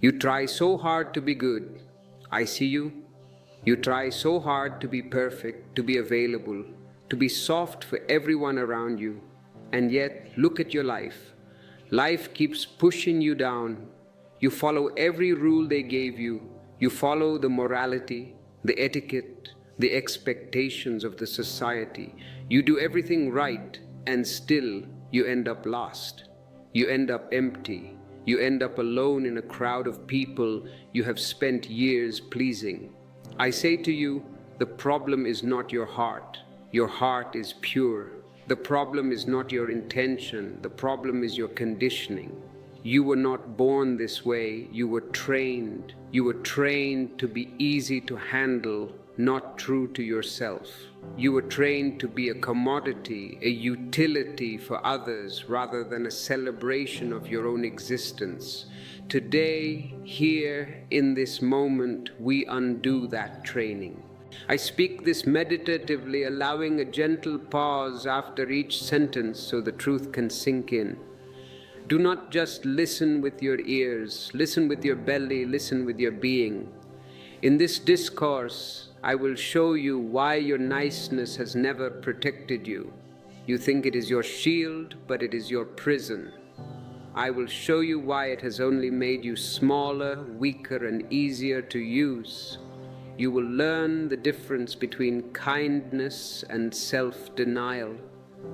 You try so hard to be good. I see you. You try so hard to be perfect, to be available, to be soft for everyone around you. And yet, look at your life. Life keeps pushing you down. You follow every rule they gave you. You follow the morality, the etiquette, the expectations of the society. You do everything right, and still you end up lost. You end up empty. You end up alone in a crowd of people you have spent years pleasing. I say to you, the problem is not your heart. Your heart is pure. The problem is not your intention. The problem is your conditioning. You were not born this way. You were trained. You were trained to be easy to handle, not true to yourself. You were trained to be a commodity, a utility for others rather than a celebration of your own existence. Today, here, in this moment, we undo that training. I speak this meditatively, allowing a gentle pause after each sentence so the truth can sink in. Do not just listen with your ears, listen with your belly, listen with your being. In this discourse, I will show you why your niceness has never protected you. You think it is your shield, but it is your prison. I will show you why it has only made you smaller, weaker, and easier to use. You will learn the difference between kindness and self-denial.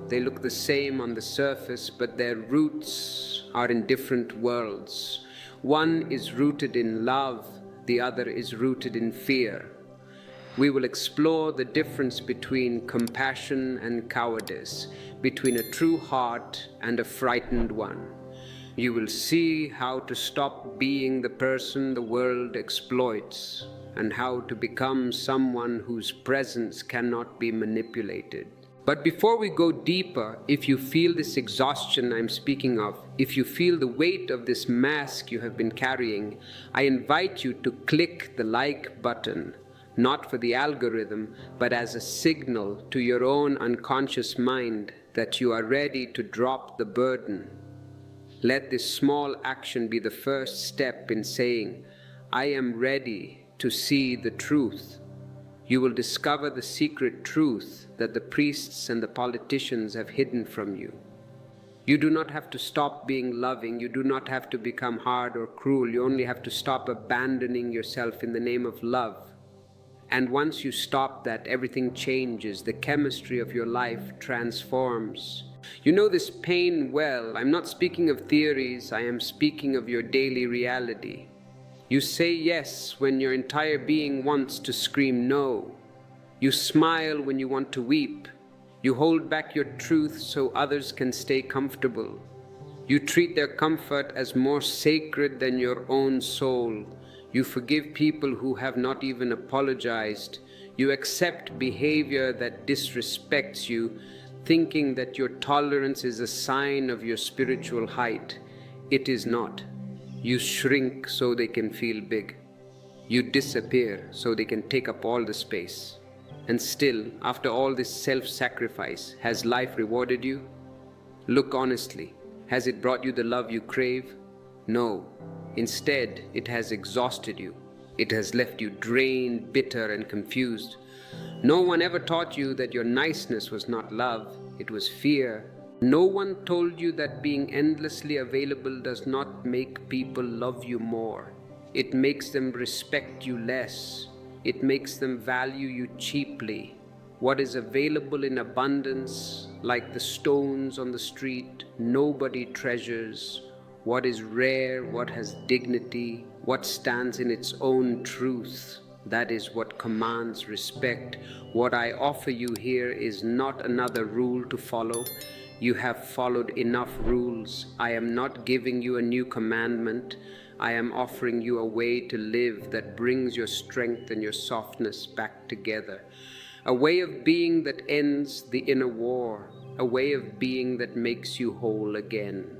They look the same on the surface, but their roots are in different worlds. One is rooted in love, the other is rooted in fear. We will explore the difference between compassion and cowardice, between a true heart and a frightened one. You will see how to stop being the person the world exploits, and how to become someone whose presence cannot be manipulated. But before we go deeper, if you feel this exhaustion I'm speaking of, if you feel the weight of this mask you have been carrying, I invite you to click the like button, not for the algorithm, but as a signal to your own unconscious mind that you are ready to drop the burden. Let this small action be the first step in saying, I am ready to see the truth. You will discover the secret truth that the priests and the politicians have hidden from you. You do not have to stop being loving. You do not have to become hard or cruel. You only have to stop abandoning yourself in the name of love. And once you stop that, everything changes. The chemistry of your life transforms. You know this pain well. I'm not speaking of theories. I am speaking of your daily reality. You say yes when your entire being wants to scream no. You smile when you want to weep. You hold back your truth so others can stay comfortable. You treat their comfort as more sacred than your own soul. You forgive people who have not even apologized. You accept behavior that disrespects you, thinking that your tolerance is a sign of your spiritual height. It is not. You shrink so they can feel big. You disappear so they can take up all the space. And still, after all this self-sacrifice, has life rewarded you? Look honestly. Has it brought you the love you crave? No. Instead, it has exhausted you. It has left you drained, bitter, and confused. No one ever taught you that your niceness was not love, it was fear. No one told you that being endlessly available does not make people love you more. It makes them respect you less. It makes them value you cheaply. What is available in abundance, like the stones on the street, nobody treasures. What is rare, what has dignity, what stands in its own truth, that is what commands respect. What I offer you here is not another rule to follow. You have followed enough rules. I am not giving you a new commandment. I am offering you a way to live that brings your strength and your softness back together. A way of being that ends the inner war. A way of being that makes you whole again.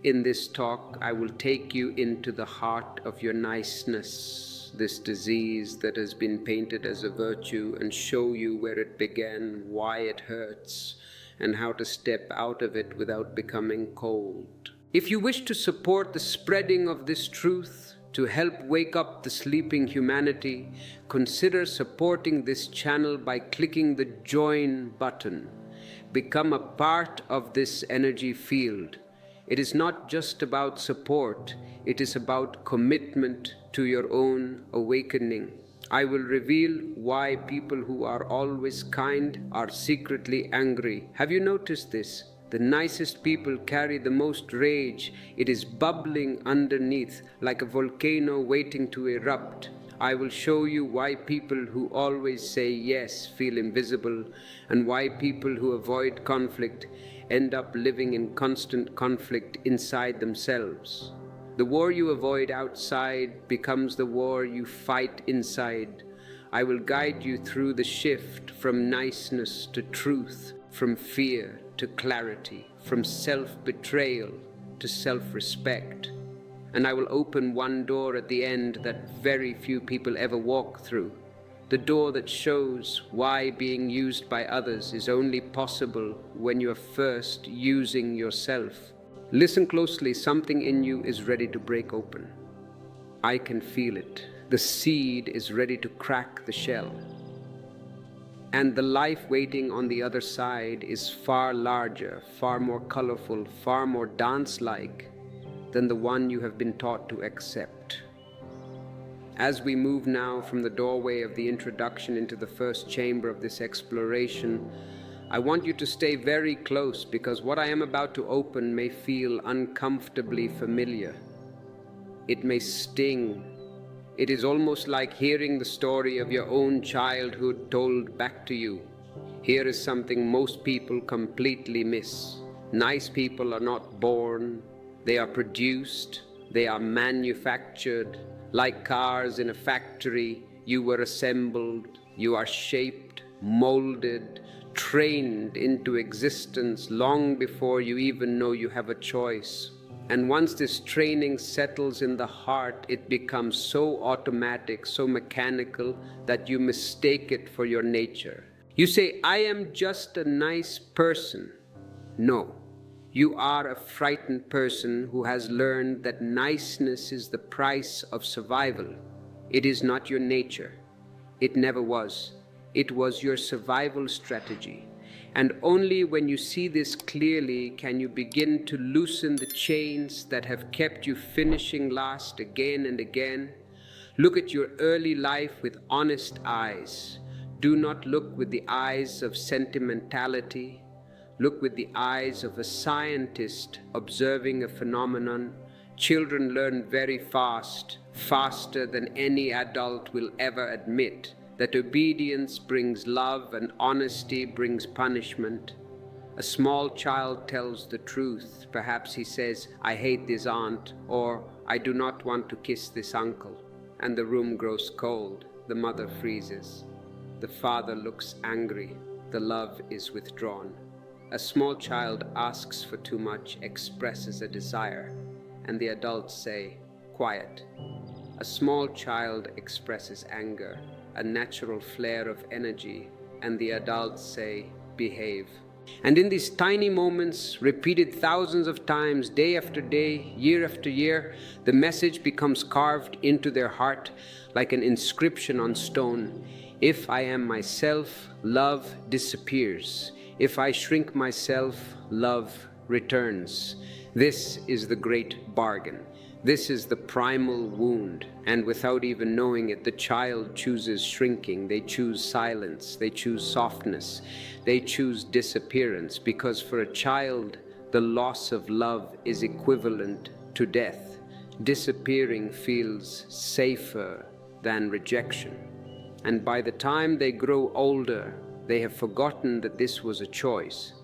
In this talk, I will take you into the heart of your niceness, this disease that has been painted as a virtue, and show you where it began, why it hurts, and how to step out of it without becoming cold. If you wish to support the spreading of this truth, to help wake up the sleeping humanity, consider supporting this channel by clicking the join button. Become a part of this energy field. It is not just about support, it is about commitment to your own awakening. I will reveal why people who are always kind are secretly angry. Have you noticed this? The nicest people carry the most rage. It is bubbling underneath like a volcano waiting to erupt. I will show you why people who always say yes feel invisible, and why people who avoid conflict end up living in constant conflict inside themselves. The war you avoid outside becomes the war you fight inside. I will guide you through the shift from niceness to truth, from fear to clarity, from self-betrayal to self-respect. And I will open one door at the end that very few people ever walk through. The door that shows why being used by others is only possible when you are first using yourself. Listen closely, something in you is ready to break open. I can feel it. The seed is ready to crack the shell. And the life waiting on the other side is far larger, far more colorful, far more dance-like than the one you have been taught to accept. As we move now from the doorway of the introduction into the first chamber of this exploration, I want you to stay very close, because what I am about to open may feel uncomfortably familiar. It may sting. It is almost like hearing the story of your own childhood told back to you. Here is something most people completely miss. Nice people are not born. They are produced. They are manufactured. Like cars in a factory, you were assembled. You are shaped, molded, trained into existence long before you even know you have a choice. And once this training settles in the heart, it becomes so automatic, so mechanical, that you mistake it for your nature. You say, I am just a nice person. No, you are a frightened person who has learned that niceness is the price of survival. It is not your nature. It never was. It was your survival strategy. And only when you see this clearly can you begin to loosen the chains that have kept you finishing last again and again. Look at your early life with honest eyes. Do not look with the eyes of sentimentality. Look with the eyes of a scientist observing a phenomenon. Children learn very fast, faster than any adult will ever admit, that obedience brings love and honesty brings punishment. A small child tells the truth. Perhaps he says, I hate this aunt, or I do not want to kiss this uncle. And the room grows cold. The mother freezes. The father looks angry. The love is withdrawn. A small child asks for too much, expresses a desire, and the adults say, quiet. A small child expresses anger, a natural flare of energy, and the adults say, behave. And in these tiny moments, repeated thousands of times, day after day, year after year, the message becomes carved into their heart like an inscription on stone. If I am myself, love disappears. If I shrink myself, love returns. This is the great bargain. This is the primal wound, and without even knowing it, the child chooses shrinking, they choose silence, they choose softness, they choose disappearance, because for a child, the loss of love is equivalent to death. Disappearing feels safer than rejection. And by the time they grow older, they have forgotten that this was a choice.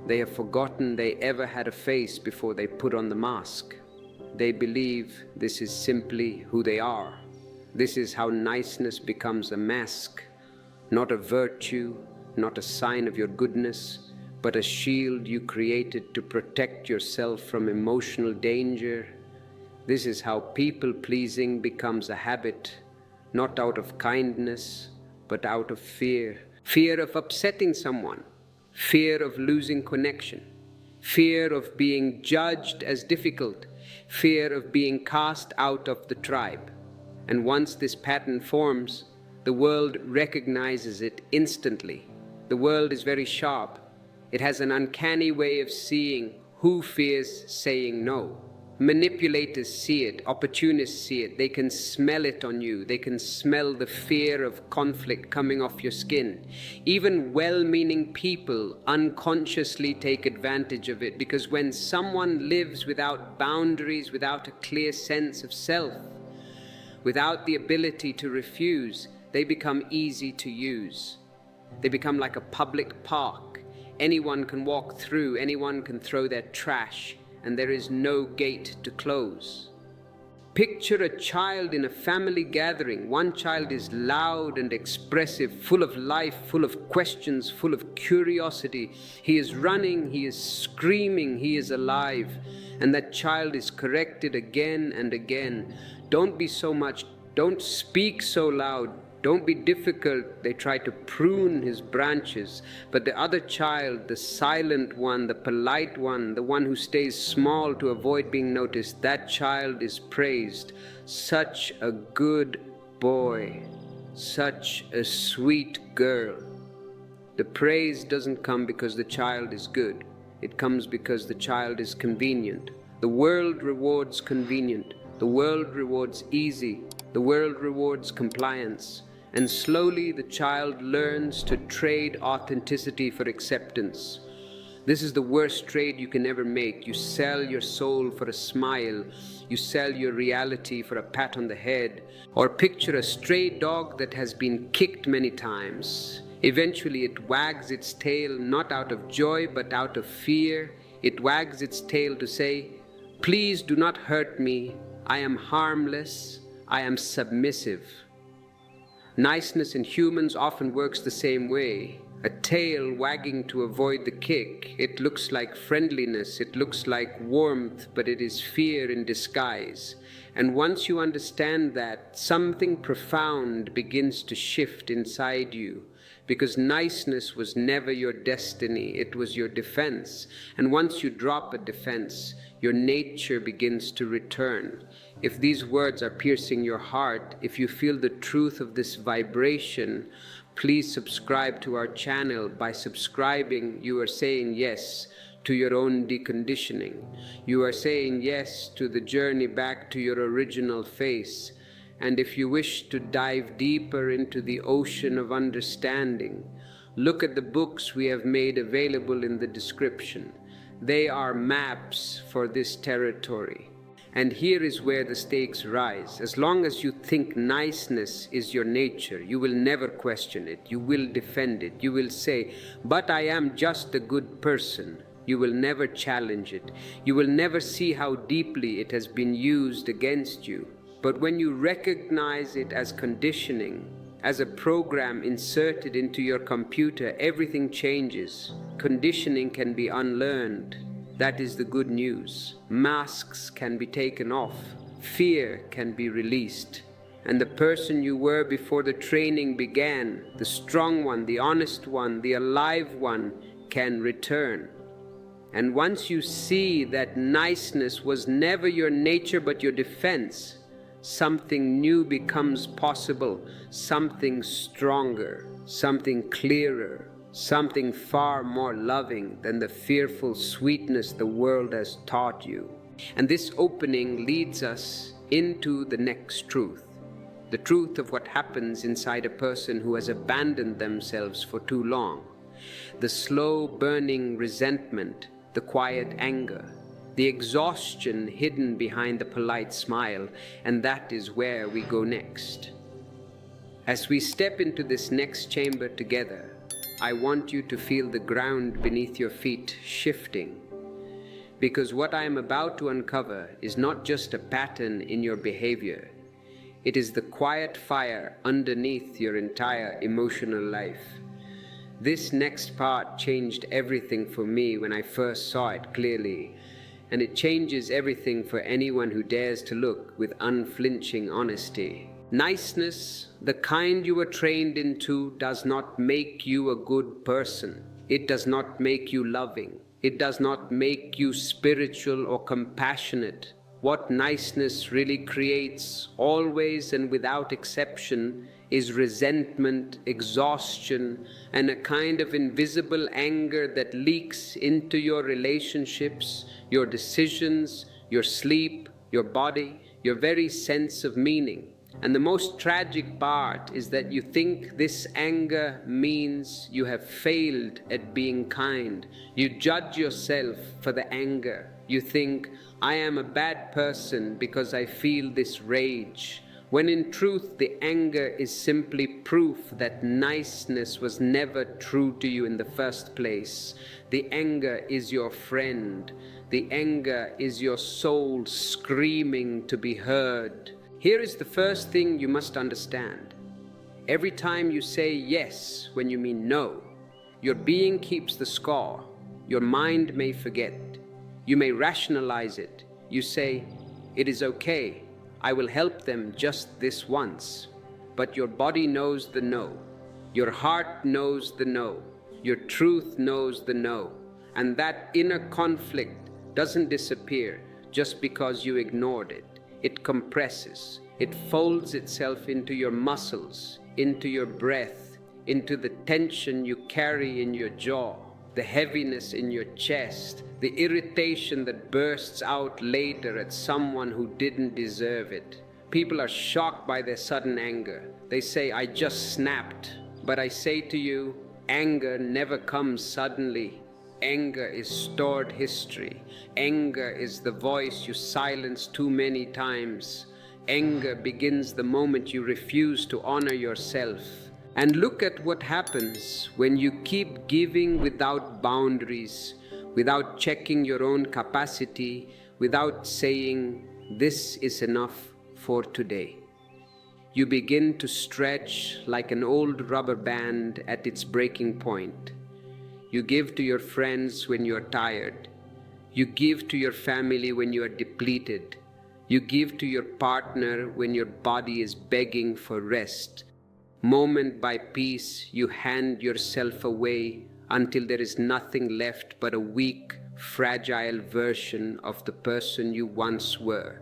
They have forgotten they ever had a face before they put on the mask. They believe this is simply who they are. This is how niceness becomes a mask, not a virtue, not a sign of your goodness, but a shield you created to protect yourself from emotional danger. This is how people-pleasing becomes a habit, not out of kindness, but out of fear. Fear of upsetting someone, fear of losing connection, fear of being judged as difficult, fear of being cast out of the tribe. And once this pattern forms, the world recognizes it instantly. The world is very sharp. It has an uncanny way of seeing who fears saying no. Manipulators see it, opportunists see it, they can smell it on you, they can smell the fear of conflict coming off your skin. Even well-meaning people unconsciously take advantage of it, because when someone lives without boundaries, without a clear sense of self, without the ability to refuse, they become easy to use. They become like a public park. Anyone can walk through, anyone can throw their trash, and there is no gate to close. Picture a child in a family gathering. One child is loud and expressive, full of life, full of questions, full of curiosity. He is running, he is screaming, he is alive. And that child is corrected again and again. Don't be so much, don't speak so loud. Don't be difficult. They try to prune his branches. But the other child, the silent one, the polite one, the one who stays small to avoid being noticed, that child is praised. Such a good boy. Such a sweet girl. The praise doesn't come because the child is good. It comes because the child is convenient. The world rewards convenient. The world rewards easy. The world rewards compliance. And slowly the child learns to trade authenticity for acceptance. This is the worst trade you can ever make. You sell your soul for a smile. You sell your reality for a pat on the head. Or picture a stray dog that has been kicked many times. Eventually it wags its tail not out of joy but out of fear. It wags its tail to say, "Please do not hurt me. I am harmless. I am submissive." Niceness in humans often works the same way. A tail wagging to avoid the kick. It looks like friendliness, it looks like warmth, but it is fear in disguise. And once you understand that, something profound begins to shift inside you. Because niceness was never your destiny, it was your defense. And once you drop a defense, your nature begins to return. If these words are piercing your heart, if you feel the truth of this vibration, please subscribe to our channel. By subscribing, you are saying yes to your own deconditioning. You are saying yes to the journey back to your original face. And if you wish to dive deeper into the ocean of understanding, look at the books we have made available in the description. They are maps for this territory. And here is where the stakes rise. As long as you think niceness is your nature, you will never question it. You will defend it. You will say, "But I am just a good person." You will never challenge it. You will never see how deeply it has been used against you. But when you recognize it as conditioning, as a program inserted into your computer, everything changes. Conditioning can be unlearned. That is the good news. Masks can be taken off. Fear can be released. And the person you were before the training began, the strong one, the honest one, the alive one, can return. And once you see that niceness was never your nature but your defense, something new becomes possible, something stronger, something clearer, something far more loving than the fearful sweetness the world has taught you. And this opening leads us into the next truth, the truth of what happens inside a person who has abandoned themselves for too long, the slow burning resentment, the quiet anger, the exhaustion hidden behind the polite smile, and that is where we go next. As we step into this next chamber together, I want you to feel the ground beneath your feet shifting, because what I am about to uncover is not just a pattern in your behavior. It is the quiet fire underneath your entire emotional life. This next part changed everything for me when I first saw it clearly. And it changes everything for anyone who dares to look with unflinching honesty. Niceness, the kind you were trained into, does not make you a good person. It does not make you loving. It does not make you spiritual or compassionate. What niceness really creates, always and without exception, is resentment, exhaustion, and a kind of invisible anger that leaks into your relationships, your decisions, your sleep, your body, your very sense of meaning. And the most tragic part is that you think this anger means you have failed at being kind. You judge yourself for the anger. You think, I am a bad person because I feel this rage. When in truth, the anger is simply proof that niceness was never true to you in the first place. The anger is your friend. The anger is your soul screaming to be heard. Here is the first thing you must understand. Every time you say yes when you mean no, your being keeps the score. Your mind may forget. You may rationalize it. You say, it is okay. I will help them just this once. But your body knows the no. Your heart knows the no. Your truth knows the no. And that inner conflict doesn't disappear just because you ignored it. It compresses. It folds itself into your muscles, into your breath, into the tension you carry in your jaw, the heaviness in your chest, the irritation that bursts out later at someone who didn't deserve it. People are shocked by their sudden anger. They say, I just snapped. But I say to you, anger never comes suddenly. Anger is stored history. Anger is the voice you silence too many times. Anger begins the moment you refuse to honor yourself. And look at what happens when you keep giving without boundaries, without checking your own capacity, without saying, this is enough for today. You begin to stretch like an old rubber band at its breaking point. You give to your friends when you are tired. You give to your family when you are depleted. You give to your partner when your body is begging for rest. Moment by piece, you hand yourself away until there is nothing left but a weak, fragile version of the person you once were.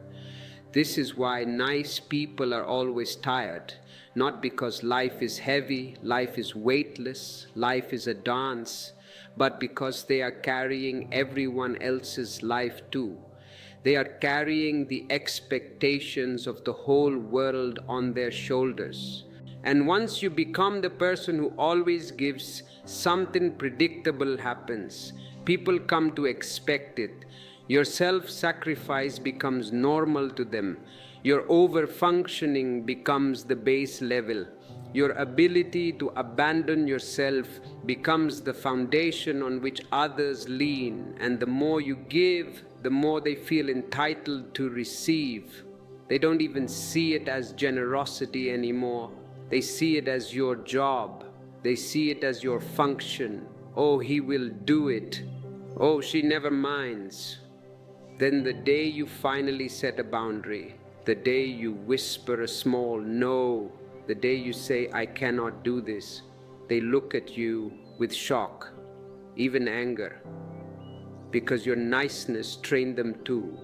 This is why nice people are always tired, not because life is heavy, life is weightless, life is a dance, but because they are carrying everyone else's life too. They are carrying the expectations of the whole world on their shoulders. And once you become the person who always gives, something predictable happens. People come to expect it. Your self-sacrifice becomes normal to them. Your over-functioning becomes the base level. Your ability to abandon yourself becomes the foundation on which others lean, and the more you give, the more they feel entitled to receive. They don't even see it as generosity anymore. They see it as your job. They see it as your function. Oh, he will do it. Oh, she never minds. Then the day you finally set a boundary, the day you whisper a small no, the day you say, I cannot do this, they look at you with shock, even anger, because your niceness trained them too.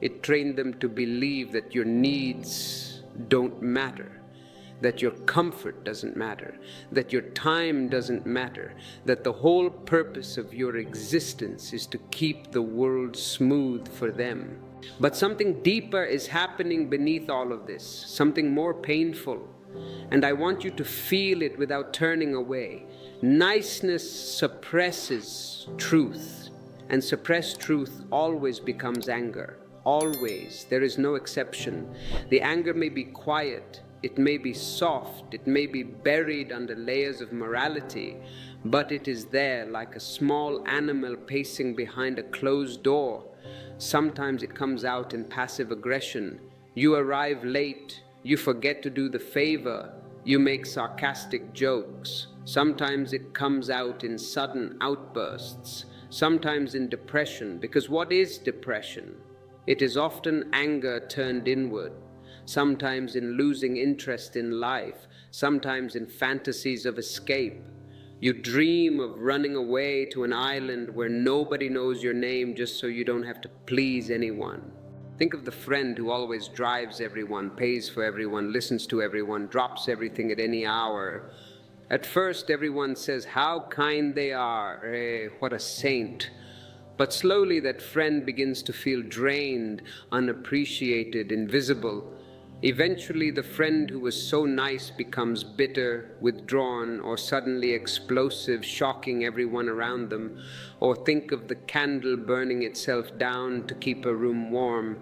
It trained them to believe that your needs don't matter, that your comfort doesn't matter, that your time doesn't matter, that the whole purpose of your existence is to keep the world smooth for them. But something deeper is happening beneath all of this, something more painful. And I want you to feel it without turning away. Niceness suppresses truth, and suppressed truth always becomes anger. Always. There is no exception. The anger may be quiet, it may be soft, it may be buried under layers of morality, but it is there like a small animal pacing behind a closed door. Sometimes it comes out in passive aggression. You arrive late, you forget to do the favor, you make sarcastic jokes. Sometimes it comes out in sudden outbursts, sometimes in depression, because what is depression? It is often anger turned inward, sometimes in losing interest in life, sometimes in fantasies of escape. You dream of running away to an island where nobody knows your name just so you don't have to please anyone. Think of the friend who always drives everyone, pays for everyone, listens to everyone, drops everything at any hour. At first, everyone says how kind they are. What a saint. But slowly that friend begins to feel drained, unappreciated, invisible. Eventually, the friend who was so nice becomes bitter, withdrawn, or suddenly explosive, shocking everyone around them. Or think of the candle burning itself down to keep a room warm.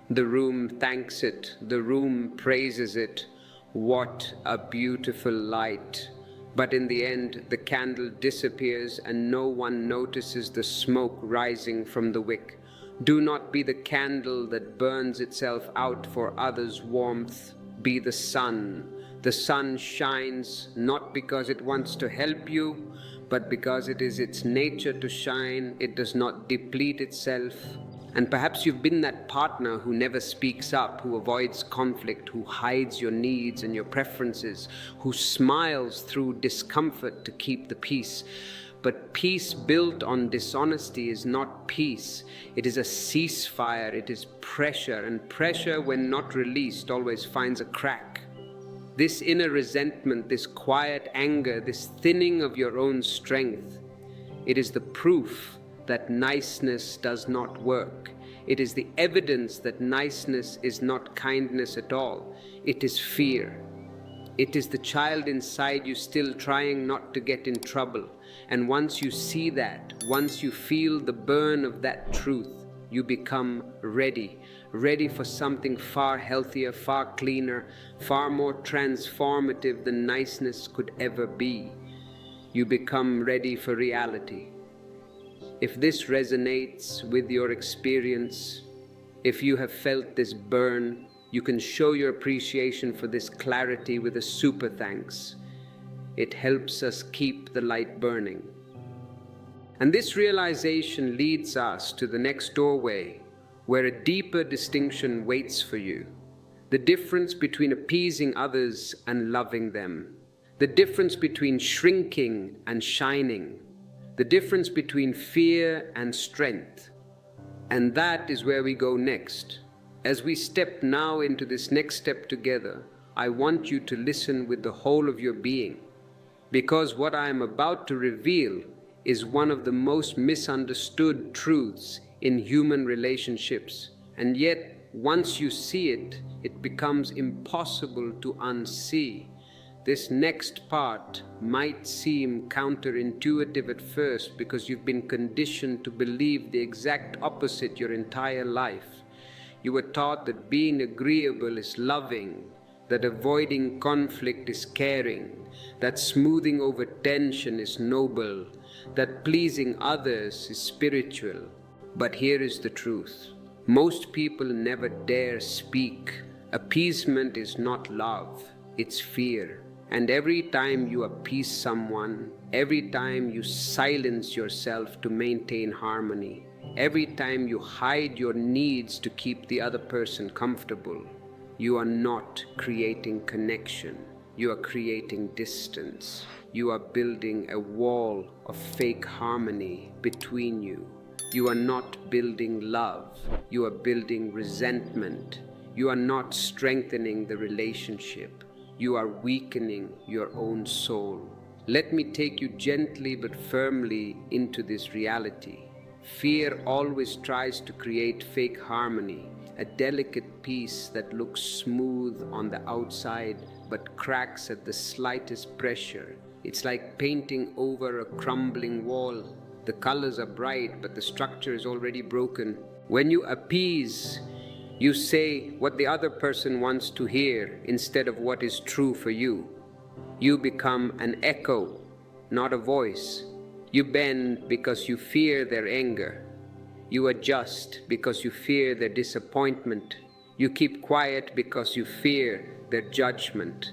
The room thanks it, the room praises it. What a beautiful light! But in the end, the candle disappears and no one notices the smoke rising from the wick. Do not be the candle that burns itself out for others' warmth. Be the sun. The sun shines not because it wants to help you, but because it is its nature to shine. It does not deplete itself. And perhaps you've been that partner who never speaks up, who avoids conflict, who hides your needs and your preferences, who smiles through discomfort to keep the peace. But peace built on dishonesty is not peace. It is a ceasefire, it is pressure, and pressure, when not released, always finds a crack. This inner resentment, this quiet anger, this thinning of your own strength, it is the proof that niceness does not work. It is the evidence that niceness is not kindness at all. It is fear. It is the child inside you still trying not to get in trouble. And once you see that, once you feel the burn of that truth, you become ready for something far healthier, far cleaner, far more transformative than niceness could ever be. You become ready for reality. If this resonates with your experience, if you have felt this burn, you can show your appreciation for this clarity with a super thanks. It helps us keep the light burning. And this realization leads us to the next doorway, where a deeper distinction waits for you. The difference between appeasing others and loving them. The difference between shrinking and shining. The difference between fear and strength. And that is where we go next. As we step now into this next step together, I want you to listen with the whole of your being, because what I am about to reveal is one of the most misunderstood truths in human relationships. And yet, once you see it, it becomes impossible to unsee. This next part might seem counterintuitive at first because you've been conditioned to believe the exact opposite your entire life. You were taught that being agreeable is loving, that avoiding conflict is caring, that smoothing over tension is noble, that pleasing others is spiritual. But here is the truth. Most people never dare speak. Appeasement is not love, it's fear. And every time you appease someone, every time you silence yourself to maintain harmony, every time you hide your needs to keep the other person comfortable, you are not creating connection. You are creating distance. You are building a wall of fake harmony between you. You are not building love. You are building resentment. You are not strengthening the relationship. You are weakening your own soul. Let me take you gently but firmly into this reality. Fear always tries to create fake harmony, a delicate piece that looks smooth on the outside but cracks at the slightest pressure. It's like painting over a crumbling wall. The colors are bright, but the structure is already broken. When you appease, you say what the other person wants to hear instead of what is true for you. You become an echo, not a voice. You bend because you fear their anger. You adjust because you fear their disappointment. You keep quiet because you fear their judgment.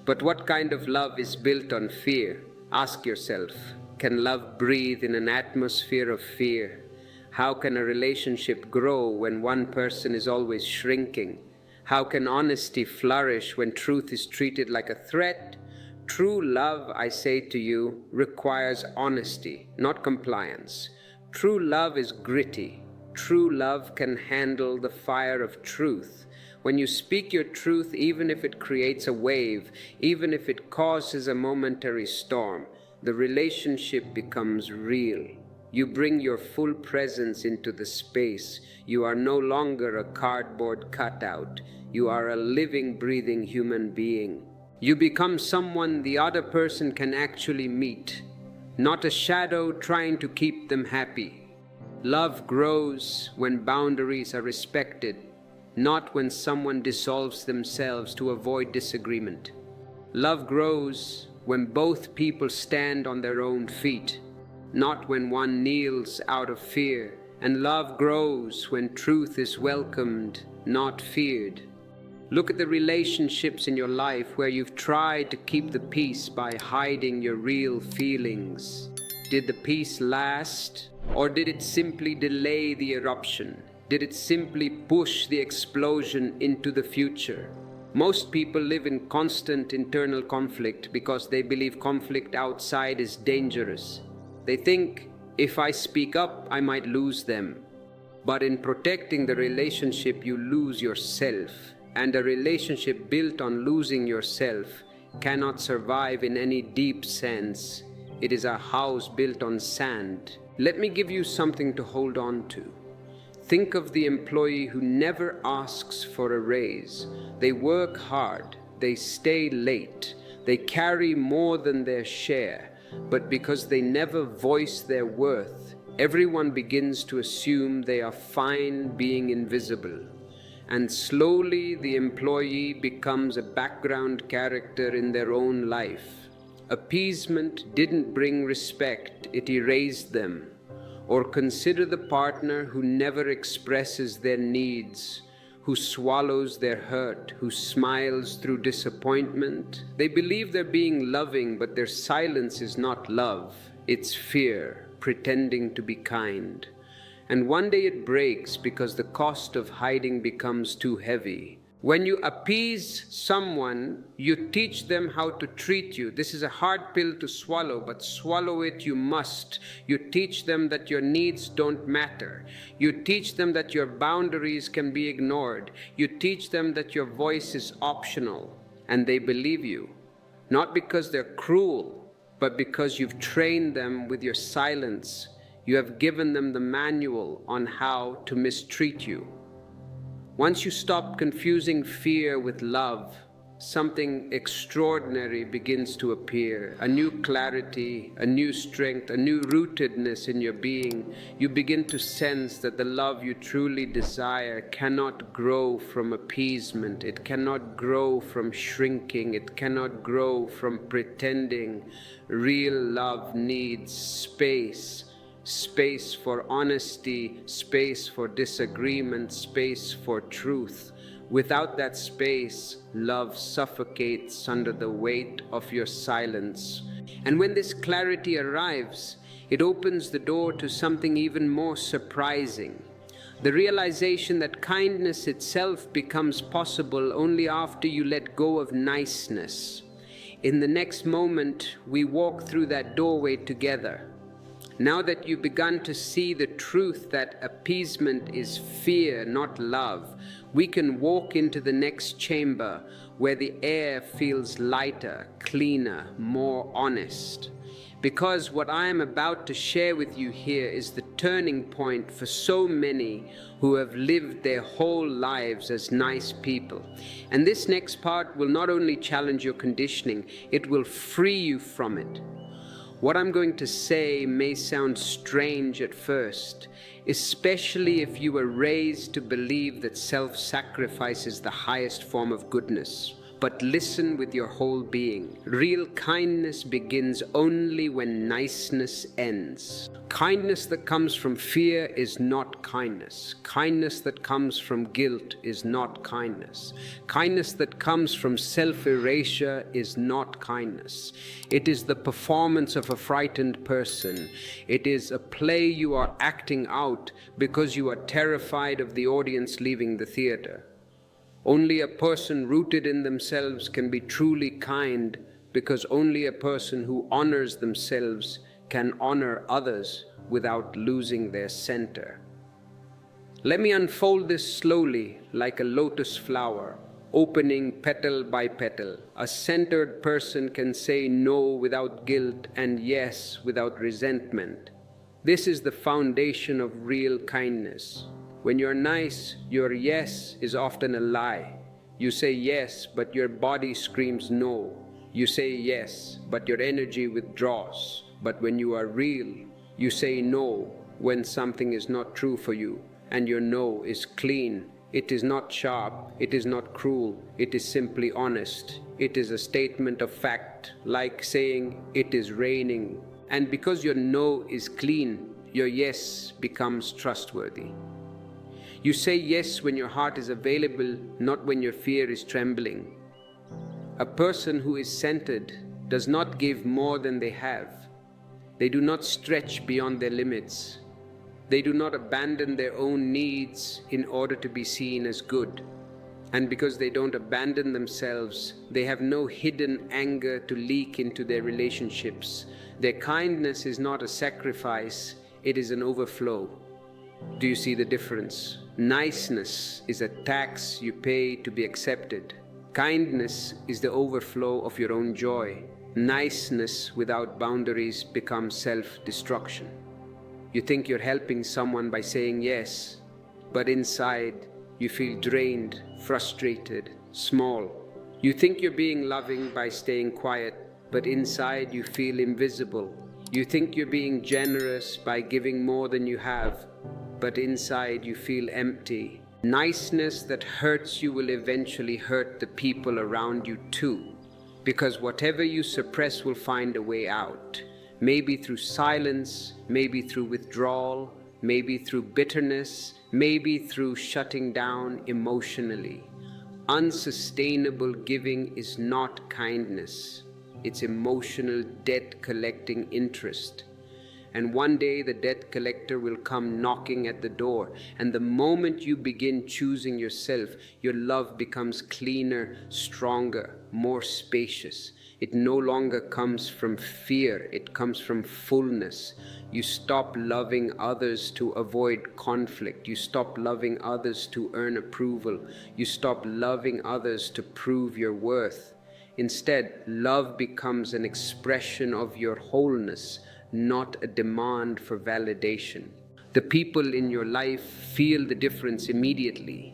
But what kind of love is built on fear? Ask yourself, can love breathe in an atmosphere of fear? How can a relationship grow when one person is always shrinking? How can honesty flourish when truth is treated like a threat, True love, I say to you, requires honesty, not compliance. True love is gritty. True love can handle the fire of truth. When you speak your truth, even if it creates a wave, even if it causes a momentary storm, the relationship becomes real. You bring your full presence into the space. You are no longer a cardboard cutout. You are a living, breathing human being. You become someone the other person can actually meet, not a shadow trying to keep them happy. Love grows when boundaries are respected, not when someone dissolves themselves to avoid disagreement. Love grows when both people stand on their own feet, not when one kneels out of fear. And love grows when truth is welcomed, not feared. Look at the relationships in your life where you've tried to keep the peace by hiding your real feelings. Did the peace last, or did it simply delay the eruption? Did it simply push the explosion into the future? Most people live in constant internal conflict because they believe conflict outside is dangerous. They think, if I speak up, I might lose them. But in protecting the relationship, you lose yourself. And a relationship built on losing yourself cannot survive in any deep sense. It is a house built on sand. Let me give you something to hold on to. Think of the employee who never asks for a raise. They work hard, they stay late, they carry more than their share, but because they never voice their worth, everyone begins to assume they are fine being invisible. And slowly the employee becomes a background character in their own life. Appeasement didn't bring respect, it erased them. Or consider the partner who never expresses their needs, who swallows their hurt, who smiles through disappointment. They believe they're being loving, but their silence is not love, it's fear, pretending to be kind. And one day it breaks because the cost of hiding becomes too heavy. When you appease someone, you teach them how to treat you. This is a hard pill to swallow, but swallow it you must. You teach them that your needs don't matter. You teach them that your boundaries can be ignored. You teach them that your voice is optional. And they believe you. Not because they're cruel, but because you've trained them with your silence. You have given them the manual on how to mistreat you. Once you stop confusing fear with love, something extraordinary begins to appear. A new clarity, a new strength, a new rootedness in your being. You begin to sense that the love you truly desire cannot grow from appeasement. It cannot grow from shrinking. It cannot grow from pretending. Real love needs space. Space for honesty, space for disagreement, space for truth. Without that space, love suffocates under the weight of your silence. And when this clarity arrives, it opens the door to something even more surprising. The realization that kindness itself becomes possible only after you let go of niceness. In the next moment, we walk through that doorway together. Now that you've begun to see the truth that appeasement is fear, not love, we can walk into the next chamber where the air feels lighter, cleaner, more honest. Because what I am about to share with you here is the turning point for so many who have lived their whole lives as nice people. And this next part will not only challenge your conditioning, it will free you from it. What I'm going to say may sound strange at first, especially if you were raised to believe that self-sacrifice is the highest form of goodness. But listen with your whole being. Real kindness begins only when niceness ends. Kindness that comes from fear is not kindness. Kindness that comes from guilt is not kindness. Kindness that comes from self-erasure is not kindness. It is the performance of a frightened person. It is a play you are acting out because you are terrified of the audience leaving the theater. Only a person rooted in themselves can be truly kind because only a person who honors themselves can honor others without losing their center. Let me unfold this slowly like a lotus flower, opening petal by petal. A centered person can say no without guilt and yes without resentment. This is the foundation of real kindness. When you're nice, your yes is often a lie. You say yes, but your body screams no. You say yes, but your energy withdraws. But when you are real, you say no when something is not true for you, and your no is clean. It is not sharp, it is not cruel, it is simply honest. It is a statement of fact, like saying it is raining. And because your no is clean, your yes becomes trustworthy. You say yes when your heart is available, not when your fear is trembling. A person who is centered does not give more than they have. They do not stretch beyond their limits. They do not abandon their own needs in order to be seen as good. And because they don't abandon themselves, they have no hidden anger to leak into their relationships. Their kindness is not a sacrifice, it is an overflow. Do you see the difference? Niceness is a tax you pay to be accepted. Kindness is the overflow of your own joy. Niceness without boundaries becomes self-destruction. You think you're helping someone by saying yes, but inside you feel drained, frustrated, small. You think you're being loving by staying quiet, but inside you feel invisible. You think you're being generous by giving more than you have, but inside you feel empty. Niceness that hurts you will eventually hurt the people around you too, because whatever you suppress will find a way out. Maybe through silence, maybe through withdrawal, maybe through bitterness, maybe through shutting down emotionally. Unsustainable giving is not kindness. It's emotional debt-collecting interest. And one day the debt collector will come knocking at the door. And the moment you begin choosing yourself, your love becomes cleaner, stronger, more spacious. It no longer comes from fear, it comes from fullness. You stop loving others to avoid conflict. You stop loving others to earn approval. You stop loving others to prove your worth. Instead, love becomes an expression of your wholeness, not a demand for validation. The people in your life feel the difference immediately.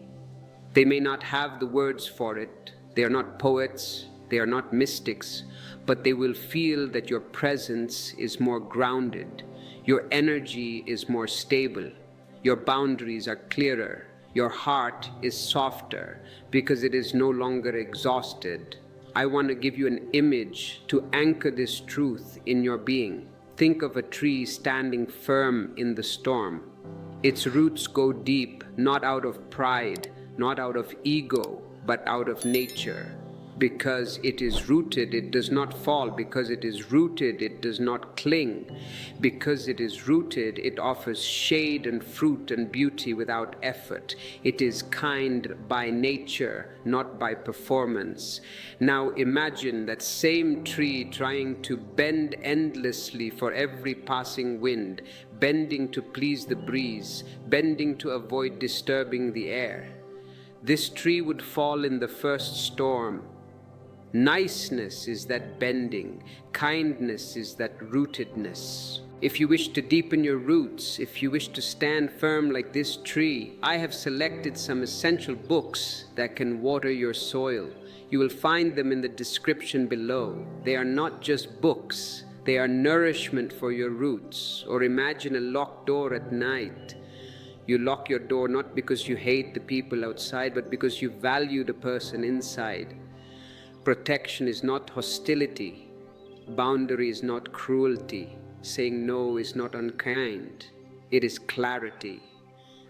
They may not have the words for it. They are not poets. They are not mystics, but they will feel that your presence is more grounded, your energy is more stable, your boundaries are clearer, your heart is softer because it is no longer exhausted. I want to give you an image to anchor this truth in your being. Think of a tree standing firm in the storm. Its roots go deep, not out of pride, not out of ego, but out of nature. Because it is rooted, it does not fall. Because it is rooted, it does not cling. Because it is rooted, it offers shade and fruit and beauty without effort. It is kind by nature, not by performance. Now imagine that same tree trying to bend endlessly for every passing wind, bending to please the breeze, bending to avoid disturbing the air. This tree would fall in the first storm. Niceness is that bending. Kindness is that rootedness. If you wish to deepen your roots, if you wish to stand firm like this tree, I have selected some essential books that can water your soil. You will find them in the description below. They are not just books. They are nourishment for your roots. Or imagine a locked door at night. You lock your door not because you hate the people outside, but because you value the person inside. Protection is not hostility. Boundary is not cruelty. Saying no is not unkind. It is clarity.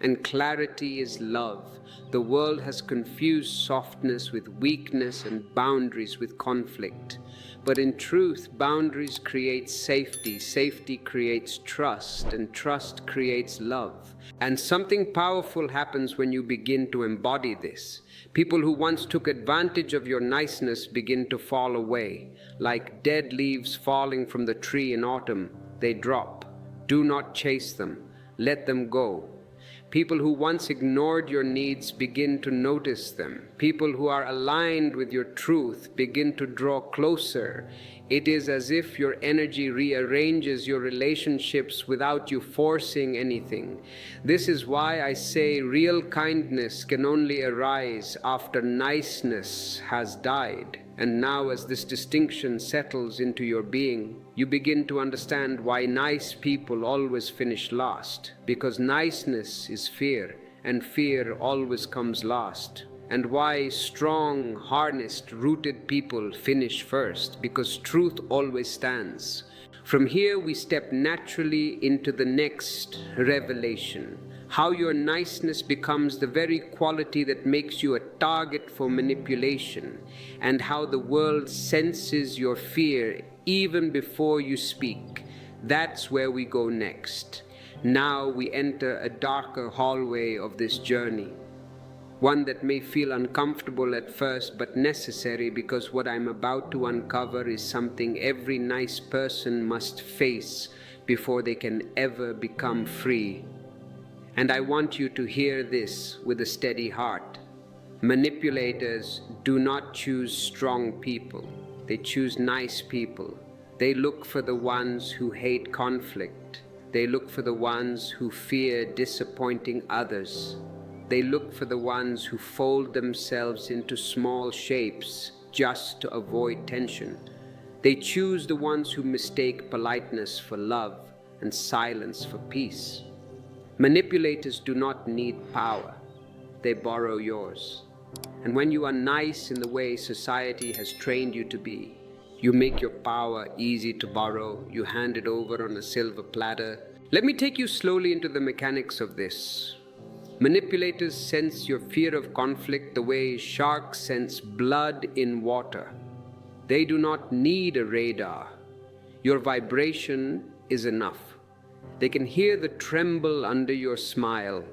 and clarity is love. The world has confused softness with weakness and boundaries with conflict. But in truth, boundaries create safety, safety creates trust, and trust creates love. And something powerful happens when you begin to embody this. People who once took advantage of your niceness begin to fall away. Like dead leaves falling from the tree in autumn, they drop. Do not chase them. Let them go. People who once ignored your needs begin to notice them. People who are aligned with your truth begin to draw closer. It is as if your energy rearranges your relationships without you forcing anything. This is why I say real kindness can only arise after niceness has died. And now, as this distinction settles into your being, you begin to understand why nice people always finish last. Because niceness is fear, and fear always comes last. And why strong, harnessed, rooted people finish first. Because truth always stands. From here we step naturally into the next revelation. How your niceness becomes the very quality that makes you a target for manipulation, and how the world senses your fear even before you speak. That's where we go next. Now we enter a darker hallway of this journey. One that may feel uncomfortable at first, but necessary, because what I'm about to uncover is something every nice person must face before they can ever become free. And I want you to hear this with a steady heart. Manipulators do not choose strong people. They choose nice people. They look for the ones who hate conflict. They look for the ones who fear disappointing others. They look for the ones who fold themselves into small shapes just to avoid tension. They choose the ones who mistake politeness for love and silence for peace. Manipulators do not need power. They borrow yours. And when you are nice in the way society has trained you to be, you make your power easy to borrow. You hand it over on a silver platter. Let me take you slowly into the mechanics of this. Manipulators sense your fear of conflict the way sharks sense blood in water. They do not need a radar. Your vibration is enough. They can hear the tremble under your smile.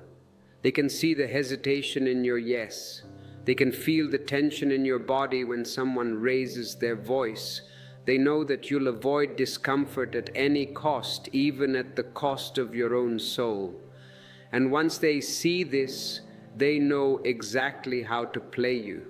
They can see the hesitation in your yes. They can feel the tension in your body when someone raises their voice. They know that you'll avoid discomfort at any cost, even at the cost of your own soul. And once they see this, they know exactly how to play you.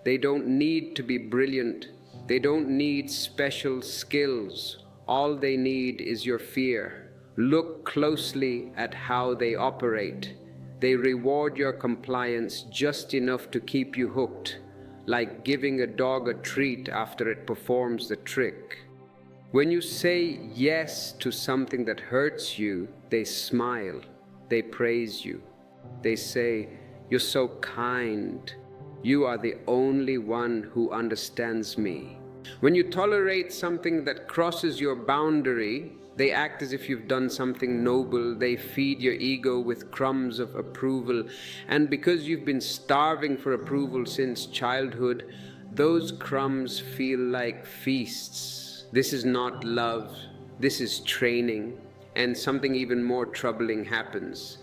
They don't need to be brilliant. They don't need special skills. All they need is your fear. Look closely at how they operate. They reward your compliance just enough to keep you hooked, like giving a dog a treat after it performs the trick. When you say yes to something that hurts you, they smile. They praise you. They say, "You're so kind. You are the only one who understands me." When you tolerate something that crosses your boundary, they act as if you've done something noble. They feed your ego with crumbs of approval. And because you've been starving for approval since childhood, those crumbs feel like feasts. This is not love. This is training. And something even more troubling happens.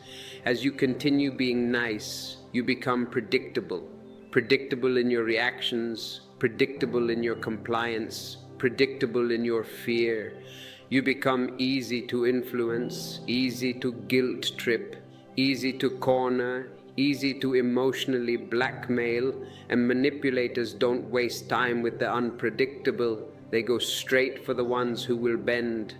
As you continue being nice, you become predictable. Predictable in your reactions, predictable in your compliance, predictable in your fear. You become easy to influence, easy to guilt trip, easy to corner, easy to emotionally blackmail, and manipulators don't waste time with the unpredictable. They go straight for the ones who will bend.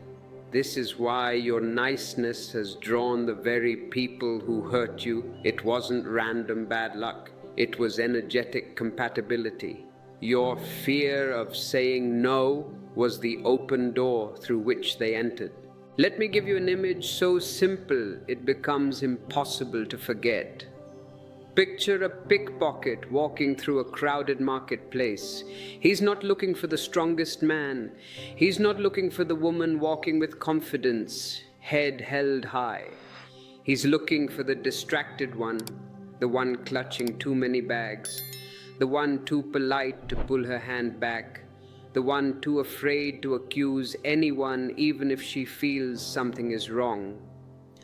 This is why your niceness has drawn the very people who hurt you. It wasn't random bad luck. It was energetic compatibility. Your fear of saying no was the open door through which they entered. Let me give you an image so simple it becomes impossible to forget. Picture a pickpocket walking through a crowded marketplace. He's not looking for the strongest man. He's not looking for the woman walking with confidence, head held high. He's looking for the distracted one, the one clutching too many bags, the one too polite to pull her hand back, the one too afraid to accuse anyone even if she feels something is wrong.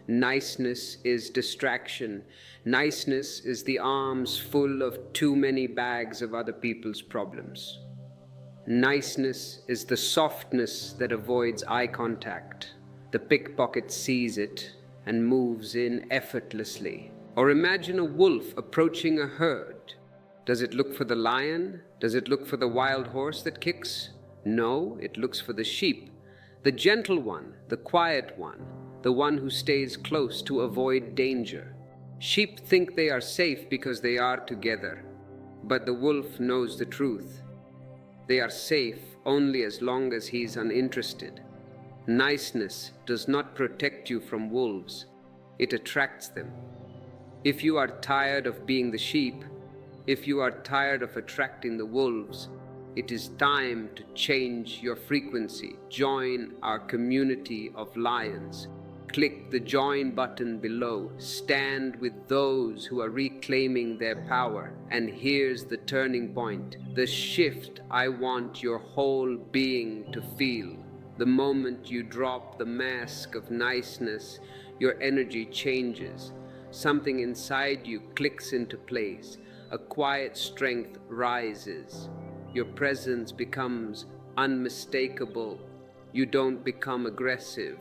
Niceness is distraction. Niceness is the arms full of too many bags of other people's problems. Niceness is the softness that avoids eye contact. The pickpocket sees it and moves in effortlessly. Or imagine a wolf approaching a herd. Does it look for the lion? Does it look for the wild horse that kicks? No, it looks for the sheep, the gentle one, the quiet one, the one who stays close to avoid danger. Sheep think they are safe because they are together, but the wolf knows the truth. They are safe only as long as he is uninterested. Niceness does not protect you from wolves, it attracts them. If you are tired of being the sheep, if you are tired of attracting the wolves, it is time to change your frequency. Join our community of lions. Click the join button below. Stand with those who are reclaiming their power. And here's the turning point, the shift I want your whole being to feel. The moment you drop the mask of niceness, your energy changes. Something inside you clicks into place. A quiet strength rises. Your presence becomes unmistakable. You don't become aggressive.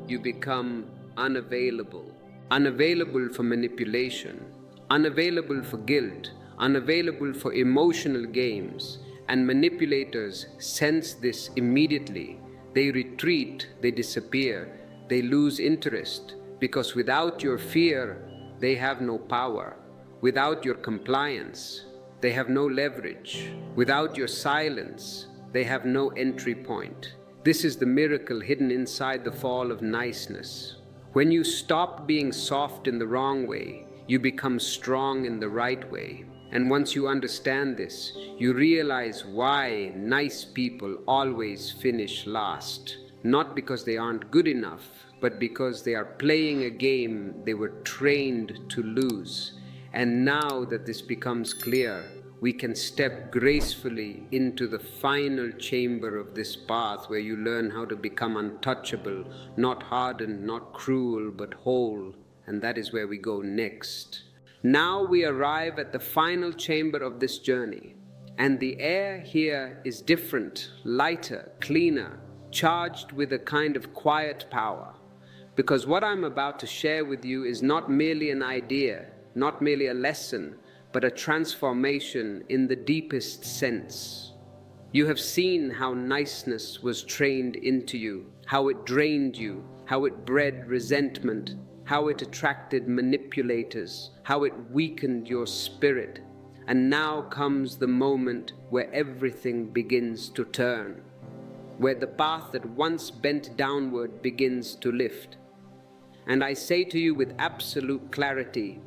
You become unavailable. Unavailable for manipulation. Unavailable for guilt. Unavailable for emotional games. And manipulators sense this immediately. They retreat, they disappear, they lose interest, because without your fear, they have no power. Without your compliance, they have no leverage. Without your silence, they have no entry point. This is the miracle hidden inside the fall of niceness. When you stop being soft in the wrong way, you become strong in the right way. And once you understand this, you realize why nice people always finish last. Not because they aren't good enough, but because they are playing a game they were trained to lose. And now that this becomes clear, we can step gracefully into the final chamber of this path where you learn how to become untouchable, not hardened, not cruel, but whole. And that is where we go next. Now we arrive at the final chamber of this journey. And the air here is different, lighter, cleaner, charged with a kind of quiet power. Because what I'm about to share with you is not merely an idea, not merely a lesson, but a transformation in the deepest sense. You have seen how niceness was trained into you, how it drained you, how it bred resentment, how it attracted manipulators, how it weakened your spirit. And now comes the moment where everything begins to turn, where the path that once bent downward begins to lift. And I say to you with absolute clarity,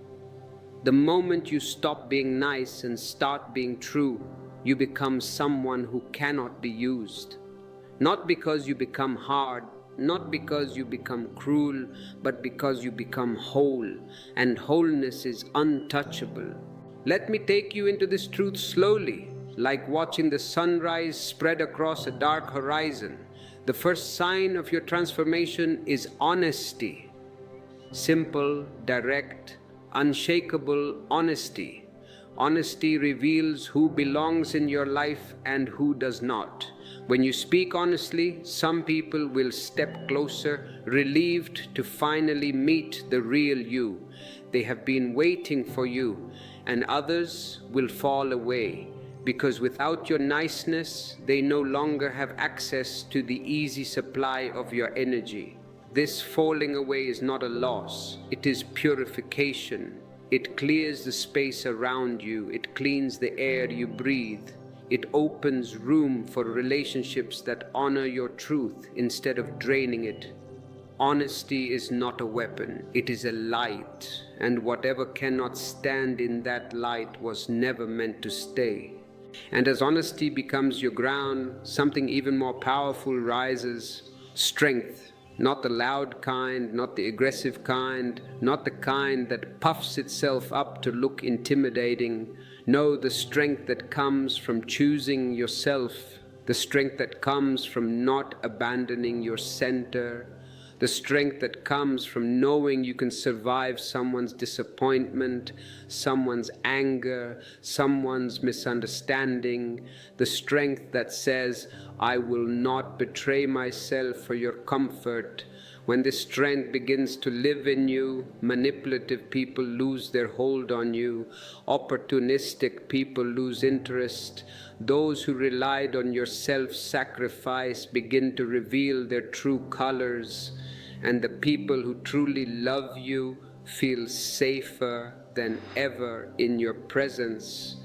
the moment you stop being nice and start being true, you become someone who cannot be used. Not because you become hard, not because you become cruel, but because you become whole, and wholeness is untouchable. Let me take you into this truth slowly, like watching the sunrise spread across a dark horizon. The first sign of your transformation is honesty. Simple, direct, unshakable honesty. Honesty reveals who belongs in your life and who does not. When you speak honestly, some people will step closer, relieved to finally meet the real you. They have been waiting for you, and others will fall away, because without your niceness, they no longer have access to the easy supply of your energy. This falling away is not a loss, it is purification. It clears the space around you, it cleans the air you breathe. It opens room for relationships that honor your truth instead of draining it. Honesty is not a weapon, it is a light, and whatever cannot stand in that light was never meant to stay. And as honesty becomes your ground, something even more powerful rises: strength. Not the loud kind, not the aggressive kind, not the kind that puffs itself up to look intimidating. No, the strength that comes from choosing yourself, the strength that comes from not abandoning your center, the strength that comes from knowing you can survive someone's disappointment, someone's anger, someone's misunderstanding, the strength that says, I will not betray myself for your comfort. When this strength begins to live in you, manipulative people lose their hold on you, opportunistic people lose interest. Those who relied on your self-sacrifice begin to reveal their true colors, and the people who truly love you feel safer than ever in your presence,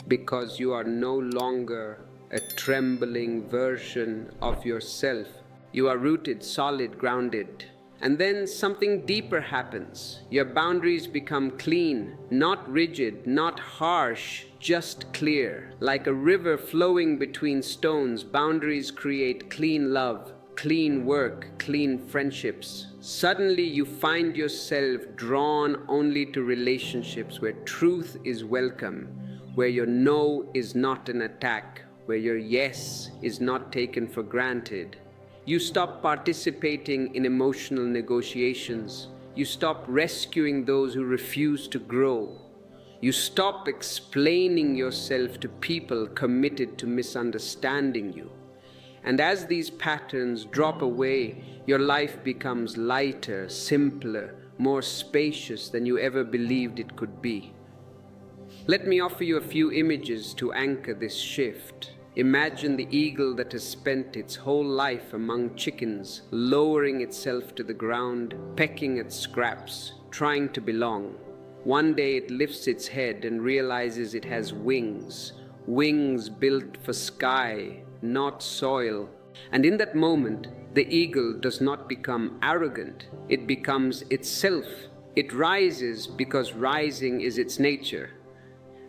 because you are no longer a trembling version of yourself. You are rooted, solid, grounded. And then something deeper happens. Your boundaries become clean, not rigid, not harsh, just clear. Like a river flowing between stones, boundaries create clean love, clean work, clean friendships. Suddenly you find yourself drawn only to relationships where truth is welcome, where your no is not an attack, where your yes is not taken for granted. You stop participating in emotional negotiations. You stop rescuing those who refuse to grow. You stop explaining yourself to people committed to misunderstanding you. And as these patterns drop away, your life becomes lighter, simpler, more spacious than you ever believed it could be. Let me offer you a few images to anchor this shift. Imagine the eagle that has spent its whole life among chickens, lowering itself to the ground, pecking at scraps, trying to belong. One day it lifts its head and realizes it has wings, wings built for sky, not soil. And in that moment, the eagle does not become arrogant, it becomes itself. It rises because rising is its nature.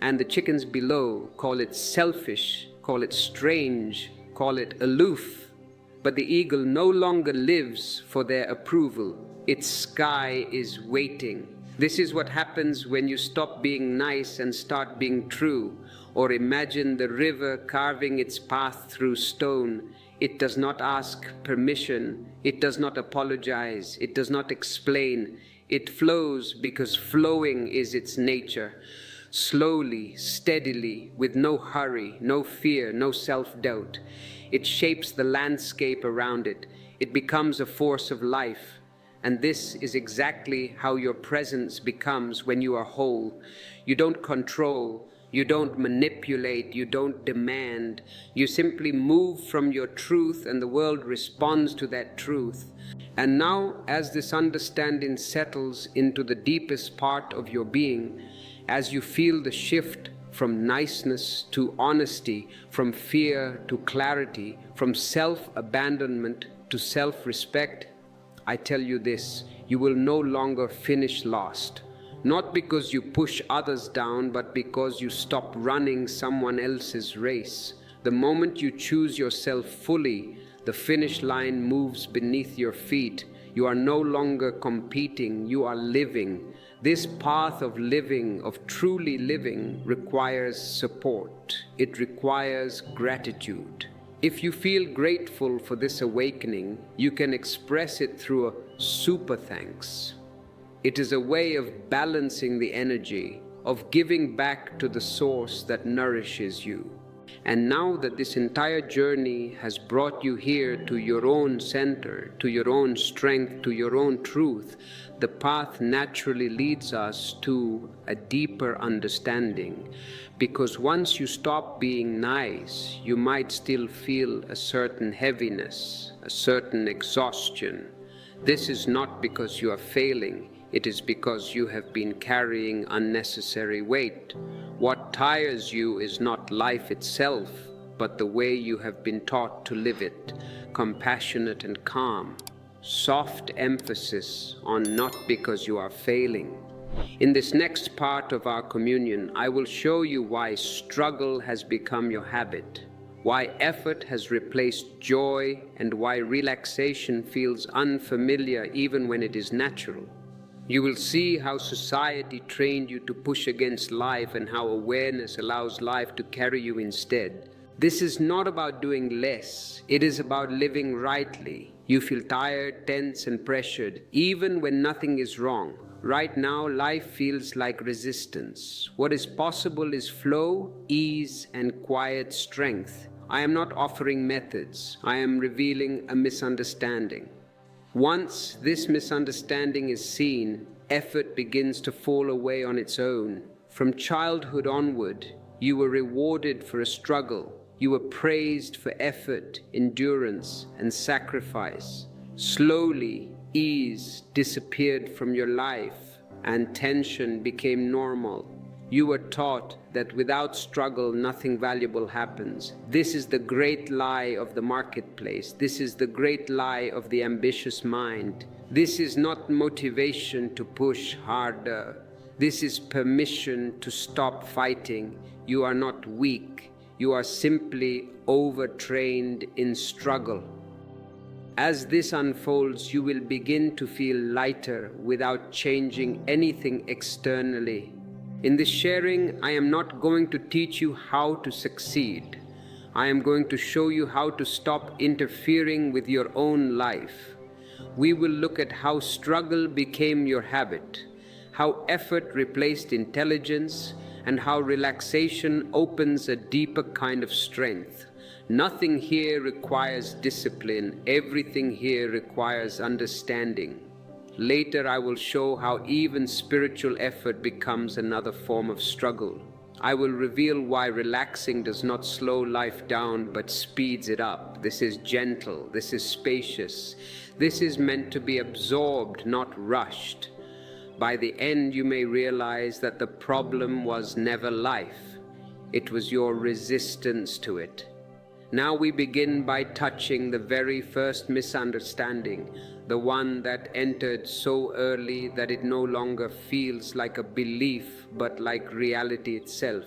And the chickens below call it selfish, call it strange, call it aloof. But the eagle no longer lives for their approval. Its sky is waiting. This is what happens when you stop being nice and start being true. Or imagine the river carving its path through stone. It does not ask permission. It does not apologize. It does not explain. It flows because flowing is its nature. Slowly, steadily, with no hurry, no fear, no self-doubt. It shapes the landscape around it. It becomes a force of life. And this is exactly how your presence becomes when you are whole. You don't control, you don't manipulate, you don't demand. You simply move from your truth and the world responds to that truth. And now, as this understanding settles into the deepest part of your being, as you feel the shift from niceness to honesty, from fear to clarity, from self-abandonment to self-respect, I tell you this, you will no longer finish last. Not because you push others down, but because you stop running someone else's race. The moment you choose yourself fully, the finish line moves beneath your feet. You are no longer competing, you are living. This path of living, of truly living, requires support. It requires gratitude. If you feel grateful for this awakening, you can express it through a super thanks. It is a way of balancing the energy, of giving back to the source that nourishes you. And now that this entire journey has brought you here to your own center, to your own strength, to your own truth, the path naturally leads us to a deeper understanding. Because once you stop being nice, you might still feel a certain heaviness, a certain exhaustion. This is not because you are failing, it is because you have been carrying unnecessary weight. What tires you is not life itself, but the way you have been taught to live it, compassionate and calm. Soft emphasis on not because you are failing. In this next part of our communion, I will show you why struggle has become your habit, why effort has replaced joy, and why relaxation feels unfamiliar even when it is natural. You will see how society trained you to push against life and how awareness allows life to carry you instead. This is not about doing less, it is about living rightly. You feel tired, tense, and pressured, even when nothing is wrong. Right now, life feels like resistance. What is possible is flow, ease, and quiet strength. I am not offering methods, I am revealing a misunderstanding. Once this misunderstanding is seen, effort begins to fall away on its own. From childhood onward, you were rewarded for a struggle. You were praised for effort, endurance, and sacrifice. Slowly, ease disappeared from your life, and tension became normal. You were taught that without struggle, nothing valuable happens. This is the great lie of the marketplace. This is the great lie of the ambitious mind. This is not motivation to push harder. This is permission to stop fighting. You are not weak. You are simply overtrained in struggle. As this unfolds, you will begin to feel lighter without changing anything externally. In this sharing, I am not going to teach you how to succeed. I am going to show you how to stop interfering with your own life. We will look at how struggle became your habit, how effort replaced intelligence, and how relaxation opens a deeper kind of strength. Nothing here requires discipline. Everything here requires understanding. Later, I will show how even spiritual effort becomes another form of struggle. I will reveal why relaxing does not slow life down but speeds it up. This is gentle. This is spacious. This is meant to be absorbed, not rushed. By the end, you may realize that the problem was never life. It was your resistance to it. Now we begin by touching the very first misunderstanding, the one that entered so early that it no longer feels like a belief but like reality itself.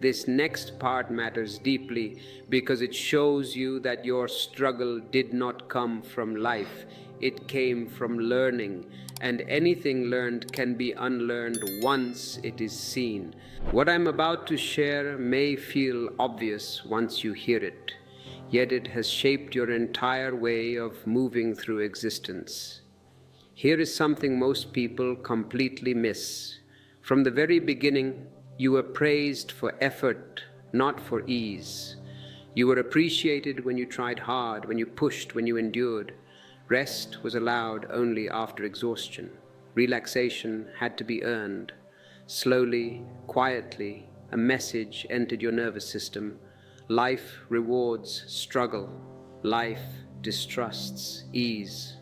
This next part matters deeply because it shows you that your struggle did not come from life. It came from learning, and anything learned can be unlearned once it is seen. What I'm about to share may feel obvious once you hear it, yet it has shaped your entire way of moving through existence. Here is something most people completely miss. From the very beginning, you were praised for effort, not for ease. You were appreciated when you tried hard, when you pushed, when you endured. Rest was allowed only after exhaustion. Relaxation had to be earned. Slowly, quietly, a message entered your nervous system. Life rewards struggle. Life distrusts ease.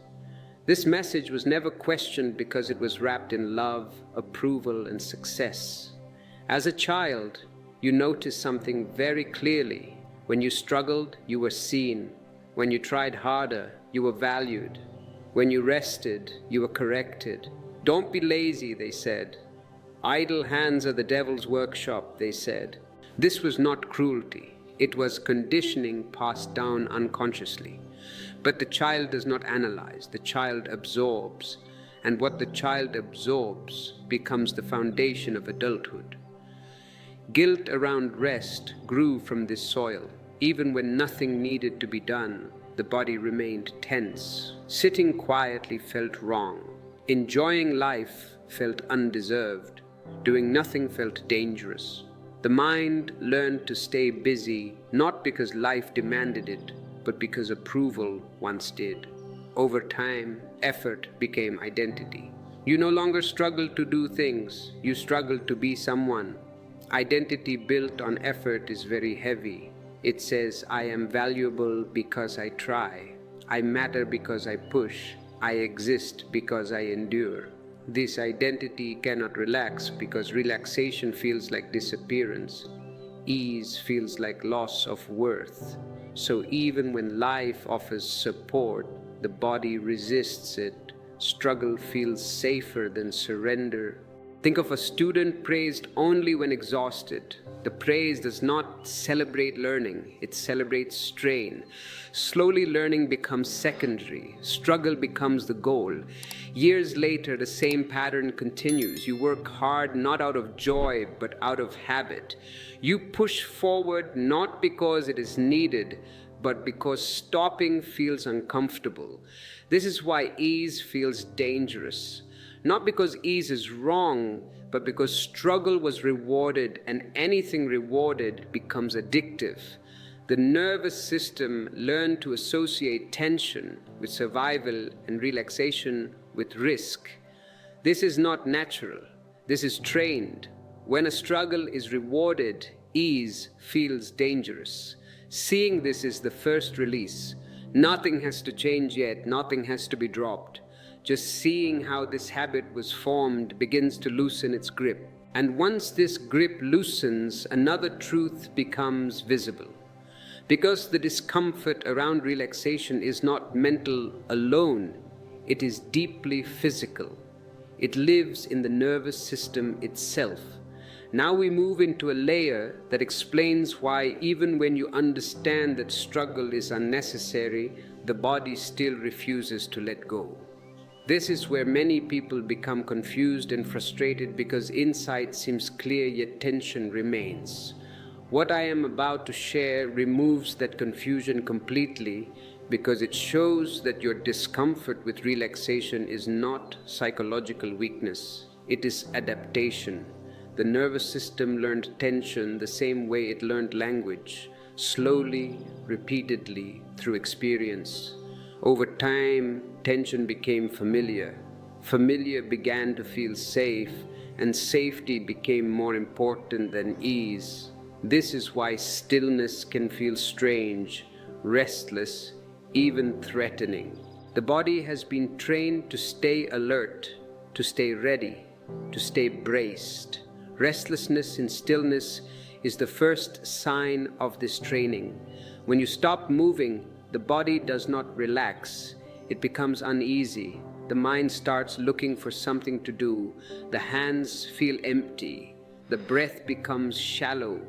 This message was never questioned because it was wrapped in love, approval, and success. As a child, you noticed something very clearly. When you struggled, you were seen. When you tried harder, you were valued. When you rested, you were corrected. Don't be lazy, they said. Idle hands are the devil's workshop, they said. This was not cruelty. It was conditioning passed down unconsciously. But the child does not analyze. The child absorbs. And what the child absorbs becomes the foundation of adulthood. Guilt around rest grew from this soil. Even when nothing needed to be done, the body remained tense. Sitting quietly felt wrong. Enjoying life felt undeserved. Doing nothing felt dangerous. The mind learned to stay busy, not because life demanded it, but because approval once did. Over time, effort became identity. You no longer struggled to do things, you struggled to be someone. Identity built on effort is very heavy. It says, I am valuable because I try. I matter because I push. I exist because I endure. This identity cannot relax because relaxation feels like disappearance. Ease feels like loss of worth. So even when life offers support, the body resists it. Struggle feels safer than surrender. Think of a student praised only when exhausted. The praise does not celebrate learning, it celebrates strain. Slowly, learning becomes secondary, struggle becomes the goal. Years later, the same pattern continues. You work hard not out of joy, but out of habit. You push forward not because it is needed, but because stopping feels uncomfortable. This is why ease feels dangerous. Not because ease is wrong, but because struggle was rewarded, and anything rewarded becomes addictive. The nervous system learned to associate tension with survival and relaxation with risk. This is not natural. This is trained. When a struggle is rewarded, ease feels dangerous. Seeing this is the first release. Nothing has to change yet. Nothing has to be dropped. Just seeing how this habit was formed begins to loosen its grip. And once this grip loosens, another truth becomes visible. Because the discomfort around relaxation is not mental alone, it is deeply physical. It lives in the nervous system itself. Now we move into a layer that explains why even when you understand that struggle is unnecessary, the body still refuses to let go. This is where many people become confused and frustrated because insight seems clear yet tension remains. What I am about to share removes that confusion completely because it shows that your discomfort with relaxation is not psychological weakness, it is adaptation. The nervous system learned tension the same way it learned language, slowly, repeatedly, through experience. Over time, tension became familiar. Familiar began to feel safe, and safety became more important than ease. This is why stillness can feel strange, restless, even threatening. The body has been trained to stay alert, to stay ready, to stay braced. Restlessness in stillness is the first sign of this training. When you stop moving, the body does not relax. It becomes uneasy. The mind starts looking for something to do. The hands feel empty. The breath becomes shallow.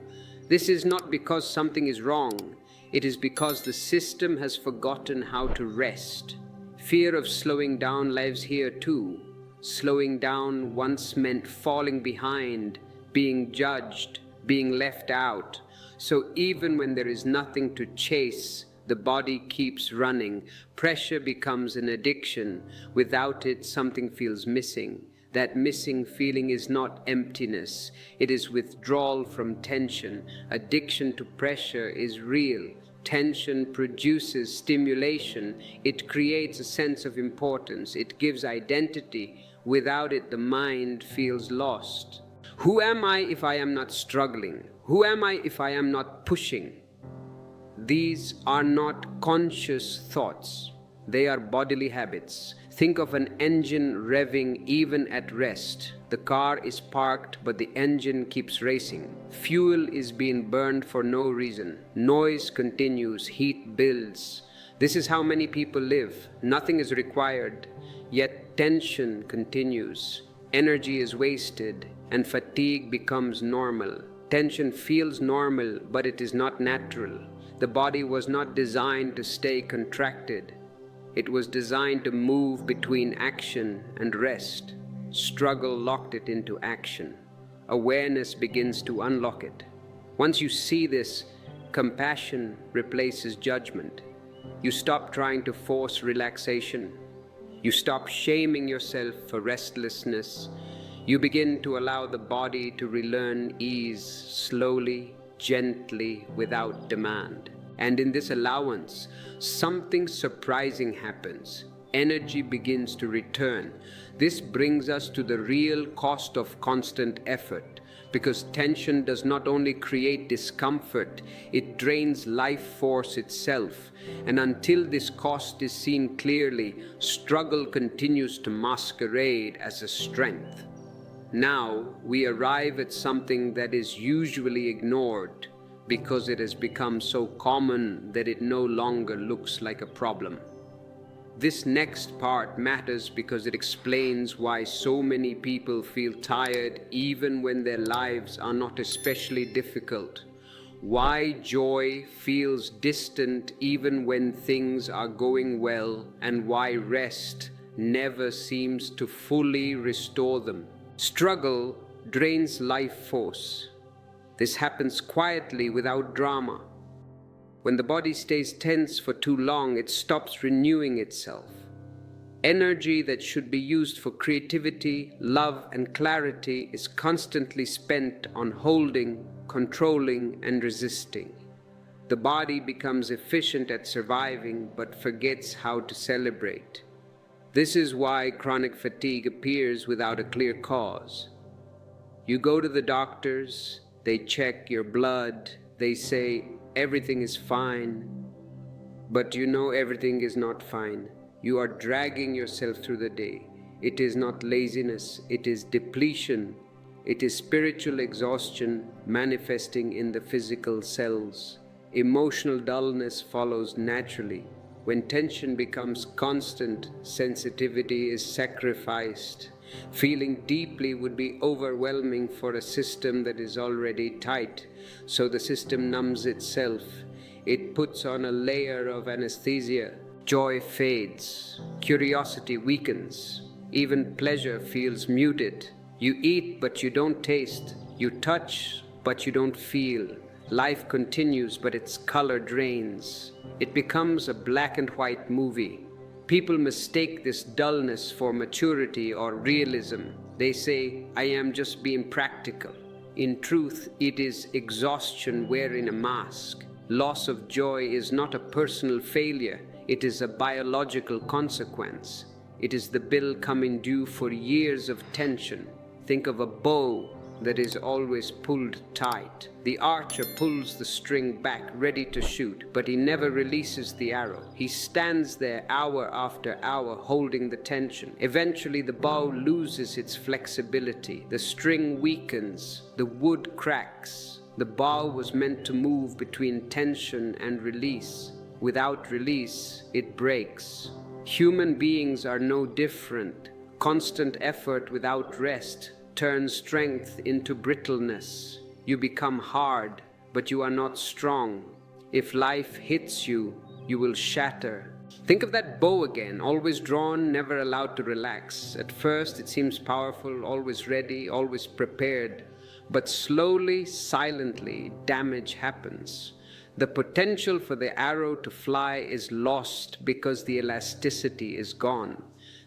This is not because something is wrong. It is because the system has forgotten how to rest. Fear of slowing down lives here too. Slowing down once meant falling behind, being judged, being left out. So even when there is nothing to chase, the body keeps running. Pressure becomes an addiction. Without it, something feels missing. That missing feeling is not emptiness. It is withdrawal from tension. Addiction to pressure is real. Tension produces stimulation. It creates a sense of importance. It gives identity. Without it, the mind feels lost. Who am I if I am not struggling? Who am I if I am not pushing? These are not conscious thoughts. They are bodily habits. Think of an engine revving even at rest. The car is parked, but the engine keeps racing. Fuel is being burned for no reason. Noise continues, heat builds. This is how many people live. Nothing is required, yet tension continues. Energy is wasted, and fatigue becomes normal. Tension feels normal, but it is not natural. The body was not designed to stay contracted. It was designed to move between action and rest. Struggle locked it into action. Awareness begins to unlock it. Once you see this, compassion replaces judgment. You stop trying to force relaxation. You stop shaming yourself for restlessness. You begin to allow the body to relearn ease slowly, gently, without demand. And in this allowance, something surprising happens. Energy begins to return. This brings us to the real cost of constant effort, because tension does not only create discomfort, it drains life force itself. And until this cost is seen clearly, struggle continues to masquerade as a strength. Now we arrive at something that is usually ignored because it has become so common that it no longer looks like a problem. This next part matters because it explains why so many people feel tired even when their lives are not especially difficult. Why joy feels distant even when things are going well, and why rest never seems to fully restore them. Struggle drains life force. This happens quietly without drama. When the body stays tense for too long, it stops renewing itself. Energy that should be used for creativity, love, and clarity is constantly spent on holding, controlling, and resisting. The body becomes efficient at surviving but forgets how to celebrate. This is why chronic fatigue appears without a clear cause. You go to the doctors, they check your blood, they say everything is fine, but you know everything is not fine. You are dragging yourself through the day. It is not laziness, it is depletion. It is spiritual exhaustion manifesting in the physical cells. Emotional dullness follows naturally. When tension becomes constant, sensitivity is sacrificed. Feeling deeply would be overwhelming for a system that is already tight, so the system numbs itself. It puts on a layer of anesthesia. Joy fades, curiosity weakens, even pleasure feels muted. You eat but you don't taste, you touch but you don't feel. Life continues but its color drains. It becomes a black and white movie. People mistake this dullness for maturity or realism. They say, I am just being practical. In truth, it is exhaustion wearing a mask. Loss of joy is not a personal failure. It is a biological consequence. It is the bill coming due for years of tension. Think of a bow that is always pulled tight. The archer pulls the string back ready to shoot, but he never releases the arrow. He stands there hour after hour holding the tension. Eventually the bow loses its flexibility. The string weakens. The wood cracks. The bow was meant to move between tension and release. Without release, it breaks. Human beings are no different. Constant effort without rest turns strength into brittleness. You become hard, but you are not strong. If life hits you, you will shatter. Think of that bow again, always drawn, never allowed to relax. At first it seems powerful, always ready, always prepared. But slowly, silently, damage happens. The potential for the arrow to fly is lost because the elasticity is gone.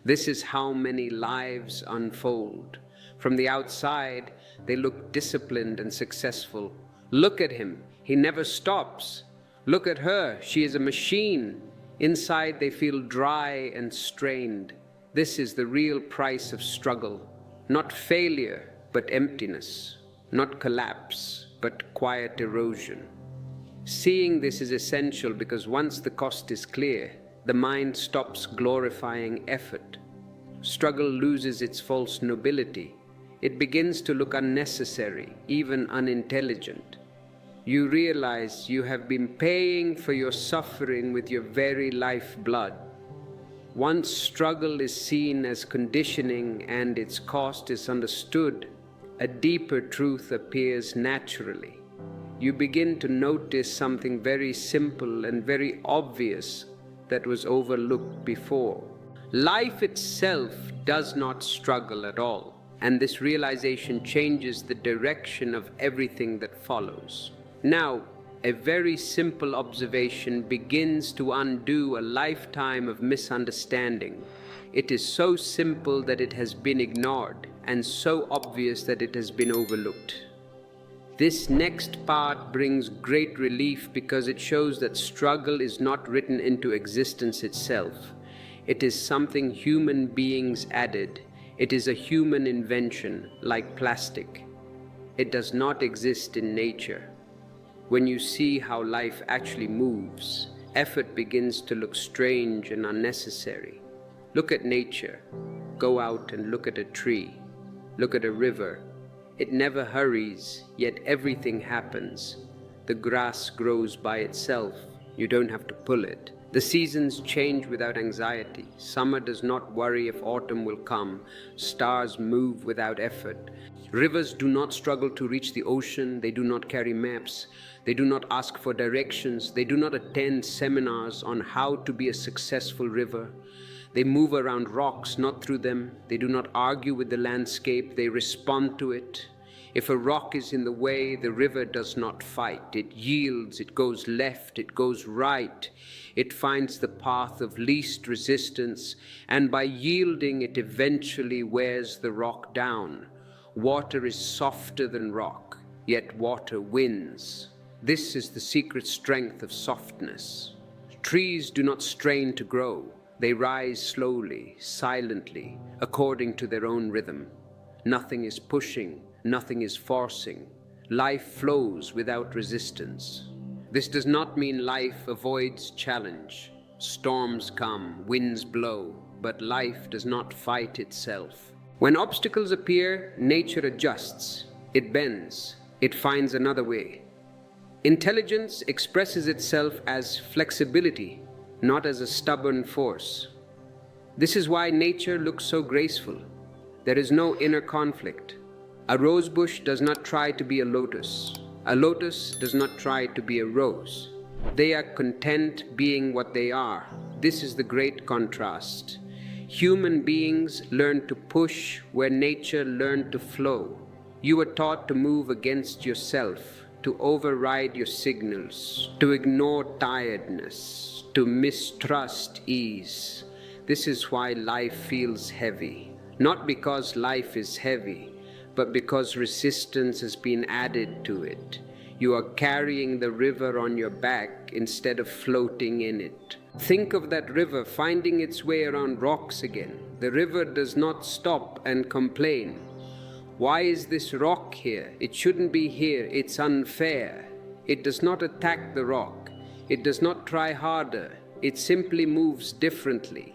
This is how many lives unfold. From the outside, they look disciplined and successful. Look at him, he never stops. Look at her, she is a machine. Inside, they feel dry and strained. This is the real price of struggle. Not failure, but emptiness. Not collapse, but quiet erosion. Seeing this is essential because once the cost is clear, the mind stops glorifying effort. Struggle loses its false nobility. It begins to look unnecessary, even unintelligent. You realize you have been paying for your suffering with your very lifeblood. Once struggle is seen as conditioning and its cost is understood, a deeper truth appears naturally. You begin to notice something very simple and very obvious that was overlooked before. Life itself does not struggle at all, and this realization changes the direction of everything that follows. Now, a very simple observation begins to undo a lifetime of misunderstanding. It is so simple that it has been ignored, and so obvious that it has been overlooked. This next part brings great relief because it shows that struggle is not written into existence itself. It is something human beings added. It is a human invention, like plastic. It does not exist in nature. When you see how life actually moves, effort begins to look strange and unnecessary. Look at nature. Go out and look at a tree. Look at a river. It never hurries, yet everything happens. The grass grows by itself. You don't have to pull it. The seasons change without anxiety. Summer does not worry if autumn will come. Stars move without effort. Rivers do not struggle to reach the ocean. They do not carry maps. They do not ask for directions. They do not attend seminars on how to be a successful river. They move around rocks, not through them. They do not argue with the landscape. They respond to it. If a rock is in the way, the river does not fight. It yields, it goes left, it goes right. It finds the path of least resistance, and by yielding, it eventually wears the rock down. Water is softer than rock, yet water wins. This is the secret strength of softness. Trees do not strain to grow. They rise slowly, silently, according to their own rhythm. Nothing is pushing. Nothing is forcing. Life flows without resistance. This does not mean life avoids challenge. Storms come, winds blow, but life does not fight itself. When obstacles appear, nature adjusts. It bends. It finds another way. Intelligence expresses itself as flexibility, not as a stubborn force. This is why nature looks so graceful. There is no inner conflict. A rosebush does not try to be a lotus. A lotus does not try to be a rose. They are content being what they are. This is the great contrast. Human beings learn to push where nature learned to flow. You are taught to move against yourself, to override your signals, to ignore tiredness, to mistrust ease. This is why life feels heavy. Not because life is heavy, but because resistance has been added to it. You are carrying the river on your back instead of floating in it. Think of that river finding its way around rocks again. The river does not stop and complain. Why is this rock here? It shouldn't be here. It's unfair. It does not attack the rock. It does not try harder. It simply moves differently.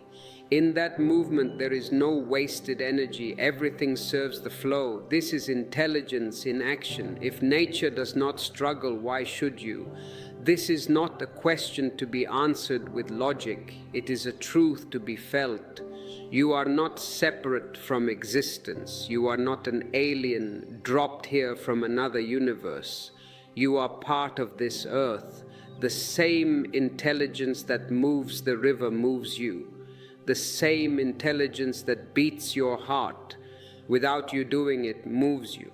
In that movement, there is no wasted energy. Everything serves the flow. This is intelligence in action. If nature does not struggle, why should you? This is not a question to be answered with logic. It is a truth to be felt. You are not separate from existence. You are not an alien dropped here from another universe. You are part of this earth. The same intelligence that moves the river moves you. The same intelligence that beats your heart without you doing it moves you.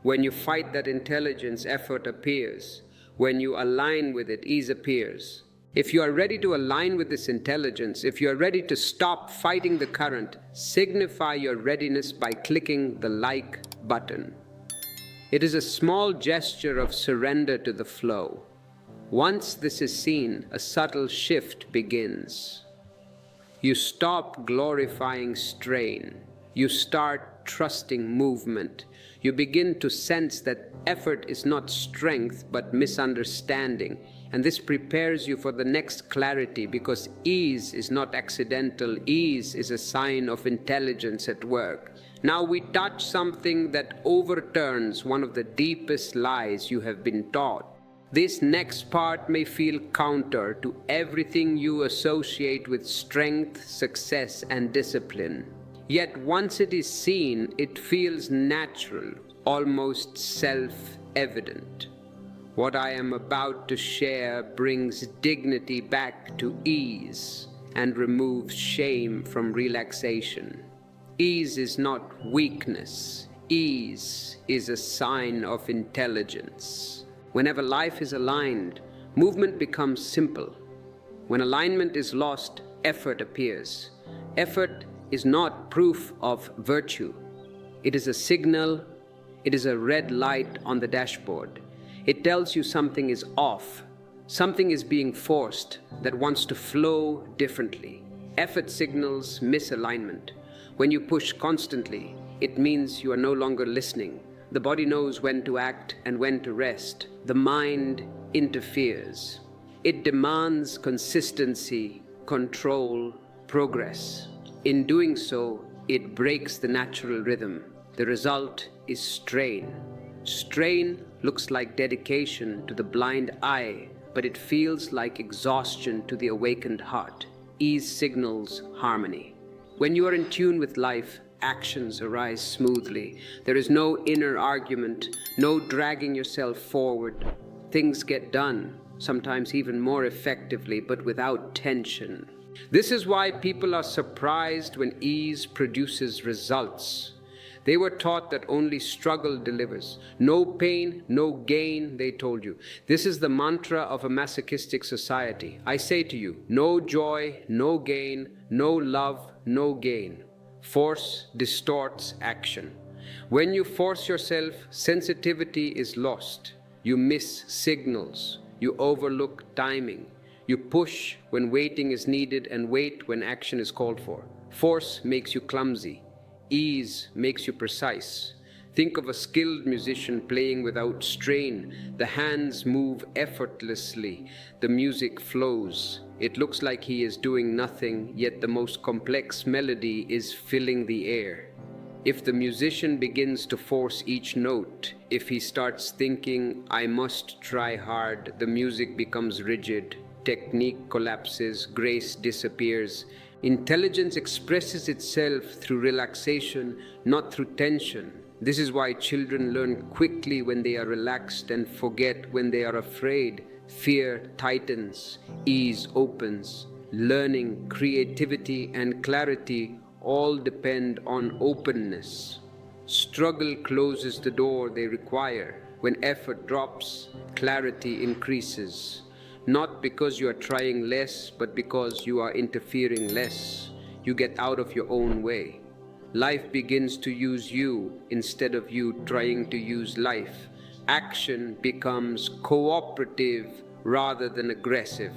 When you fight that intelligence, effort appears. When you align with it, ease appears. If you are ready to align with this intelligence, if you are ready to stop fighting the current, signify your readiness by clicking the like button. It is a small gesture of surrender to the flow. Once this is seen, a subtle shift begins. You stop glorifying strain. You start trusting movement. You begin to sense that effort is not strength but misunderstanding. And this prepares you for the next clarity, because ease is not accidental. Ease is a sign of intelligence at work. Now we touch something that overturns one of the deepest lies you have been taught. This next part may feel counter to everything you associate with strength, success, and discipline. Yet once it is seen, it feels natural, almost self-evident. What I am about to share brings dignity back to ease and removes shame from relaxation. Ease is not weakness. Ease is a sign of intelligence. Whenever life is aligned, movement becomes simple. When alignment is lost, effort appears. Effort is not proof of virtue. It is a signal. It is a red light on the dashboard. It tells you something is off. Something is being forced that wants to flow differently. Effort signals misalignment. When you push constantly, it means you are no longer listening. The body knows when to act and when to rest. The mind interferes. It demands consistency, control, progress. In doing so, it breaks the natural rhythm. The result is strain. Strain looks like dedication to the blind eye but it feels like exhaustion to the awakened heart. Ease signals harmony. When you are in tune with life, actions arise smoothly. There is no inner argument, no dragging yourself forward. Things get done, sometimes even more effectively, but without tension. This is why people are surprised when ease produces results. They were taught that only struggle delivers. No pain, no gain, they told you. This is the mantra of a masochistic society. I say to you, no joy, no gain, no love, no gain. Force distorts action. When you force yourself, sensitivity is lost. You miss signals. You overlook timing. You push when waiting is needed and wait when action is called for. Force makes you clumsy. Ease makes you precise. Think of a skilled musician playing without strain. The hands move effortlessly. The music flows. It looks like he is doing nothing, yet the most complex melody is filling the air. If the musician begins to force each note, if he starts thinking, I must try hard, the music becomes rigid. Technique collapses, grace disappears. Intelligence expresses itself through relaxation, not through tension. This is why children learn quickly when they are relaxed and forget when they are afraid. Fear tightens, ease opens. Learning, creativity, and clarity all depend on openness. Struggle closes the door they require. When effort drops, clarity increases. Not because you are trying less, but because you are interfering less. You get out of your own way. Life begins to use you instead of you trying to use life. Action becomes cooperative rather than aggressive.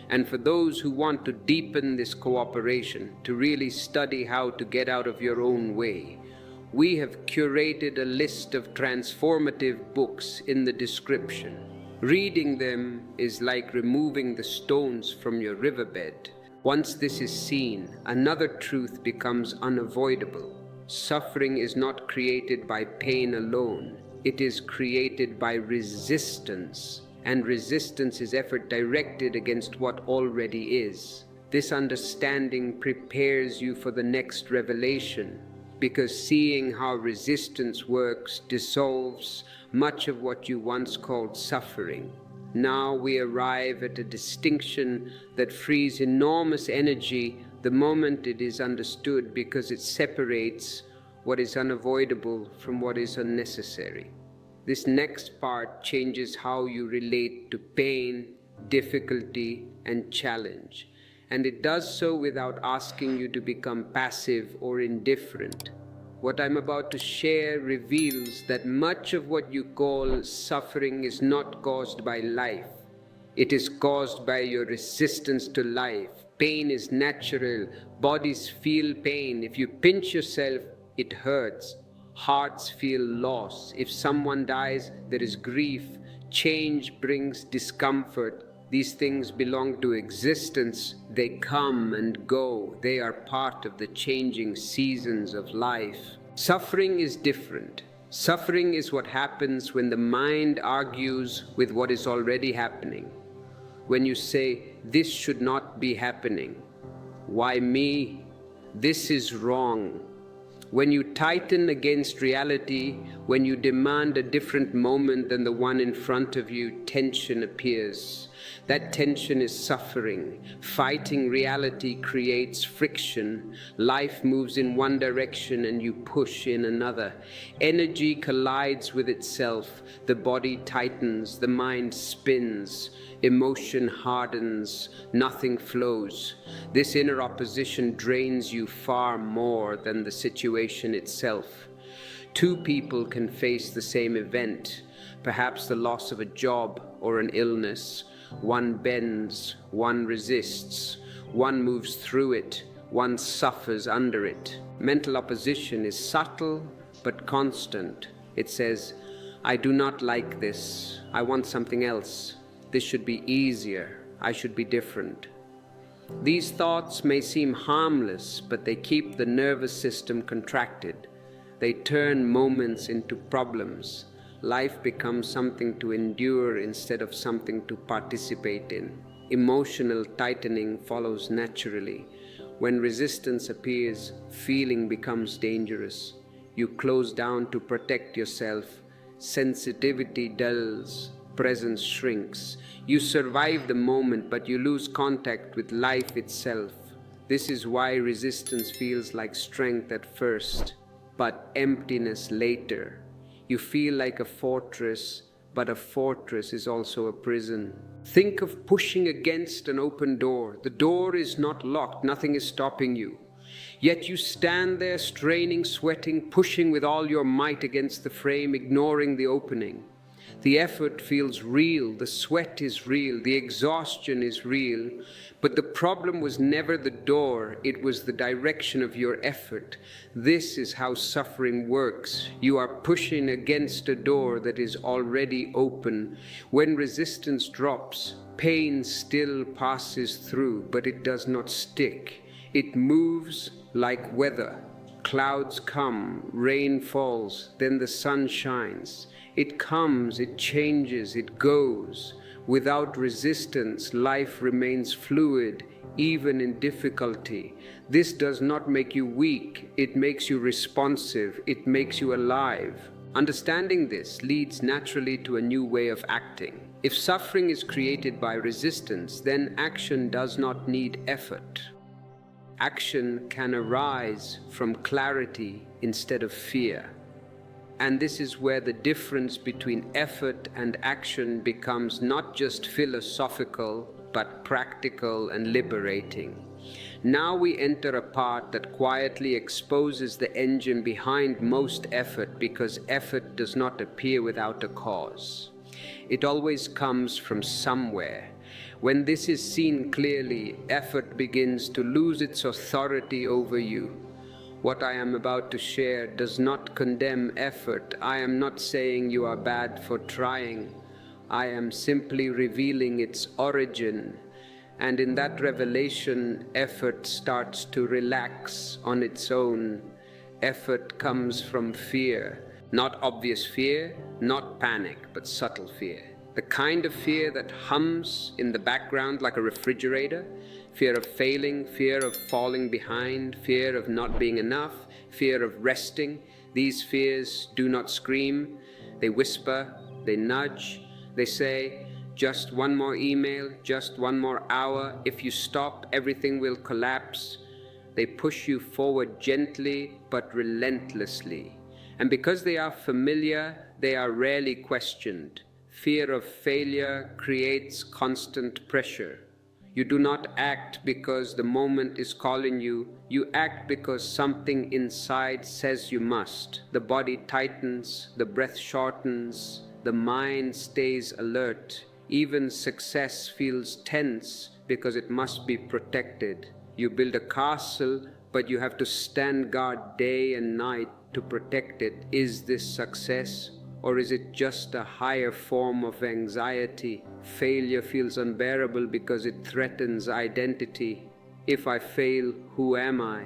And for those who want to deepen this cooperation, to really study how to get out of your own way, we have curated a list of transformative books in the description. Reading them is like removing the stones from your riverbed. Once this is seen, another truth becomes unavoidable. Suffering is not created by pain alone. It is created by resistance. And resistance is effort directed against what already is. This understanding prepares you for the next revelation, because seeing how resistance works dissolves much of what you once called suffering. Now we arrive at a distinction that frees enormous energy the moment it is understood, because it separates what is unavoidable from what is unnecessary. This next part changes how you relate to pain, difficulty, and challenge. And it does so without asking you to become passive or indifferent. What I'm about to share reveals that much of what you call suffering is not caused by life. It is caused by your resistance to life. Pain is natural. Bodies feel pain. If you pinch yourself, it hurts. Hearts feel loss. If someone dies, there is grief. Change brings discomfort. These things belong to existence. They come and go. They are part of the changing seasons of life. Suffering is different. Suffering is what happens when the mind argues with what is already happening. When you say, this should not be happening. Why me? This is wrong. When you tighten against reality, when you demand a different moment than the one in front of you, tension appears. That tension is suffering. Fighting reality creates friction. Life moves in one direction and you push in another. Energy collides with itself. The body tightens. The mind spins. Emotion hardens. Nothing flows. This inner opposition drains you far more than the situation itself. Two people can face the same event, perhaps the loss of a job or an illness. One bends, one resists, one moves through it, one suffers under it. Mental opposition is subtle but constant. It says, I do not like this. I want something else. This should be easier. I should be different. These thoughts may seem harmless, but they keep the nervous system contracted. They turn moments into problems. life becomes something to endure instead of something to participate in. Emotional tightening follows naturally. When resistance appears, feeling becomes dangerous. You close down to protect yourself. Sensitivity dulls, presence shrinks. You survive the moment, but you lose contact with life itself. This is why resistance feels like strength at first, but emptiness later. You feel like a fortress, but a fortress is also a prison. Think of pushing against an open door. The door is not locked, nothing is stopping you. Yet you stand there straining, sweating, pushing with all your might against the frame, ignoring the opening. The effort feels real, the sweat is real, the exhaustion is real, but the problem was never the door, it was the direction of your effort. This is how suffering works. You are pushing against a door that is already open. When resistance drops, pain still passes through, but it does not stick. It moves like weather. Clouds come, rain falls, then the sun shines. It comes, it changes, it goes. Without resistance, life remains fluid, even in difficulty. This does not make you weak, it makes you responsive, it makes you alive. Understanding this leads naturally to a new way of acting. If suffering is created by resistance, then action does not need effort. Action can arise from clarity instead of fear. And this is where the difference between effort and action becomes not just philosophical, but practical and liberating. Now we enter a part that quietly exposes the engine behind most effort, because effort does not appear without a cause. It always comes from somewhere. When this is seen clearly, effort begins to lose its authority over you. What I am about to share does not condemn effort. I am not saying you are bad for trying. I am simply revealing its origin. And in that revelation, effort starts to relax on its own. Effort comes from fear. Not obvious fear, not panic, but subtle fear. The kind of fear that hums in the background like a refrigerator. Fear of failing, fear of falling behind, fear of not being enough, fear of resting. These fears do not scream. They whisper, they nudge, they say, just one more email, just one more hour. If you stop, everything will collapse. They push you forward gently but relentlessly. And because they are familiar, they are rarely questioned. Fear of failure creates constant pressure. You do not act because the moment is calling you. You act because something inside says you must. The body tightens, the breath shortens, the mind stays alert. Even success feels tense because it must be protected. You build a castle, but you have to stand guard day and night to protect it. Is this success? Or is it just a higher form of anxiety? Failure feels unbearable because it threatens identity. If I fail, who am I?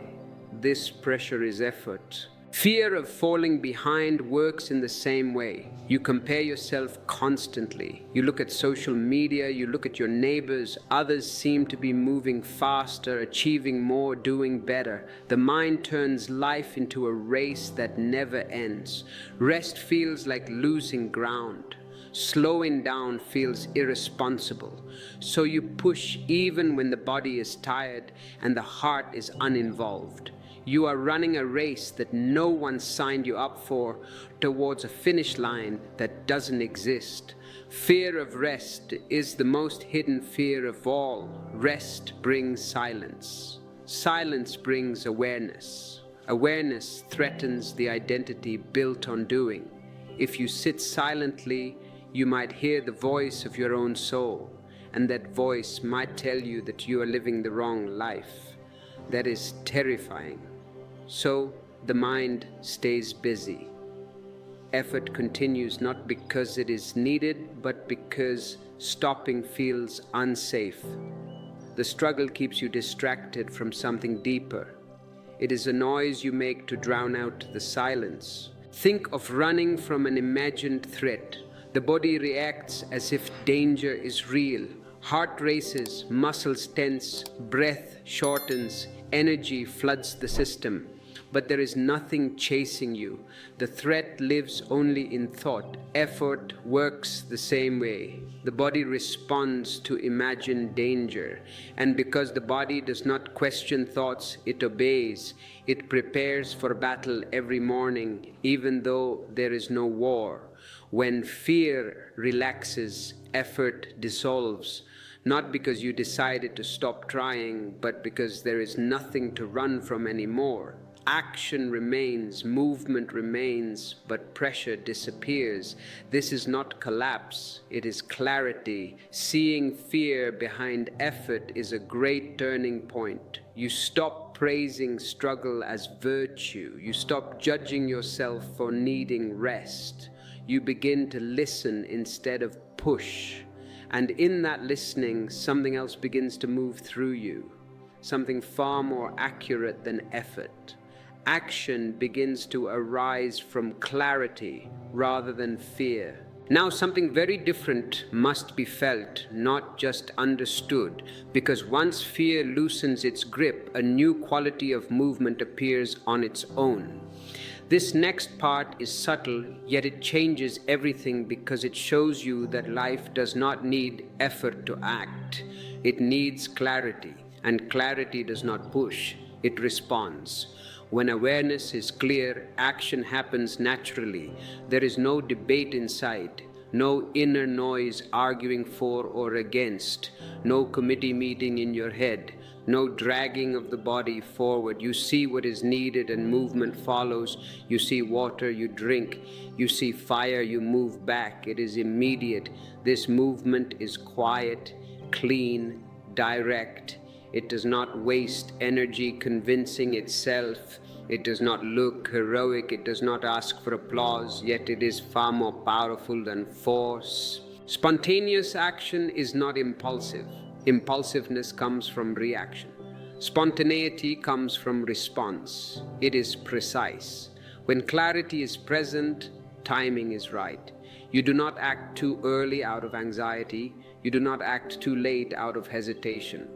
This pressure is effort. Fear of falling behind works in the same way. You compare yourself constantly. You look at social media, you look at your neighbors. Others seem to be moving faster, achieving more, doing better. The mind turns life into a race that never ends. Rest feels like losing ground. Slowing down feels irresponsible. So you push even when the body is tired and the heart is uninvolved. You are running a race that no one signed you up for, towards a finish line that doesn't exist. Fear of rest is the most hidden fear of all. Rest brings silence. Silence brings awareness. Awareness threatens the identity built on doing. If you sit silently, you might hear the voice of your own soul, and that voice might tell you that you are living the wrong life. That is terrifying. So the mind stays busy. Effort continues not because it is needed, but because stopping feels unsafe. The struggle keeps you distracted from something deeper. It is a noise you make to drown out the silence. Think of running from an imagined threat. The body reacts as if danger is real. Heart races, muscles tense, breath shortens, energy floods the system. But there is nothing chasing you. The threat lives only in thought. Effort works the same way. The body responds to imagined danger. And because the body does not question thoughts, it obeys. It prepares for battle every morning, even though there is no war. When fear relaxes, effort dissolves. Not because you decided to stop trying, but because there is nothing to run from anymore. Action remains, movement remains, but pressure disappears. This is not collapse, it is clarity. Seeing fear behind effort is a great turning point. You stop praising struggle as virtue. You stop judging yourself for needing rest. You begin to listen instead of push. And in that listening, something else begins to move through you, something far more accurate than effort. Action begins to arise from clarity rather than fear. Now something very different must be felt, not just understood, because once fear loosens its grip, a new quality of movement appears on its own. This next part is subtle, yet it changes everything because it shows you that life does not need effort to act. It needs clarity, and clarity does not push, it responds. When awareness is clear, action happens naturally. There is no debate inside, no inner noise arguing for or against, no committee meeting in your head, no dragging of the body forward. You see what is needed and movement follows. You see water, you drink. You see fire, you move back. It is immediate. This movement is quiet, clean, direct. It does not waste energy convincing itself. It does not look heroic. It does not ask for applause, yet it is far more powerful than force. Spontaneous action is not impulsive. Impulsiveness comes from reaction. Spontaneity comes from response. It is precise. When clarity is present, timing is right. You do not act too early out of anxiety. You do not act too late out of hesitation.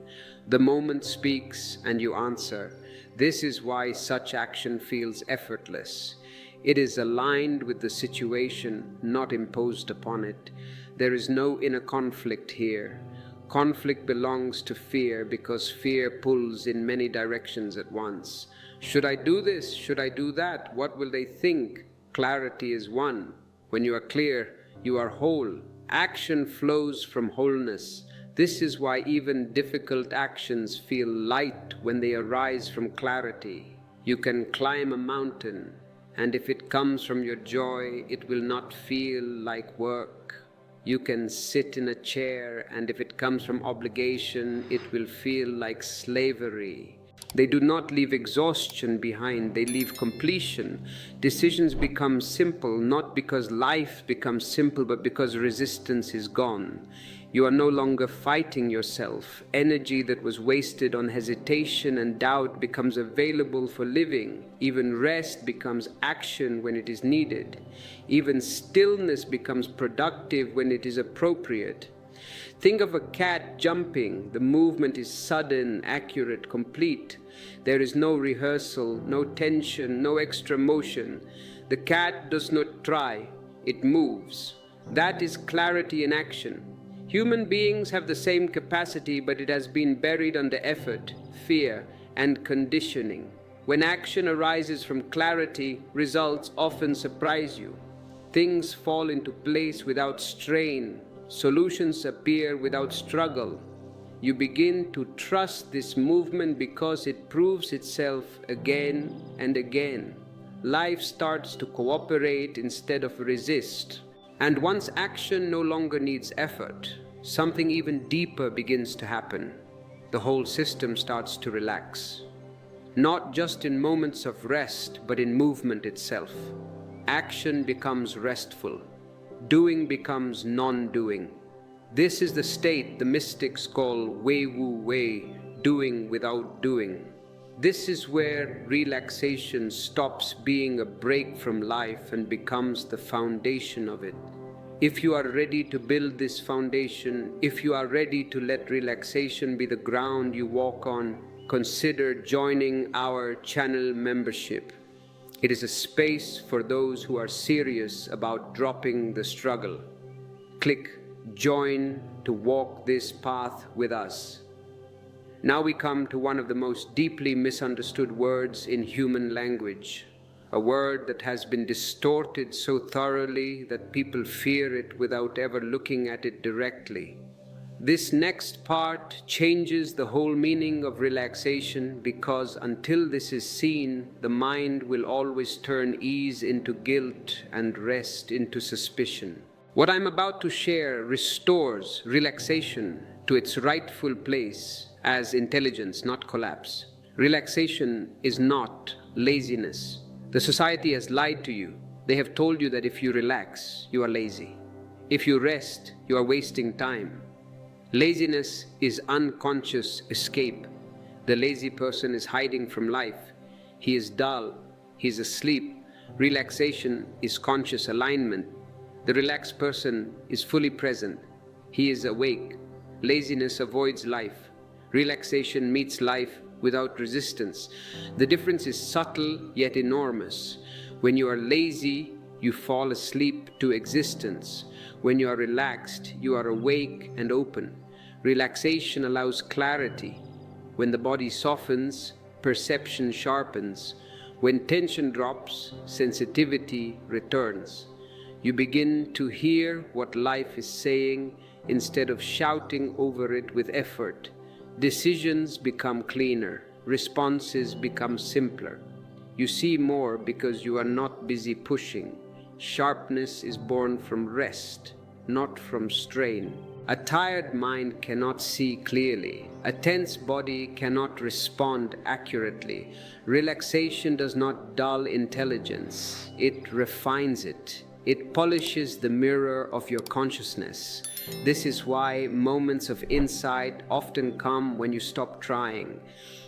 The moment speaks and you answer. This is why such action feels effortless. It is aligned with the situation, not imposed upon it. There is no inner conflict here. Conflict belongs to fear because fear pulls in many directions at once. Should I do this? Should I do that? What will they think? Clarity is one. When you are clear, you are whole. Action flows from wholeness. This is why even difficult actions feel light when they arise from clarity. You can climb a mountain, and if it comes from your joy, it will not feel like work. You can sit in a chair, and if it comes from obligation, it will feel like slavery. They do not leave exhaustion behind, they leave completion. Decisions become simple, not because life becomes simple, but because resistance is gone. You are no longer fighting yourself. Energy that was wasted on hesitation and doubt becomes available for living. Even rest becomes action when it is needed. Even stillness becomes productive when it is appropriate. Think of a cat jumping. The movement is sudden, accurate, complete. There is no rehearsal, no tension, no extra motion. The cat does not try, it moves. That is clarity in action. Human beings have the same capacity, but it has been buried under effort, fear, and conditioning. When action arises from clarity, results often surprise you. Things fall into place without strain. Solutions appear without struggle. You begin to trust this movement because it proves itself again and again. Life starts to cooperate instead of resist. And once action no longer needs effort, something even deeper begins to happen. The whole system starts to relax. Not just in moments of rest, but in movement itself. Action becomes restful. Doing becomes non-doing. This is the state the mystics call Wei Wu Wei, doing without doing. This is where relaxation stops being a break from life and becomes the foundation of it. If you are ready to build this foundation, if you are ready to let relaxation be the ground you walk on, consider joining our channel membership. It is a space for those who are serious about dropping the struggle. Click Join to walk this path with us. Now we come to one of the most deeply misunderstood words in human language, a word that has been distorted so thoroughly that people fear it without ever looking at it directly. This next part changes the whole meaning of relaxation, because until this is seen, the mind will always turn ease into guilt and rest into suspicion. What I'm about to share restores relaxation to its rightful place as intelligence, not collapse. Relaxation is not laziness. The society has lied to you. They have told you that if you relax, you are lazy. If you rest, you are wasting time. Laziness is unconscious escape. The lazy person is hiding from life. He is dull. He is asleep. Relaxation is conscious alignment. The relaxed person is fully present. He is awake. Laziness avoids life. Relaxation meets life without resistance. The difference is subtle yet enormous. When you are lazy, you fall asleep to existence. When you are relaxed, you are awake and open. Relaxation allows clarity. When the body softens, perception sharpens. When tension drops, sensitivity returns. You begin to hear what life is saying instead of shouting over it with effort. Decisions become cleaner. Responses become simpler. You see more because you are not busy pushing. Sharpness is born from rest, not from strain. A tired mind cannot see clearly. A tense body cannot respond accurately. Relaxation does not dull intelligence. It refines it. It polishes the mirror of your consciousness. This is why moments of insight often come when you stop trying.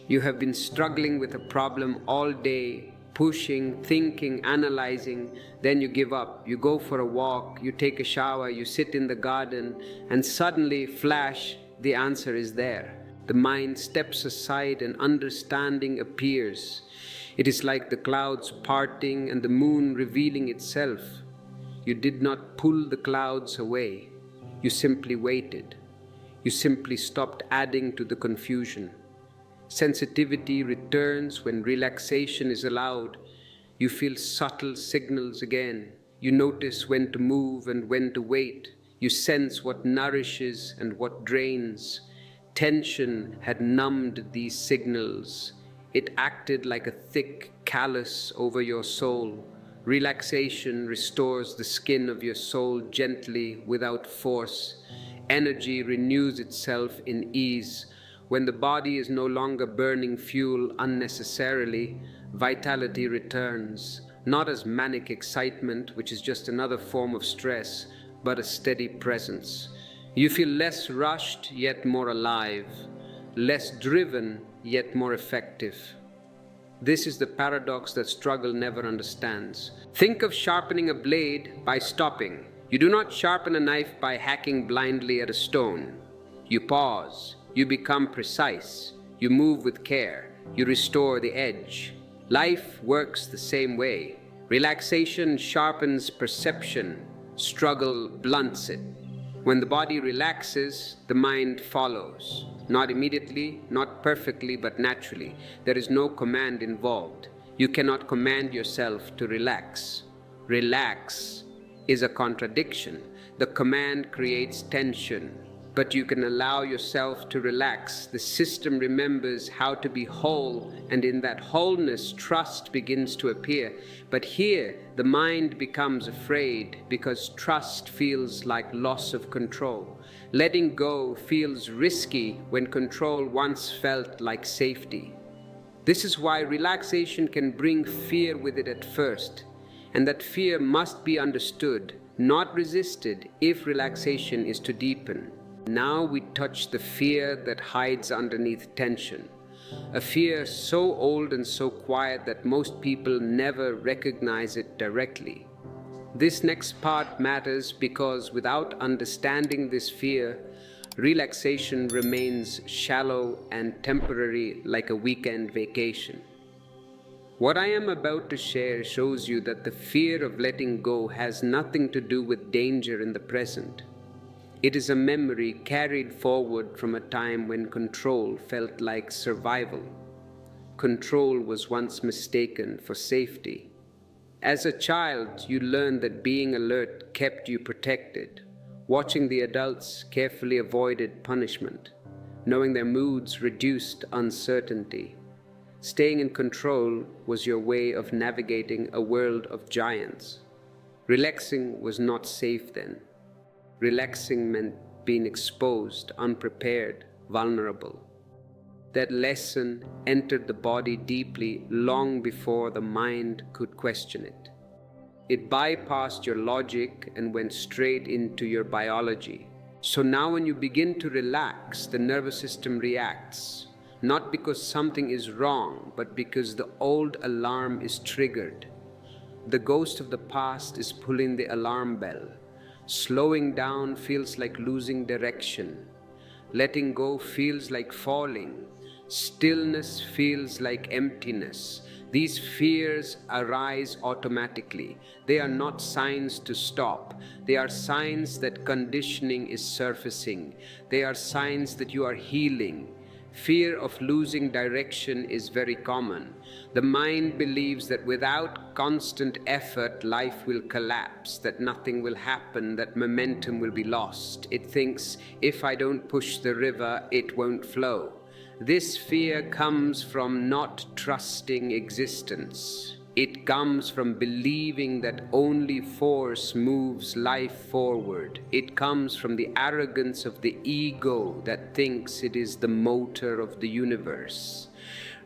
You have been struggling with a problem all day, pushing, thinking, analyzing, then you give up. You go for a walk, you take a shower, you sit in the garden, and suddenly, flash, the answer is there. The mind steps aside and understanding appears. It is like the clouds parting and the moon revealing itself. You did not pull the clouds away. You simply waited. You simply stopped adding to the confusion. Sensitivity returns when relaxation is allowed. You feel subtle signals again. You notice when to move and when to wait. You sense what nourishes and what drains. Tension had numbed these signals. It acted like a thick callus over your soul. Relaxation restores the skin of your soul gently, without force. Energy renews itself in ease. When the body is no longer burning fuel unnecessarily, vitality returns, not as manic excitement, which is just another form of stress, but a steady presence. You feel less rushed, yet more alive, less driven, yet more effective. This is the paradox that struggle never understands. Think of sharpening a blade by stopping. You do not sharpen a knife by hacking blindly at a stone. You pause. You become precise. You move with care. You restore the edge. Life works the same way. Relaxation sharpens perception. Struggle blunts it. When the body relaxes, the mind follows. Not immediately, not perfectly, but naturally. There is no command involved. You cannot command yourself to relax. Relax is a contradiction. The command creates tension. But you can allow yourself to relax. The system remembers how to be whole, and in that wholeness, trust begins to appear. But here, the mind becomes afraid because trust feels like loss of control. Letting go feels risky when control once felt like safety. This is why relaxation can bring fear with it at first, and that fear must be understood, not resisted, if relaxation is to deepen. Now we touch the fear that hides underneath tension. a fear so old and so quiet that most people never recognize it directly. This next part matters because without understanding this fear, relaxation remains shallow and temporary like a weekend vacation. What I am about to share shows you that the fear of letting go has nothing to do with danger in the present. It is a memory carried forward from a time when control felt like survival. Control was once mistaken for safety. As a child, you learned that being alert kept you protected. Watching the adults carefully avoided punishment. Knowing their moods reduced uncertainty. Staying in control was your way of navigating a world of giants. Relaxing was not safe then. Relaxing meant being exposed, unprepared, vulnerable. That lesson entered the body deeply long before the mind could question it. It bypassed your logic and went straight into your biology. So now when you begin to relax, the nervous system reacts, not because something is wrong, but because the old alarm is triggered. The ghost of the past is pulling the alarm bell. Slowing down feels like losing direction. Letting go feels like falling. Stillness feels like emptiness. These fears arise automatically. They are not signs to stop. They are signs that conditioning is surfacing. They are signs that you are healing. Fear of losing direction is very common. The mind believes that without constant effort, life will collapse, that nothing will happen, that momentum will be lost. It thinks, if I don't push the river, it won't flow. This fear comes from not trusting existence. It comes from believing that only force moves life forward. It comes from the arrogance of the ego that thinks it is the motor of the universe.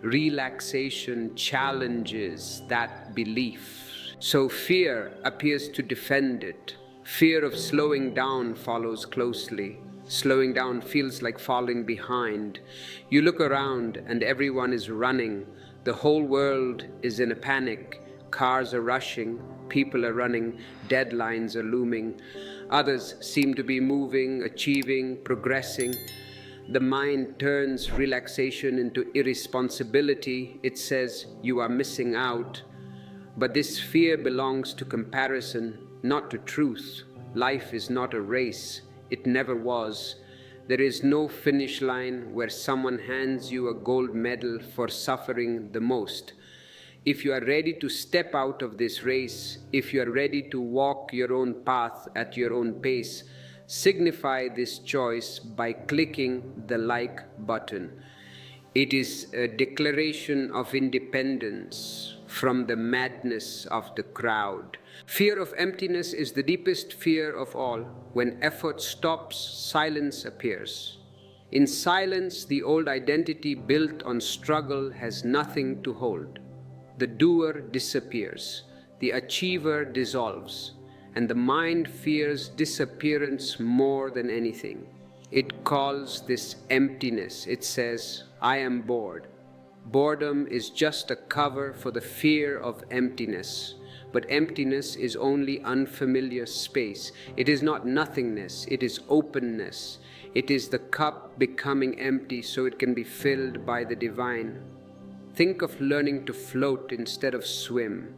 Relaxation challenges that belief. So fear appears to defend it. Fear of slowing down follows closely. Slowing down feels like falling behind. You look around and everyone is running. The whole world is in a panic. Cars are rushing, people are running, deadlines are looming. Others seem to be moving, achieving, progressing. The mind turns relaxation into irresponsibility. It says, you are missing out. But this fear belongs to comparison, not to truth. Life is not a race. It never was. There is no finish line where someone hands you a gold medal for suffering the most. If you are ready to step out of this race, if you are ready to walk your own path at your own pace, signify this choice by clicking the like button. It is a declaration of independence from the madness of the crowd. Fear of emptiness is the deepest fear of all. When effort stops, silence appears. In silence, the old identity built on struggle has nothing to hold. The doer disappears, the achiever dissolves, and the mind fears disappearance more than anything. It calls this emptiness. It says, I am bored. Boredom is just a cover for the fear of emptiness. But emptiness is only unfamiliar space. It is not nothingness, it is openness. It is the cup becoming empty so it can be filled by the divine. Think of learning to float instead of swim.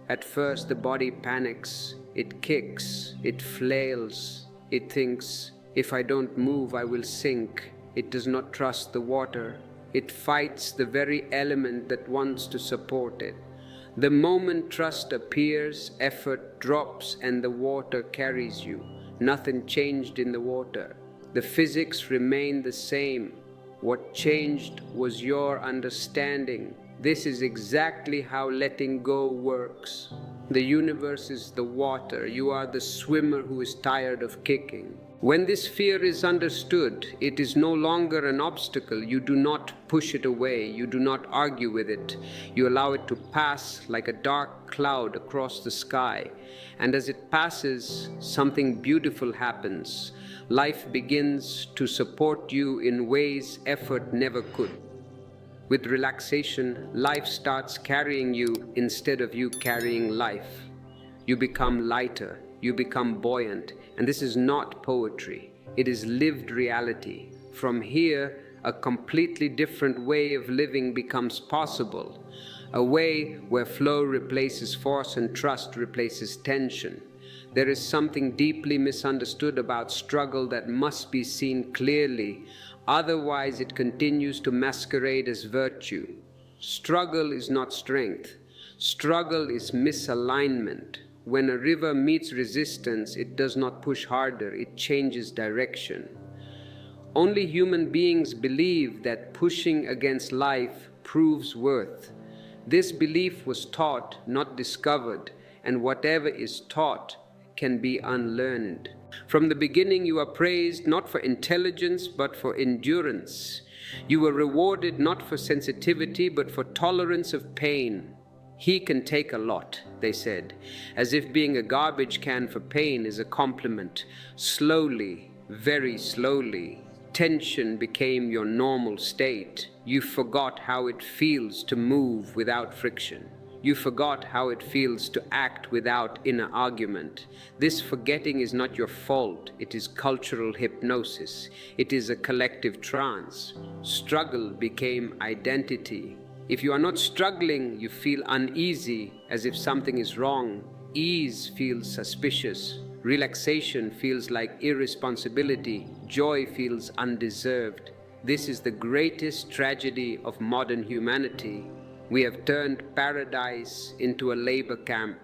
At first the body panics, it kicks, it flails, it thinks, if I don't move I will sink. It does not trust the water. It fights the very element that wants to support it. The moment trust appears, effort drops and the water carries you. Nothing changed in the water. The physics remain the same. What changed was your understanding. This is exactly how letting go works. The universe is the water. You are the swimmer who is tired of kicking. When this fear is understood, it is no longer an obstacle. You do not push it away. You do not argue with it. You allow it to pass like a dark cloud across the sky. And as it passes, something beautiful happens. Life begins to support you in ways effort never could. With relaxation, life starts carrying you instead of you carrying life. You become lighter, you become buoyant, and this is not poetry, it is lived reality. From here, a completely different way of living becomes possible, a way where flow replaces force and trust replaces tension. There is something deeply misunderstood about struggle that must be seen clearly, otherwise it continues to masquerade as virtue. Struggle is not strength. Struggle is misalignment. When a river meets resistance, it does not push harder, it changes direction. Only human beings believe that pushing against life proves worth. This belief was taught, not discovered, and whatever is taught can be unlearned. From the beginning, you are praised not for intelligence but for endurance. You were rewarded not for sensitivity but for tolerance of pain. He can take a lot, they said, as if being a garbage can for pain is a compliment. Slowly, very slowly, tension became your normal state. You forgot how it feels to move without friction. You forgot how it feels to act without inner argument. This forgetting is not your fault. It is cultural hypnosis. It is a collective trance. Struggle became identity. If you are not struggling, you feel uneasy, as if something is wrong. Ease feels suspicious. Relaxation feels like irresponsibility. Joy feels undeserved. This is the greatest tragedy of modern humanity. We have turned paradise into a labor camp.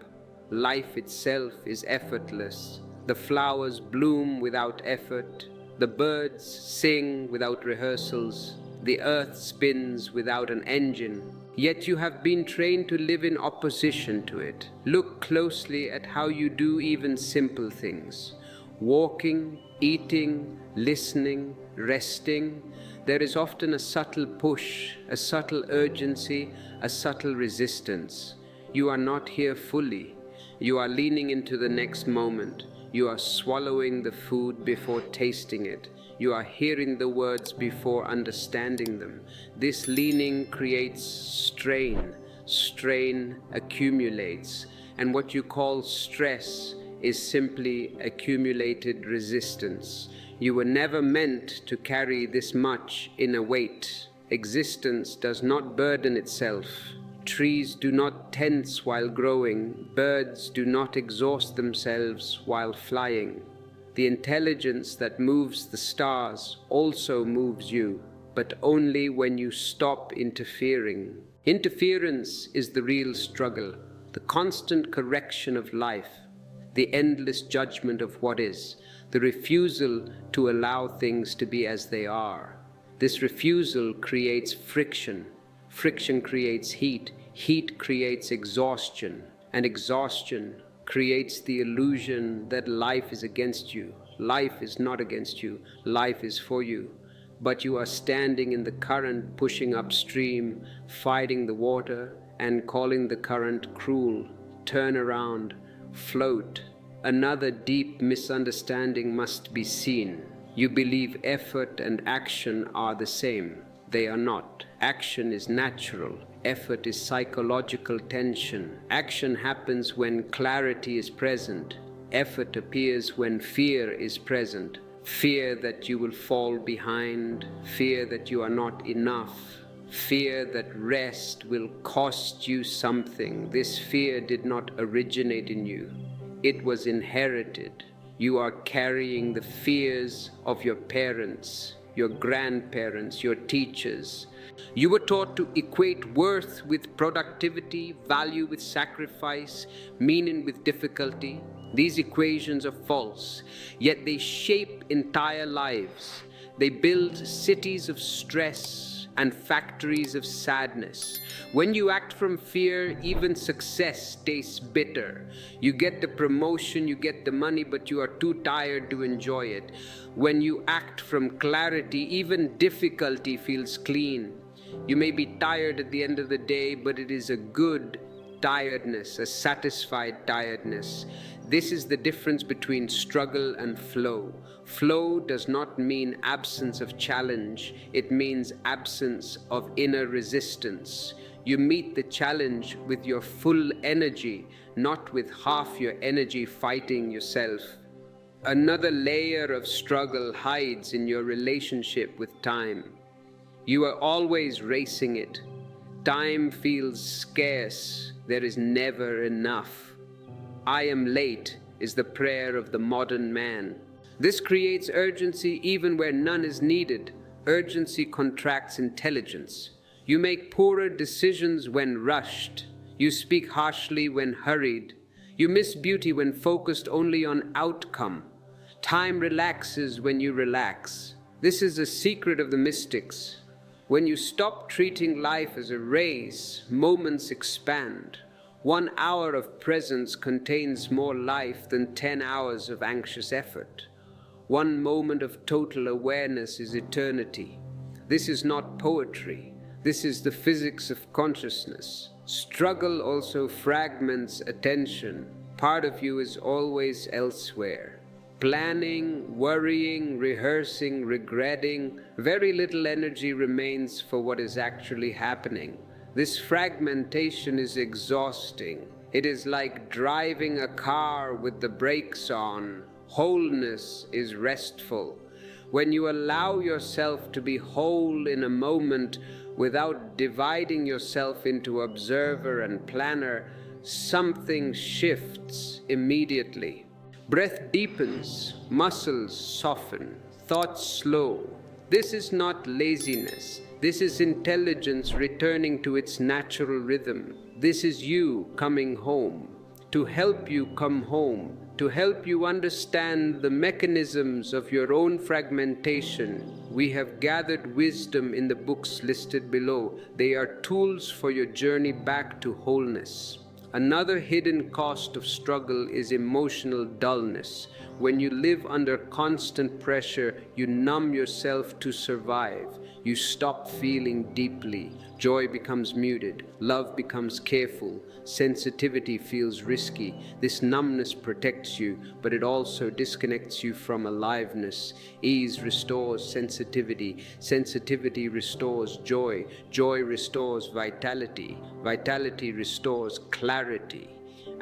Life itself is effortless. The flowers bloom without effort. The birds sing without rehearsals. The earth spins without an engine. Yet you have been trained to live in opposition to it. Look closely at how you do even simple things. Walking, eating, listening, resting. There is often a subtle push, a subtle urgency, a subtle resistance. You are not here fully. You are leaning into the next moment. You are swallowing the food before tasting it. You are hearing the words before understanding them. This leaning creates strain. Strain accumulates. And what you call stress is simply accumulated resistance. You were never meant to carry this much in a weight. Existence does not burden itself. Trees do not tense while growing. Birds do not exhaust themselves while flying. The intelligence that moves the stars also moves you, but only when you stop interfering. Interference is the real struggle, the constant correction of life, the endless judgment of what is, the refusal to allow things to be as they are. This refusal creates friction. Friction creates heat. Heat creates exhaustion. And exhaustion creates the illusion that life is against you. Life is not against you. Life is for you. But you are standing in the current, pushing upstream, fighting the water, and calling the current cruel. Turn around, float. Another deep misunderstanding must be seen. You believe effort and action are the same. They are not. Action is natural. Effort is psychological tension. Action happens when clarity is present. Effort appears when fear is present. Fear that you will fall behind. Fear that you are not enough. Fear that rest will cost you something. This fear did not originate in you. It was inherited. You are carrying the fears of your parents, your grandparents, your teachers. You were taught to equate worth with productivity, value with sacrifice, meaning with difficulty. These equations are false, yet they shape entire lives. They build cities of stress and factories of sadness. When you act from fear, even success tastes bitter. You get the promotion, you get the money, but you are too tired to enjoy it. When you act from clarity, even difficulty feels clean. You may be tired at the end of the day, but it is a good tiredness, a satisfied tiredness. This is the difference between struggle and flow. Flow does not mean absence of challenge, it means absence of inner resistance. You meet the challenge with your full energy, not with half your energy fighting yourself. Another layer of struggle hides in your relationship with time. You are always racing it. Time feels scarce, there is never enough. I am late is the prayer of the modern man. This creates urgency even where none is needed. Urgency contracts intelligence. You make poorer decisions when rushed. You speak harshly when hurried. You miss beauty when focused only on outcome. Time relaxes when you relax. This is a secret of the mystics. When you stop treating life as a race, moments expand. 1 hour of presence contains more life than 10 hours of anxious effort. 1 moment of total awareness is eternity. This is not poetry. This is the physics of consciousness. Struggle also fragments attention. Part of you is always elsewhere. Planning, worrying, rehearsing, regretting, very little energy remains for what is actually happening. This fragmentation is exhausting. It is like driving a car with the brakes on. Wholeness is restful. When you allow yourself to be whole in a moment without dividing yourself into observer and planner, something shifts immediately. Breath deepens, muscles soften, thoughts slow. This is not laziness. This is intelligence returning to its natural rhythm. This is you coming home. To help you come home, to help you understand the mechanisms of your own fragmentation, we have gathered wisdom in the books listed below. They are tools for your journey back to wholeness. Another hidden cost of struggle is emotional dullness. When you live under constant pressure, you numb yourself to survive. You stop feeling deeply. Joy becomes muted. Love becomes careful. Sensitivity feels risky. This numbness protects you, but it also disconnects you from aliveness. Ease restores sensitivity. Sensitivity restores joy. Joy restores vitality. Vitality restores clarity.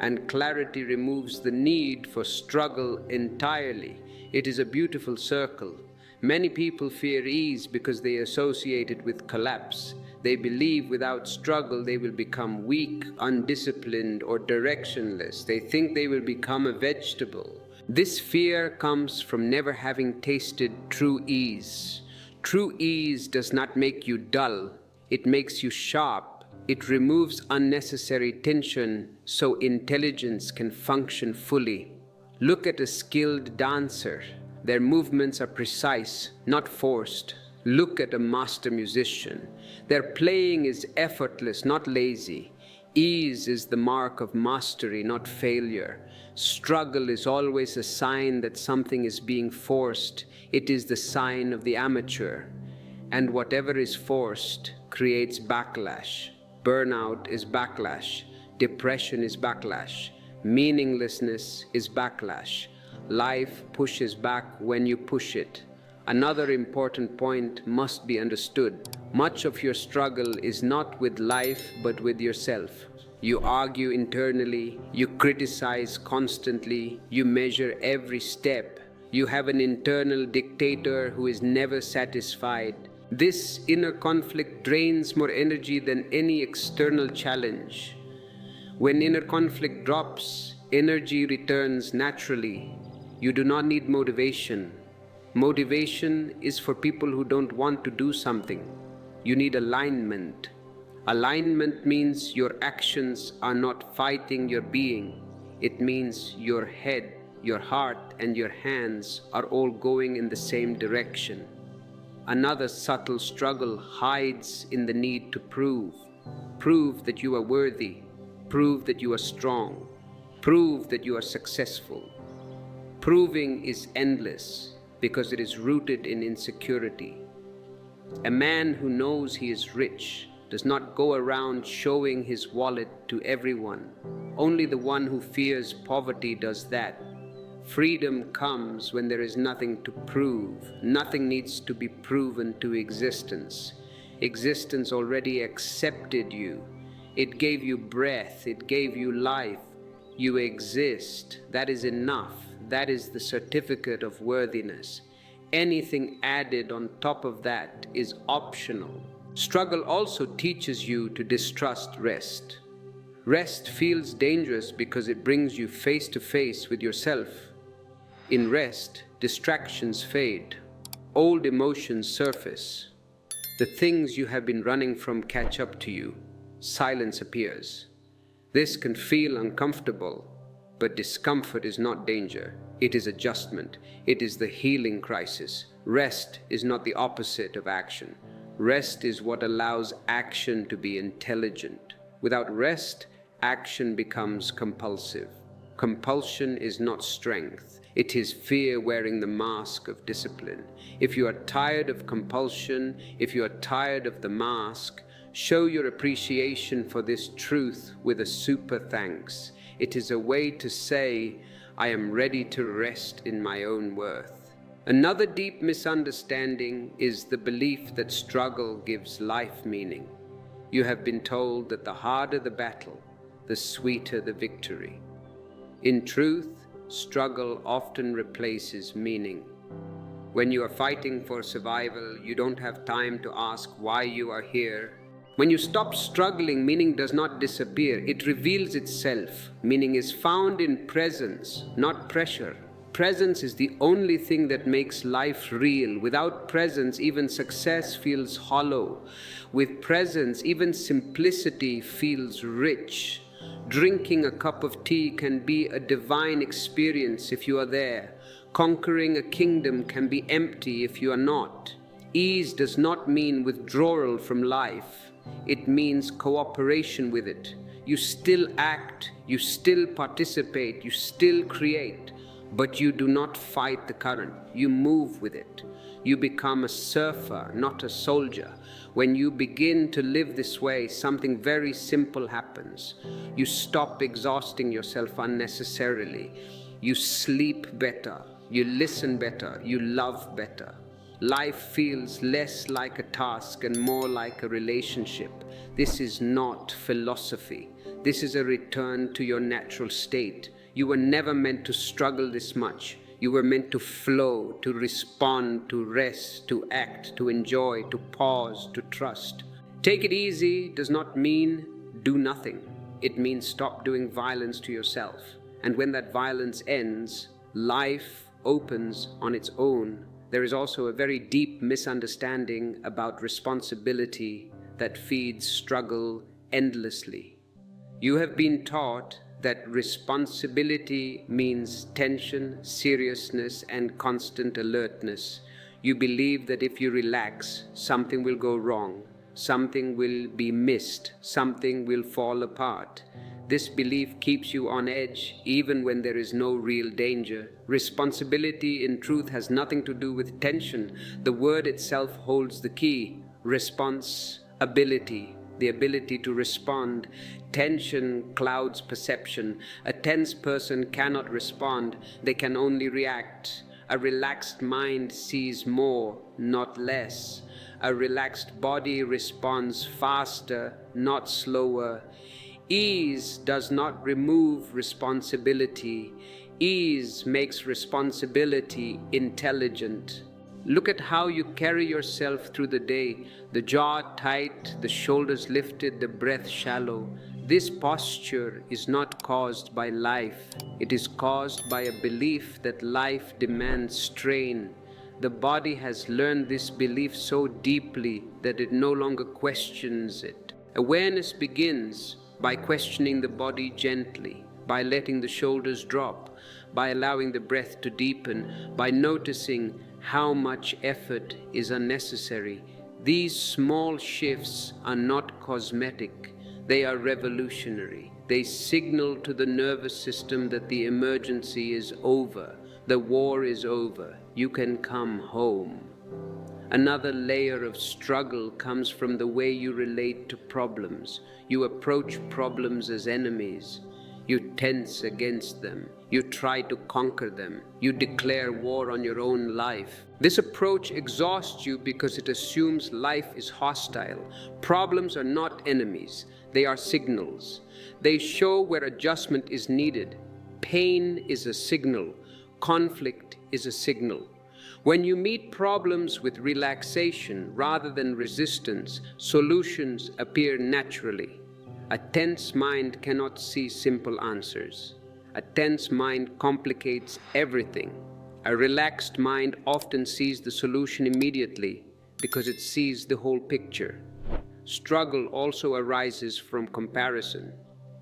And clarity removes the need for struggle entirely. It is a beautiful circle. Many people fear ease because they associate it with collapse. They believe without struggle they will become weak, undisciplined, or directionless. They think they will become a vegetable. This fear comes from never having tasted true ease. True ease does not make you dull. It makes you sharp. It removes unnecessary tension so intelligence can function fully. Look at a skilled dancer. Their movements are precise, not forced. Look at a master musician. Their playing is effortless, not lazy. Ease is the mark of mastery, not failure. Struggle is always a sign that something is being forced. It is the sign of the amateur. And whatever is forced creates backlash. Burnout is backlash. Depression is backlash. Meaninglessness is backlash. Life pushes back when you push it. Another important point must be understood. Much of your struggle is not with life, but with yourself. You argue internally, you criticize constantly, you measure every step. You have an internal dictator who is never satisfied. This inner conflict drains more energy than any external challenge. When inner conflict drops, energy returns naturally. You do not need motivation. Motivation is for people who don't want to do something. You need alignment. Alignment means your actions are not fighting your being. It means your head, your heart, and your hands are all going in the same direction. Another subtle struggle hides in the need to prove. Prove that you are worthy. Prove that you are strong. Prove that you are successful. Proving is endless because it is rooted in insecurity. A man who knows he is rich does not go around showing his wallet to everyone. Only the one who fears poverty does that. Freedom comes when there is nothing to prove. Nothing needs to be proven to existence. Existence already accepted you. It gave you breath. It gave you life. You exist. That is enough. That is the certificate of worthiness. Anything added on top of that is optional. Struggle also teaches you to distrust rest. Rest feels dangerous because it brings you face to face with yourself. In rest, distractions fade. Old emotions surface. The things you have been running from catch up to you. Silence appears. This can feel uncomfortable, but discomfort is not danger. It is adjustment. It is the healing crisis. Rest is not the opposite of action. Rest is what allows action to be intelligent. Without rest, action becomes compulsive. Compulsion is not strength. It is fear wearing the mask of discipline. If you are tired of compulsion, if you are tired of the mask, show your appreciation for this truth with a super thanks. It is a way to say, I am ready to rest in my own worth. Another deep misunderstanding is the belief that struggle gives life meaning. You have been told that the harder the battle, the sweeter the victory. In truth, struggle often replaces meaning. When you are fighting for survival, you don't have time to ask why you are here. When you stop struggling, meaning does not disappear. It reveals itself. Meaning is found in presence, not pressure. Presence is the only thing that makes life real. Without presence, even success feels hollow. With presence, even simplicity feels rich. Drinking a cup of tea can be a divine experience if you are there. Conquering a kingdom can be empty if you are not. Ease does not mean withdrawal from life. It means cooperation with it. You still act, you still participate, you still create, but you do not fight the current. You move with it. You become a surfer, not a soldier. When you begin to live this way, something very simple happens. You stop exhausting yourself unnecessarily. You sleep better. You listen better. You love better. Life feels less like a task and more like a relationship. This is not philosophy. This is a return to your natural state. You were never meant to struggle this much. You were meant to flow, to respond, to rest, to act, to enjoy, to pause, to trust. Take it easy does not mean do nothing. It means stop doing violence to yourself. And when that violence ends, life opens on its own. There is also a very deep misunderstanding about responsibility that feeds struggle endlessly. You have been taught that responsibility means tension, seriousness, and constant alertness. You believe that if you relax, something will go wrong, something will be missed, something will fall apart. This belief keeps you on edge even when there is no real danger. Responsibility in truth has nothing to do with tension. The word itself holds the key. Responsibility, the ability to respond. Tension clouds perception. A tense person cannot respond. They can only react. A relaxed mind sees more, not less. A relaxed body responds faster, not slower. Ease does not remove responsibility. Ease makes responsibility intelligent. Look at how you carry yourself through the day. The jaw tight, the shoulders lifted, the breath shallow. This posture is not caused by life. It is caused by a belief that life demands strain. The body has learned this belief so deeply that it no longer questions it. Awareness begins by questioning the body gently, by letting the shoulders drop, by allowing the breath to deepen, by noticing how much effort is unnecessary. These small shifts are not cosmetic, they are revolutionary. They signal to the nervous system that the emergency is over, the war is over, you can come home. Another layer of struggle comes from the way you relate to problems. You approach problems as enemies. You tense against them. You try to conquer them. You declare war on your own life. This approach exhausts you because it assumes life is hostile. Problems are not enemies. They are signals. They show where adjustment is needed. Pain is a signal. Conflict is a signal. When you meet problems with relaxation rather than resistance, solutions appear naturally. A tense mind cannot see simple answers. A tense mind complicates everything. A relaxed mind often sees the solution immediately because it sees the whole picture. Struggle also arises from comparison.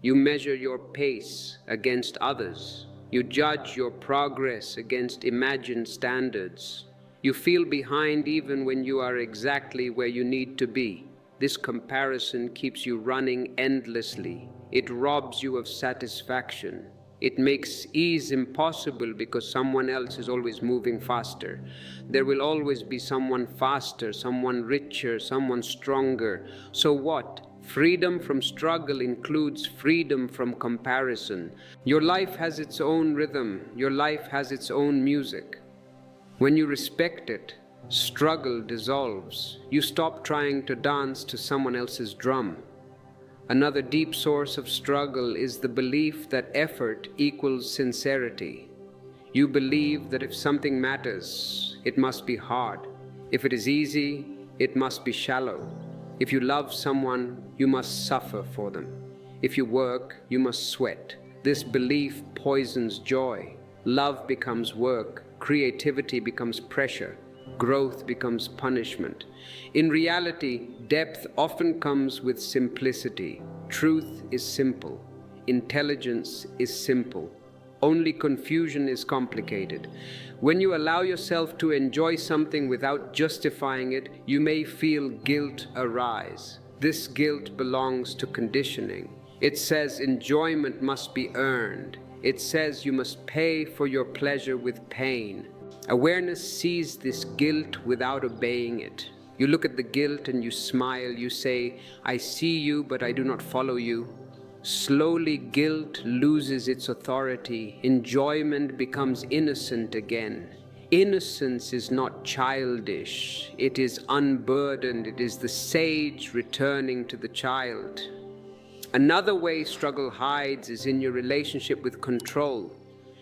You measure your pace against others. You judge your progress against imagined standards. You feel behind even when you are exactly where you need to be. This comparison keeps you running endlessly. It robs you of satisfaction. It makes ease impossible because someone else is always moving faster. There will always be someone faster, someone richer, someone stronger. So what? Freedom from struggle includes freedom from comparison. Your life has its own rhythm. Your life has its own music. When you respect it, struggle dissolves. You stop trying to dance to someone else's drum. Another deep source of struggle is the belief that effort equals sincerity. You believe that if something matters, it must be hard. If it is easy, it must be shallow. If you love someone, you must suffer for them. If you work, you must sweat. This belief poisons joy. Love becomes work. Creativity becomes pressure. Growth becomes punishment. In reality, depth often comes with simplicity. Truth is simple. Intelligence is simple. Only confusion is complicated. When you allow yourself to enjoy something without justifying it, you may feel guilt arise. This guilt belongs to conditioning. It says enjoyment must be earned. It says you must pay for your pleasure with pain. Awareness sees this guilt without obeying it. You look at the guilt and you smile. You say, I see you, but I do not follow you. Slowly, guilt loses its authority. Enjoyment becomes innocent again. Innocence is not childish. It is unburdened. It is the sage returning to the child. Another way struggle hides is in your relationship with control.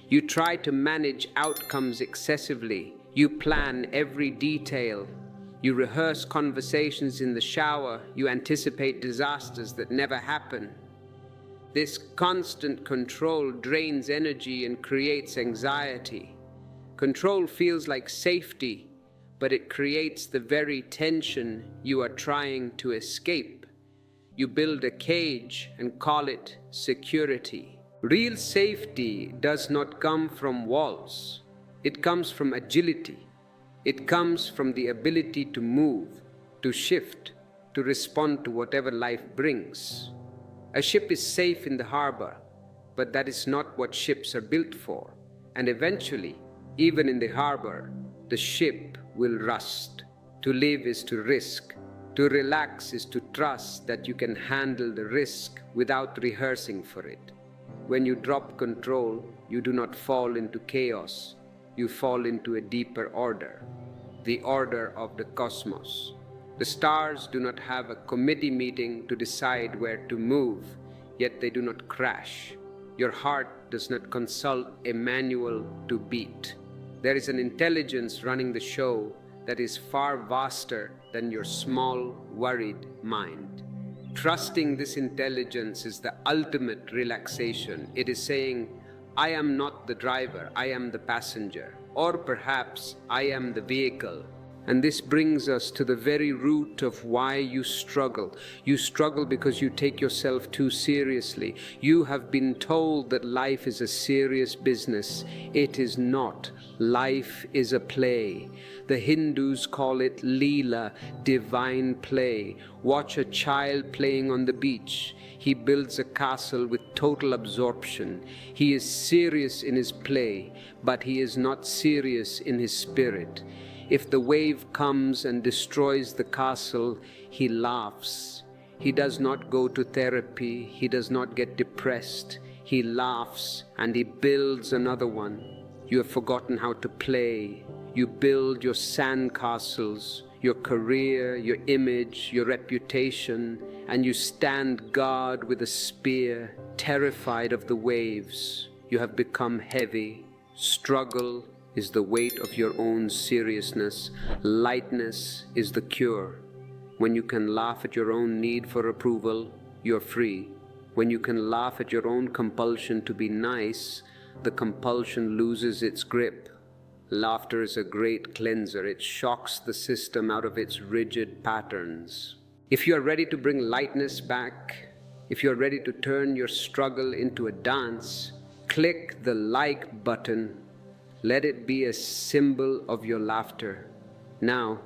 You try to manage outcomes excessively. You plan every detail. You rehearse conversations in the shower. You anticipate disasters that never happen. This constant control drains energy and creates anxiety. Control feels like safety, but it creates the very tension you are trying to escape. You build a cage and call it security. Real safety does not come from walls. It comes from agility. It comes from the ability to move, to shift, to respond to whatever life brings. A ship is safe in the harbor, but that is not what ships are built for. And eventually, even in the harbor, the ship will rust. To live is to risk. To relax is to trust that you can handle the risk without rehearsing for it. When you drop control, you do not fall into chaos. You fall into a deeper order, the order of the cosmos. The stars do not have a committee meeting to decide where to move, yet they do not crash. Your heart does not consult a manual to beat. There is an intelligence running the show that is far vaster than your small, worried mind. Trusting this intelligence is the ultimate relaxation. It is saying, I am not the driver, I am the passenger. Or perhaps I am the vehicle. And this brings us to the very root of why you struggle. You struggle because you take yourself too seriously. You have been told that life is a serious business. It is not. Life is a play. The Hindus call it Leela, divine play. Watch a child playing on the beach. He builds a castle with total absorption. He is serious in his play, but he is not serious in his spirit. If the wave comes and destroys the castle, he laughs. He does not go to therapy. He does not get depressed. He laughs and he builds another one. You have forgotten how to play. You build your sand castles, your career, your image, your reputation, and you stand guard with a spear, terrified of the waves. You have become heavy. Struggle is the weight of your own seriousness. Lightness is the cure. When you can laugh at your own need for approval, you're free. When you can laugh at your own compulsion to be nice, the compulsion loses its grip. Laughter is a great cleanser. It shocks the system out of its rigid patterns. If you are ready to bring lightness back, if you are ready to turn your struggle into a dance, click the like button. Let it be a symbol of your laughter. Now,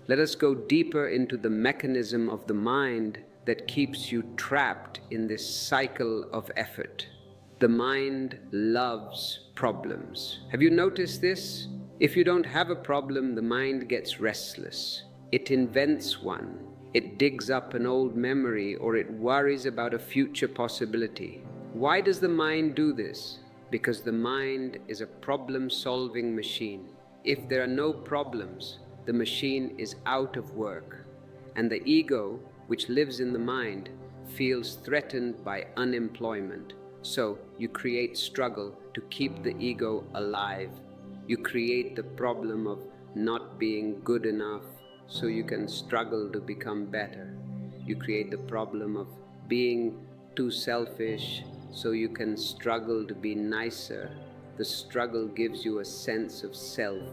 let us go deeper into the mechanism of the mind that keeps you trapped in this cycle of effort. The mind loves problems. Have you noticed this? If you don't have a problem, the mind gets restless. It invents one. It digs up an old memory, or it worries about a future possibility. Why does the mind do this? Because the mind is a problem-solving machine. If there are no problems, the machine is out of work. And the ego, which lives in the mind, feels threatened by unemployment. So you create struggle to keep the ego alive. You create the problem of not being good enough so you can struggle to become better. You create the problem of being too selfish so you can struggle to be nicer. The struggle gives you a sense of self.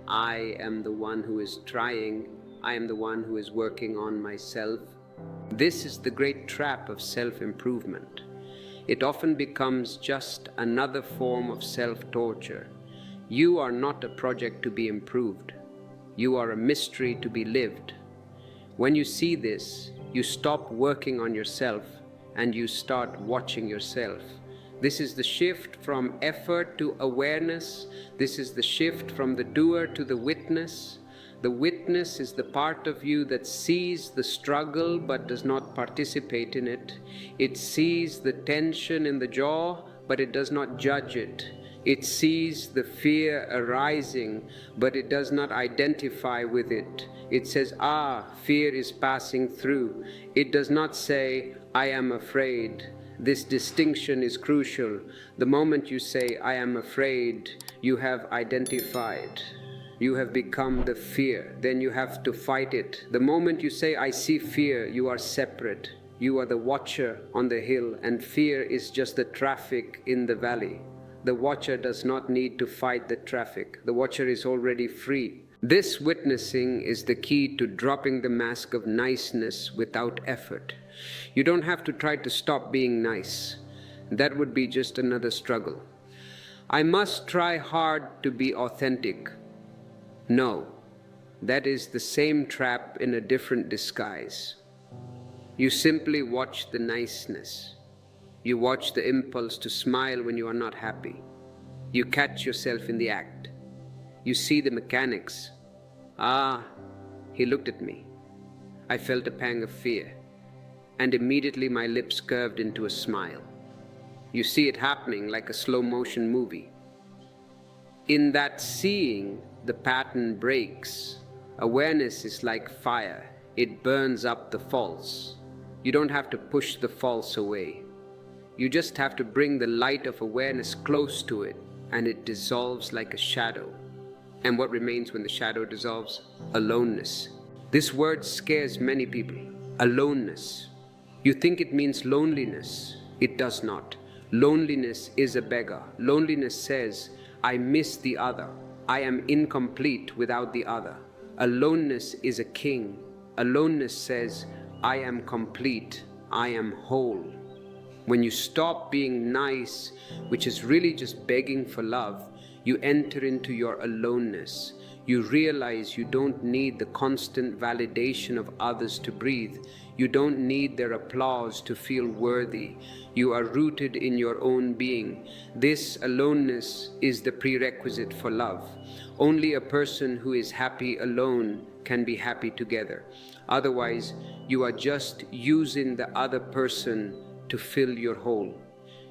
I am the one who is trying. I am the one who is working on myself. This is the great trap of self-improvement. It often becomes just another form of self-torture. You are not a project to be improved. You are a mystery to be lived. When you see this, you stop working on yourself and you start watching yourself. This is the shift from effort to awareness. This is the shift from the doer to the witness. The witness is the part of you that sees the struggle but does not participate in it. It sees the tension in the jaw, but it does not judge it. It sees the fear arising, but it does not identify with it. It says, fear is passing through. It does not say, I am afraid. This distinction is crucial. The moment you say, I am afraid, you have identified. You have become the fear. Then you have to fight it. The moment you say, I see fear, you are separate. You are the watcher on the hill, and fear is just the traffic in the valley. The watcher does not need to fight the traffic. The watcher is already free. This witnessing is the key to dropping the mask of niceness without effort. You don't have to try to stop being nice. That would be just another struggle. I must try hard to be authentic. No, that is the same trap in a different disguise. You simply watch the niceness. You watch the impulse to smile when you are not happy. You catch yourself in the act. You see the mechanics. He looked at me. I felt a pang of fear, and immediately my lips curved into a smile. You see it happening like a slow-motion movie. In that seeing, the pattern breaks. Awareness is like fire. It burns up the false. You don't have to push the false away. You just have to bring the light of awareness close to it, and it dissolves like a shadow. And what remains when the shadow dissolves? Aloneness. This word scares many people. Aloneness. You think it means loneliness. It does not. Loneliness is a beggar. Loneliness says, I miss the other. I am incomplete without the other. Aloneness is a king. Aloneness says, I am complete. I am whole. When you stop being nice, which is really just begging for love, you enter into your aloneness. You realize you don't need the constant validation of others to breathe. You don't need their applause to feel worthy. You are rooted in your own being. This aloneness is the prerequisite for love. Only a person who is happy alone can be happy together. Otherwise, you are just using the other person to fill your hole.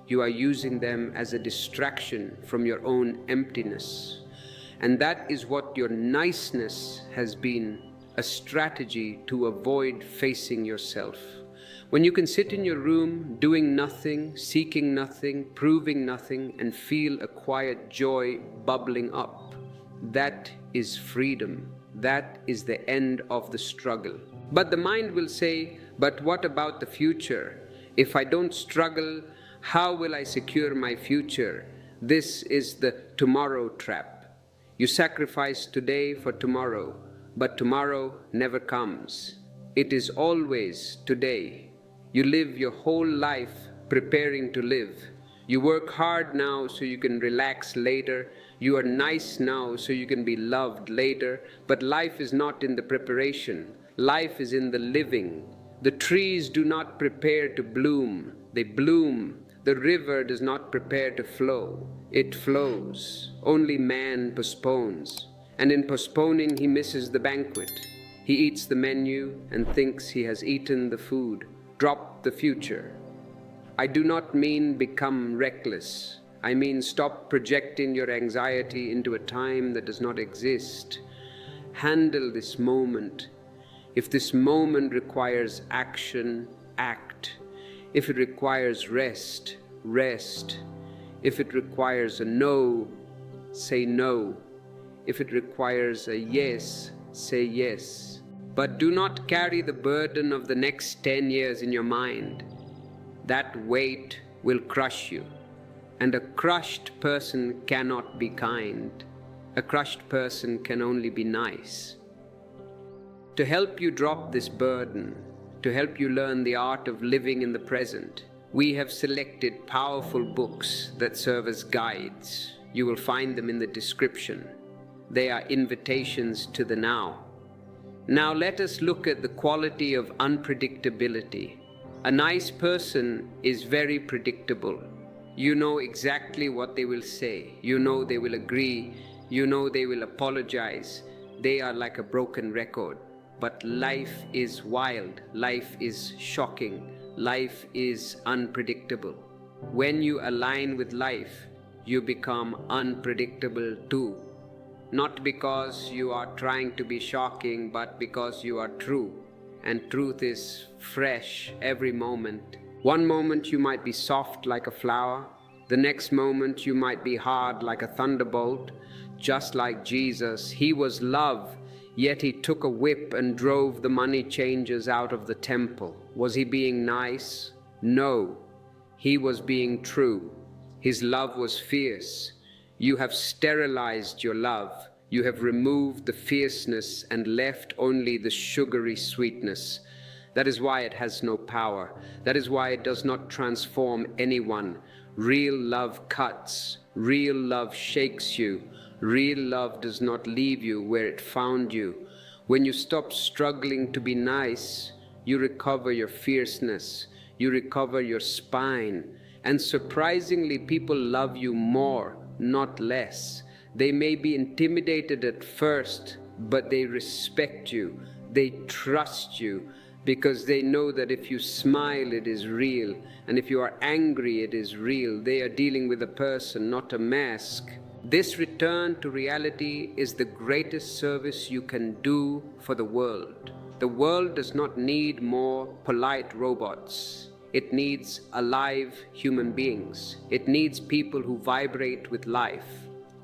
You are using them as a distraction from your own emptiness. And that is what your niceness has been, a strategy to avoid facing yourself. When you can sit in your room doing nothing, seeking nothing, proving nothing, and feel a quiet joy bubbling up, that is freedom. That is the end of the struggle. But the mind will say, but what about the future? If I don't struggle, how will I secure my future? This is the tomorrow trap. You sacrifice today for tomorrow, but tomorrow never comes. It is always today. You live your whole life preparing to live. You work hard now so you can relax later. You are nice now so you can be loved later. But life is not in the preparation. Life is in the living. The trees do not prepare to bloom. They bloom. The river does not prepare to flow. It flows. Only man postpones. And in postponing, he misses the banquet. He eats the menu and thinks he has eaten the food. Drop the future. I do not mean become reckless. I mean stop projecting your anxiety into a time that does not exist. Handle this moment. If this moment requires action, act. If it requires rest, rest. If it requires a no, say no. If it requires a yes, say yes. But do not carry the burden of the next 10 years in your mind. That weight will crush you. And a crushed person cannot be kind. A crushed person can only be nice. To help you drop this burden, to help you learn the art of living in the present, we have selected powerful books that serve as guides. You will find them in the description. They are invitations to the now. Now let us look at the quality of unpredictability. A nice person is very predictable. You know exactly what they will say. You know they will agree. You know they will apologize. They are like a broken record. But life is wild. Life is shocking. Life is unpredictable. When you align with life, you become unpredictable too. Not because you are trying to be shocking, but because you are true. And truth is fresh every moment. One moment you might be soft like a flower. The next moment you might be hard like a thunderbolt. Just like Jesus, he was love, yet he took a whip and drove the money changers out of the temple. Was he being nice? No, he was being true. His love was fierce. You have sterilized your love. You have removed the fierceness and left only the sugary sweetness. That is why it has no power. That is why it does not transform anyone. Real love cuts. Real love shakes you. Real love does not leave you where it found you. When you stop struggling to be nice, you recover your fierceness. You recover your spine. And surprisingly, people love you more, not less. They may be intimidated at first, but they respect you. They trust you because they know that if you smile, it is real. And if you are angry, it is real. They are dealing with a person, not a mask. This return to reality is the greatest service you can do for the world. The world does not need more polite robots. It needs alive human beings. It needs people who vibrate with life.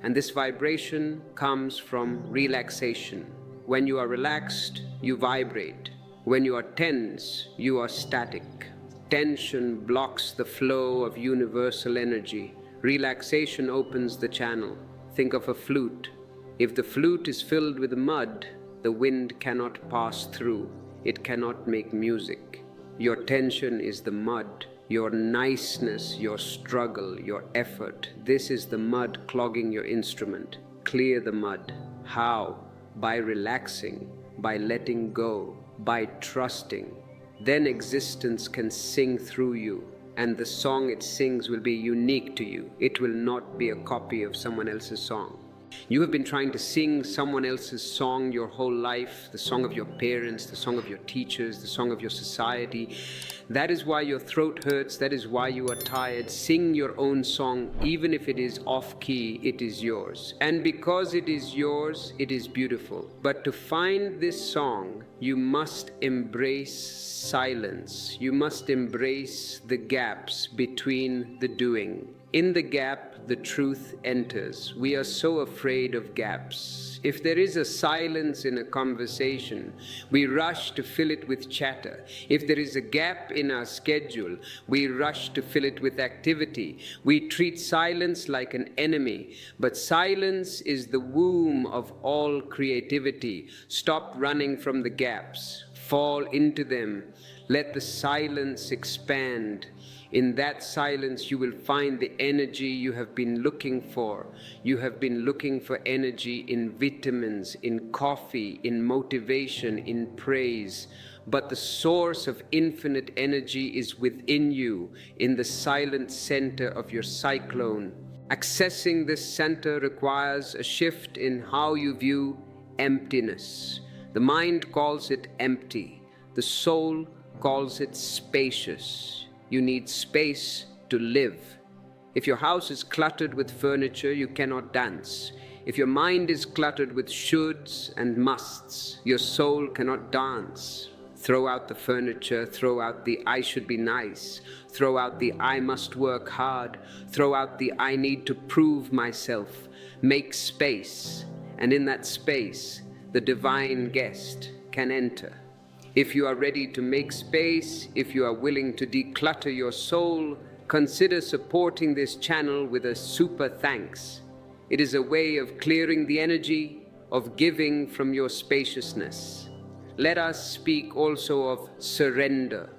And this vibration comes from relaxation. When you are relaxed, you vibrate. When you are tense, you are static. Tension blocks the flow of universal energy. Relaxation opens the channel. Think of a flute. If the flute is filled with mud, the wind cannot pass through. It cannot make music. Your tension is the mud. Your niceness, your struggle, your effort. This is the mud clogging your instrument. Clear the mud. How? By relaxing, by letting go, by trusting. Then existence can sing through you, and the song it sings will be unique to you. It will not be a copy of someone else's song. You have been trying to sing someone else's song your whole life, the song of your parents, the song of your teachers, the song of your society. That is why your throat hurts, that is why you are tired. Sing your own song, even if it is off key, it is yours. And because it is yours, it is beautiful. But to find this song, you must embrace silence. You must embrace the gaps between the doing. In the gap, the truth enters. We are so afraid of gaps. If there is a silence in a conversation, we rush to fill it with chatter. If there is a gap in our schedule, we rush to fill it with activity. We treat silence like an enemy, but silence is the womb of all creativity. Stop running from the gaps. Fall into them. Let the silence expand. In that silence, you will find the energy you have been looking for. You have been looking for energy in vitamins, in coffee, in motivation, in praise. But the source of infinite energy is within you, in the silent center of your cyclone. Accessing this center requires a shift in how you view emptiness. The mind calls it empty. The soul calls it spacious. You need space to live. If your house is cluttered with furniture, you cannot dance. If your mind is cluttered with shoulds and musts, your soul cannot dance. Throw out the furniture, throw out the I should be nice, throw out the I must work hard, throw out the I need to prove myself. Make space, and in that space, the divine guest can enter. If you are ready to make space, if you are willing to declutter your soul, consider supporting this channel with a super thanks. It is a way of clearing the energy, of giving from your spaciousness. Let us speak also of surrender.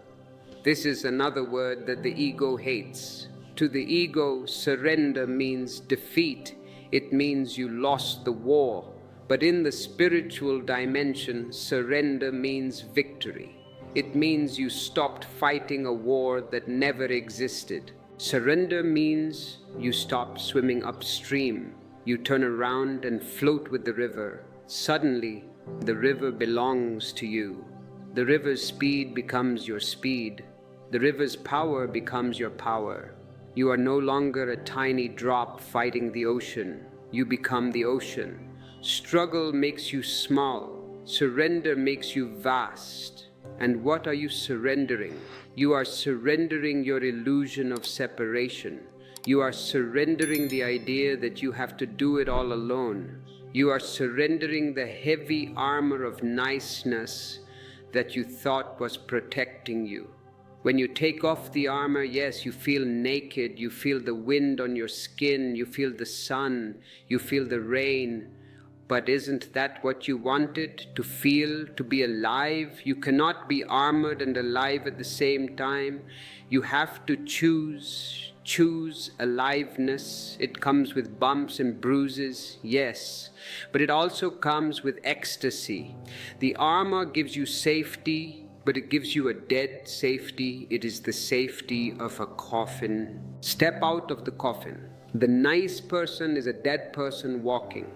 This is another word that the ego hates. To the ego, surrender means defeat. It means you lost the war. But in the spiritual dimension, surrender means victory. It means you stopped fighting a war that never existed. Surrender means you stop swimming upstream. You turn around and float with the river. Suddenly, the river belongs to you. The river's speed becomes your speed. The river's power becomes your power. You are no longer a tiny drop fighting the ocean. You become the ocean. Struggle makes you small. Surrender makes you vast. And what are you surrendering? You are surrendering your illusion of separation. You are surrendering the idea that you have to do it all alone. You are surrendering the heavy armor of niceness that you thought was protecting you. When you take off the armor, yes, you feel naked. You feel the wind on your skin. You feel the sun. You feel the rain. But isn't that what you wanted? To feel, to be alive? You cannot be armored and alive at the same time. You have to choose aliveness. It comes with bumps and bruises, yes, but it also comes with ecstasy. The armor gives you safety, but it gives you a dead safety. It is the safety of a coffin. Step out of the coffin. The nice person is a dead person walking.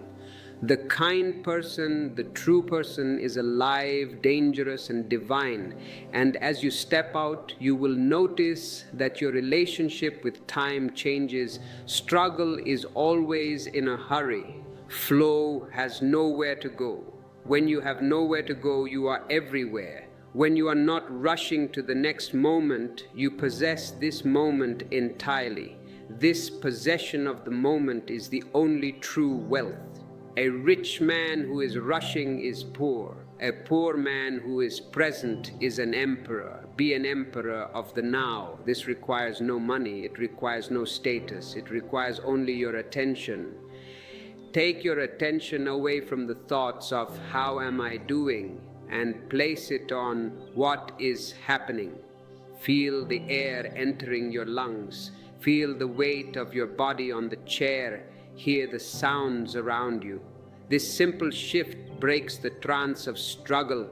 The kind person, the true person, is alive, dangerous, and divine. And as you step out, you will notice that your relationship with time changes. Struggle is always in a hurry. Flow has nowhere to go. When you have nowhere to go, you are everywhere. When you are not rushing to the next moment, you possess this moment entirely. This possession of the moment is the only true wealth. A rich man who is rushing is poor. A poor man who is present is an emperor. Be an emperor of the now. This requires no money. It requires no status. It requires only your attention. Take your attention away from the thoughts of how am I doing and place it on what is happening. Feel the air entering your lungs. Feel the weight of your body on the chair. Hear the sounds around you. This simple shift breaks the trance of struggle.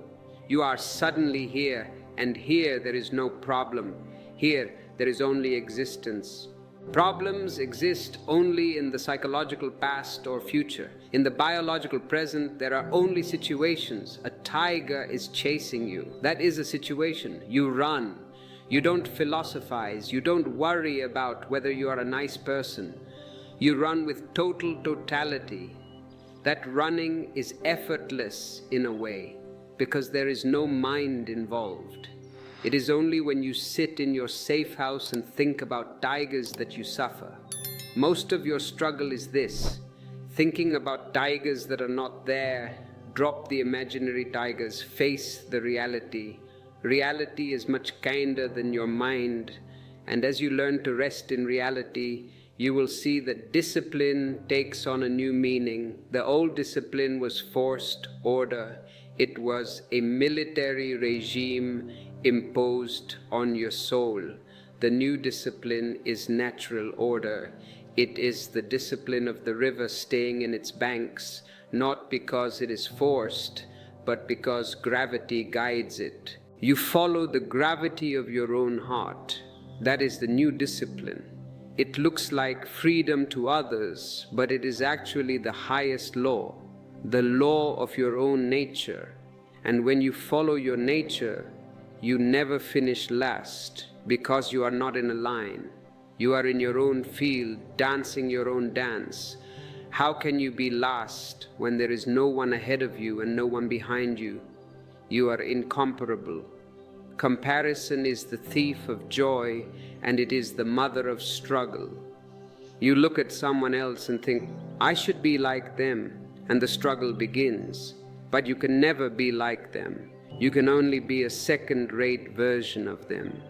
You are suddenly here, and here there is no problem. Here there is only existence. Problems exist only in the psychological past or future. In the biological present, there are only situations. A tiger is chasing you. That is a situation. You run. You don't philosophize. You don't worry about whether you are a nice person. You run with total totality. That running is effortless in a way, because there is no mind involved. It is only when you sit in your safe house and think about tigers that you suffer. Most of your struggle is this: thinking about tigers that are not there. Drop the imaginary tigers, face the reality. Reality is much kinder than your mind, and as you learn to rest in reality, you will see that discipline takes on a new meaning. The old discipline was forced order. It was a military regime imposed on your soul. The new discipline is natural order. It is the discipline of the river staying in its banks, not because it is forced, but because gravity guides it. You follow the gravity of your own heart. That is the new discipline. It looks like freedom to others, but it is actually the highest law, the law of your own nature. And when you follow your nature, you never finish last, because you are not in a line. You are in your own field, dancing your own dance. How can you be last when there is no one ahead of you and no one behind you? You are incomparable. Comparison is the thief of joy, and it is the mother of struggle. You look at someone else and think, I should be like them, and the struggle begins. But you can never be like them. You can only be a second-rate version of them.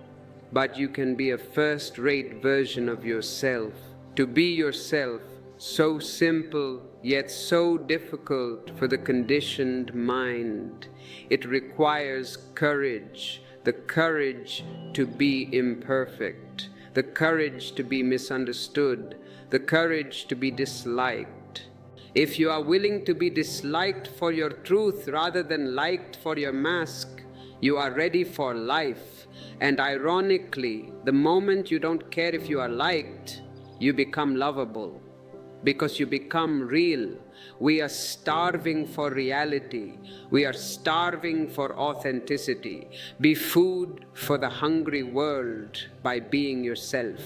But you can be a first-rate version of yourself. To be yourself, so simple, yet so difficult for the conditioned mind. It requires courage, the courage to be imperfect, the courage to be misunderstood, the courage to be disliked. If you are willing to be disliked for your truth rather than liked for your mask, you are ready for life. And ironically, the moment you don't care if you are liked, you become lovable, because you become real. We are starving for reality. We are starving for authenticity. Be food for the hungry world by being yourself.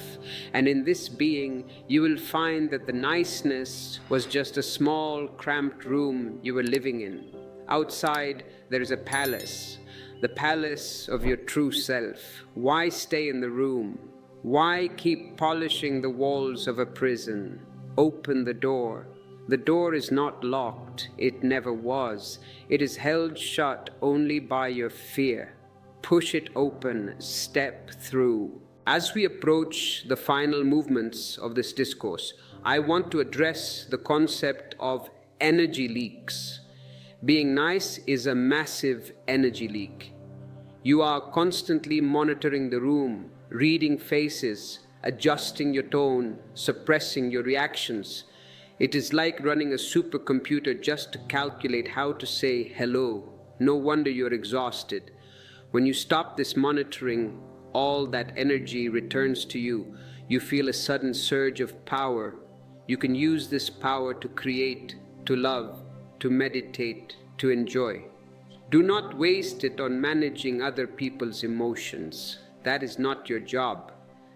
And in this being, you will find that the niceness was just a small, cramped room you were living in. Outside, there is a palace, the palace of your true self. Why stay in the room? Why keep polishing the walls of a prison? Open the door. The door is not locked. It never was. It is held shut only by your fear. Push it open. Step through. As we approach the final movements of this discourse, I want to address the concept of energy leaks. Being nice is a massive energy leak. You are constantly monitoring the room, reading faces, adjusting your tone, suppressing your reactions. It is like running a supercomputer just to calculate how to say hello. No wonder you're exhausted. When you stop this monitoring, all that energy returns to you. You feel a sudden surge of power. You can use this power to create, to love, to meditate, to enjoy. Do not waste it on managing other people's emotions. That is not your job.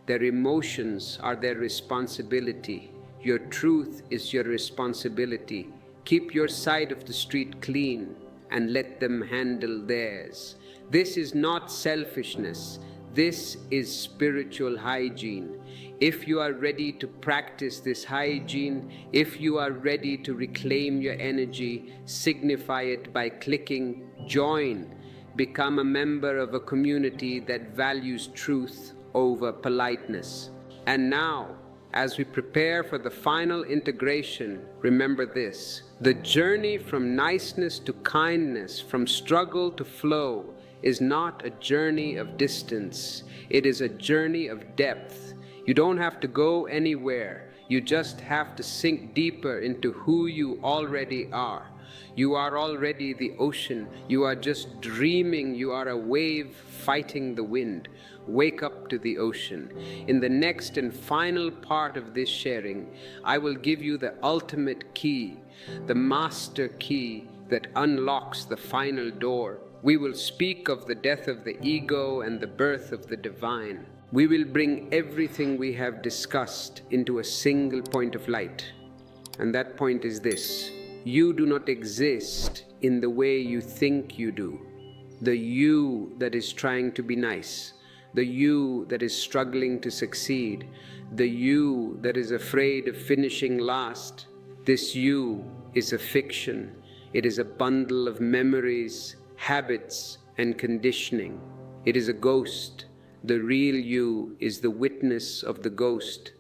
Their emotions are their responsibility. Your truth is your responsibility. Keep your side of the street clean and let them handle theirs. This is not selfishness. This is spiritual hygiene. If you are ready to practice this hygiene, if you are ready to reclaim your energy, signify it by clicking join. Become a member of a community that values truth over politeness. And now, as we prepare for the final integration, remember this: the journey from niceness to kindness, from struggle to flow, is not a journey of distance. It is a journey of depth. You don't have to go anywhere. You just have to sink deeper into who you already are. You are already the ocean. You are just dreaming. You are a wave fighting the wind. Wake up to the ocean. In the next and final part of this sharing, I will give you the ultimate key, the master key that unlocks the final door. We will speak of the death of the ego and the birth of the divine. We will bring everything we have discussed into a single point of light. And that point is this: you do not exist in the way you think you do. The you that is trying to be nice, the you that is struggling to succeed, the you that is afraid of finishing last, this you is a fiction. It is a bundle of memories, habits, and conditioning. It is a ghost. The real you is the witness of the ghost.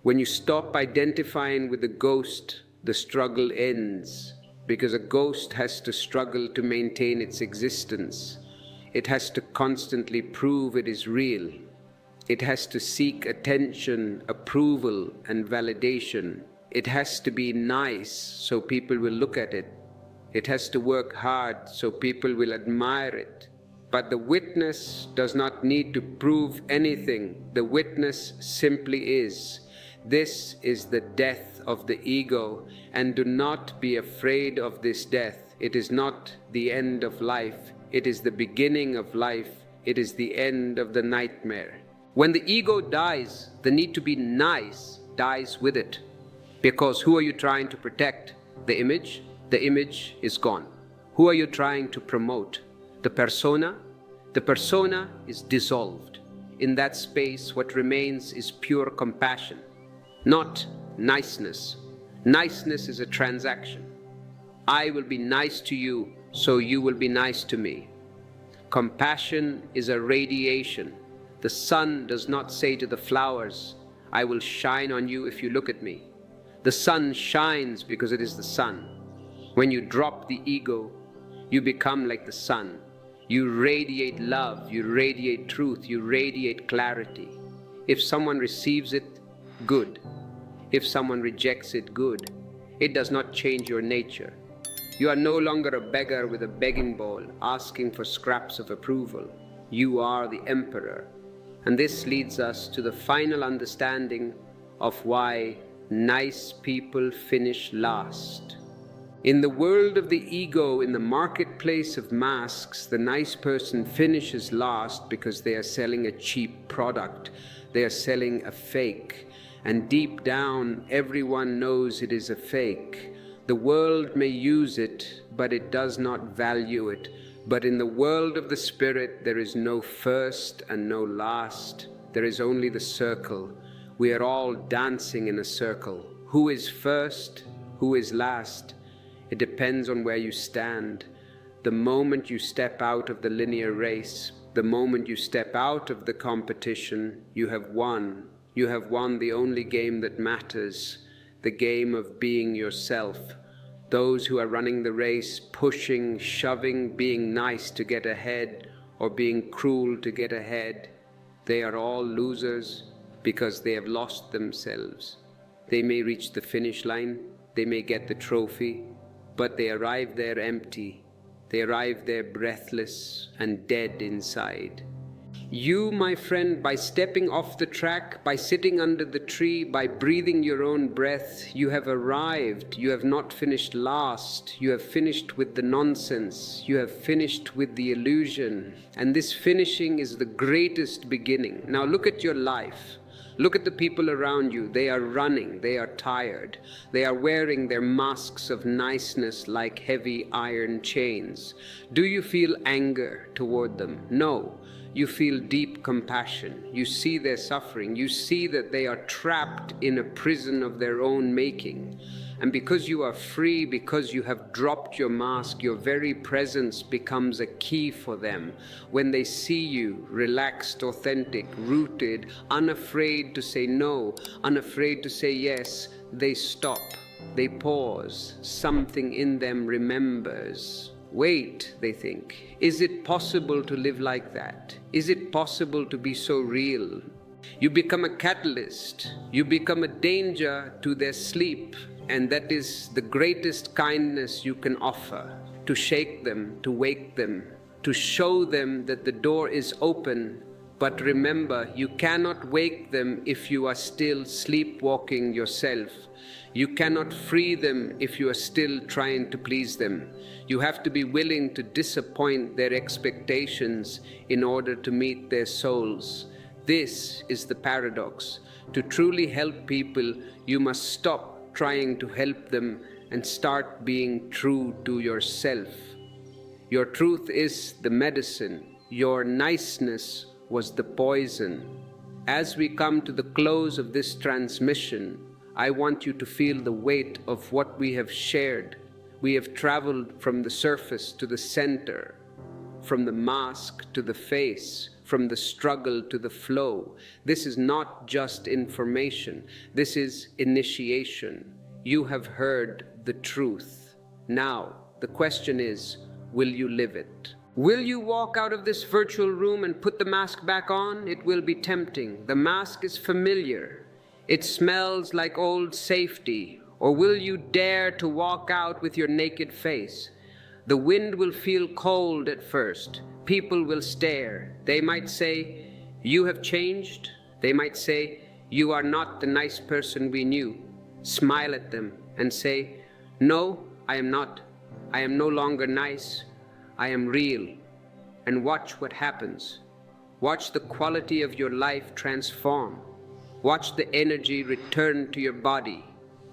When you stop identifying with the ghost, the struggle ends, because a ghost has to struggle to maintain its existence. It has to constantly prove it is real. It has to seek attention, approval, and validation. It has to be nice so people will look at it. It has to work hard so people will admire it. But the witness does not need to prove anything. The witness simply is. This is the death of the ego, and do not be afraid of this death. It is not the end of life. It is the beginning of life. It is the end of the nightmare. When the ego dies, the need to be nice dies with it. Because who are you trying to protect? The image? The image is gone. Who are you trying to promote? The persona? The persona is dissolved. In that space, what remains is pure compassion, not niceness. Niceness is a transaction. I will be nice to you, so you will be nice to me. Compassion is a radiation. The sun does not say to the flowers, I will shine on you if you look at me. The sun shines because it is the sun. When you drop the ego, you become like the sun. You radiate love, you radiate truth, you radiate clarity. If someone receives it, good. If someone rejects it, good. It does not change your nature. You are no longer a beggar with a begging bowl, asking for scraps of approval. You are the emperor. And this leads us to the final understanding of why nice people finish last. In the world of the ego, in the marketplace of masks, the nice person finishes last because they are selling a cheap product. They are selling a fake. And deep down, everyone knows it is a fake. The world may use it, but it does not value it. But in the world of the spirit, there is no first and no last. There is only the circle. We are all dancing in a circle. Who is first? Who is last? It depends on where you stand. The moment you step out of the linear race, the moment you step out of the competition, you have won. You have won the only game that matters, the game of being yourself. Those who are running the race, pushing, shoving, being nice to get ahead, or being cruel to get ahead, they are all losers because they have lost themselves. They may reach the finish line, they may get the trophy, but they arrive there empty. They arrive there breathless and dead inside. You, my friend, by stepping off the track, by sitting under the tree, by breathing your own breath, you have arrived. You have not finished last. You have finished with the nonsense. You have finished with the illusion. And this finishing is the greatest beginning. Now look at your life. Look at the people around you. They are running. They are tired. They are wearing their masks of niceness like heavy iron chains. Do you feel anger toward them? No. You feel deep compassion. You see their suffering. You see that they are trapped in a prison of their own making. And because you are free, because you have dropped your mask, your very presence becomes a key for them. When they see you, relaxed, authentic, rooted, unafraid to say no, unafraid to say yes, they stop, they pause. Something in them remembers. Wait, they think, is it possible to live like that? Is it possible to be so real? You become a catalyst. You become a danger to their sleep. And that is the greatest kindness you can offer, to shake them, to wake them, to show them that the door is open. But remember, you cannot wake them if you are still sleepwalking yourself. You cannot free them if you are still trying to please them. You have to be willing to disappoint their expectations in order to meet their souls. This is the paradox. To truly help people, you must stop trying to help them and start being true to yourself. Your truth is the medicine. Your niceness was the poison. As we come to the close of this transmission, I want you to feel the weight of what we have shared. We have traveled from the surface to the center, from the mask to the face, from the struggle to the flow. This is not just information. This is initiation. You have heard the truth. Now, the question is, will you live it? Will you walk out of this virtual room and put the mask back on? It will be tempting. The mask is familiar. It smells like old safety. Or will you dare to walk out with your naked face? The wind will feel cold at first. People will stare. They might say, "You have changed." They might say, "You are not the nice person we knew." Smile at them and say, "No, I am not. I am no longer nice. I am real." And watch what happens. Watch the quality of your life transform. Watch the energy return to your body.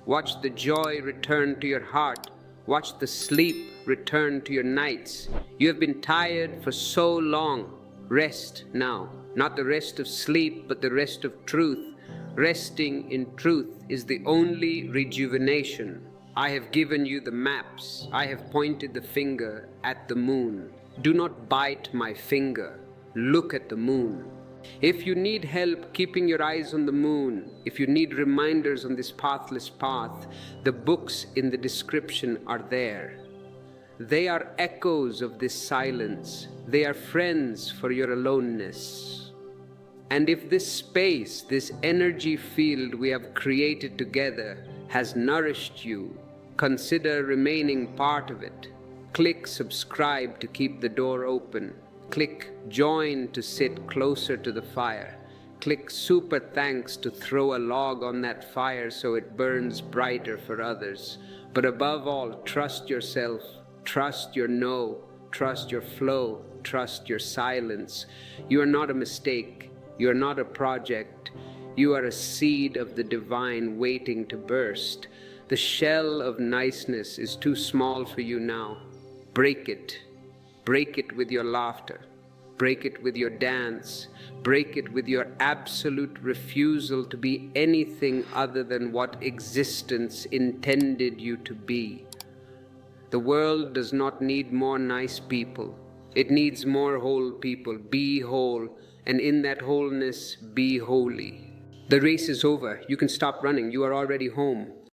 Watch the joy return to your heart. Watch the sleep return to your nights. You have been tired for so long. Rest now. Not the rest of sleep, but the rest of truth. Resting in truth is the only rejuvenation. I have given you the maps. I have pointed the finger at the moon. Do not bite my finger. Look at the moon. If you need help keeping your eyes on the moon, if you need reminders on this pathless path, the books in the description are there. They are echoes of this silence. They are friends for your aloneness. And if this space, this energy field we have created together has nourished you, consider remaining part of it. Click subscribe to keep the door open. Click join to sit closer to the fire. Click super thanks to throw a log on that fire so it burns brighter for others. But above all, trust yourself, trust your no, trust your flow, trust your silence. You are not a mistake. You are not a project. You are a seed of the divine waiting to burst. The shell of niceness is too small for you now. Break it. Break it with your laughter. Break it with your dance. Break it with your absolute refusal to be anything other than what existence intended you to be. The world does not need more nice people. It needs more whole people. Be whole, and in that wholeness, be holy. The race is over. You can stop running. You are already home.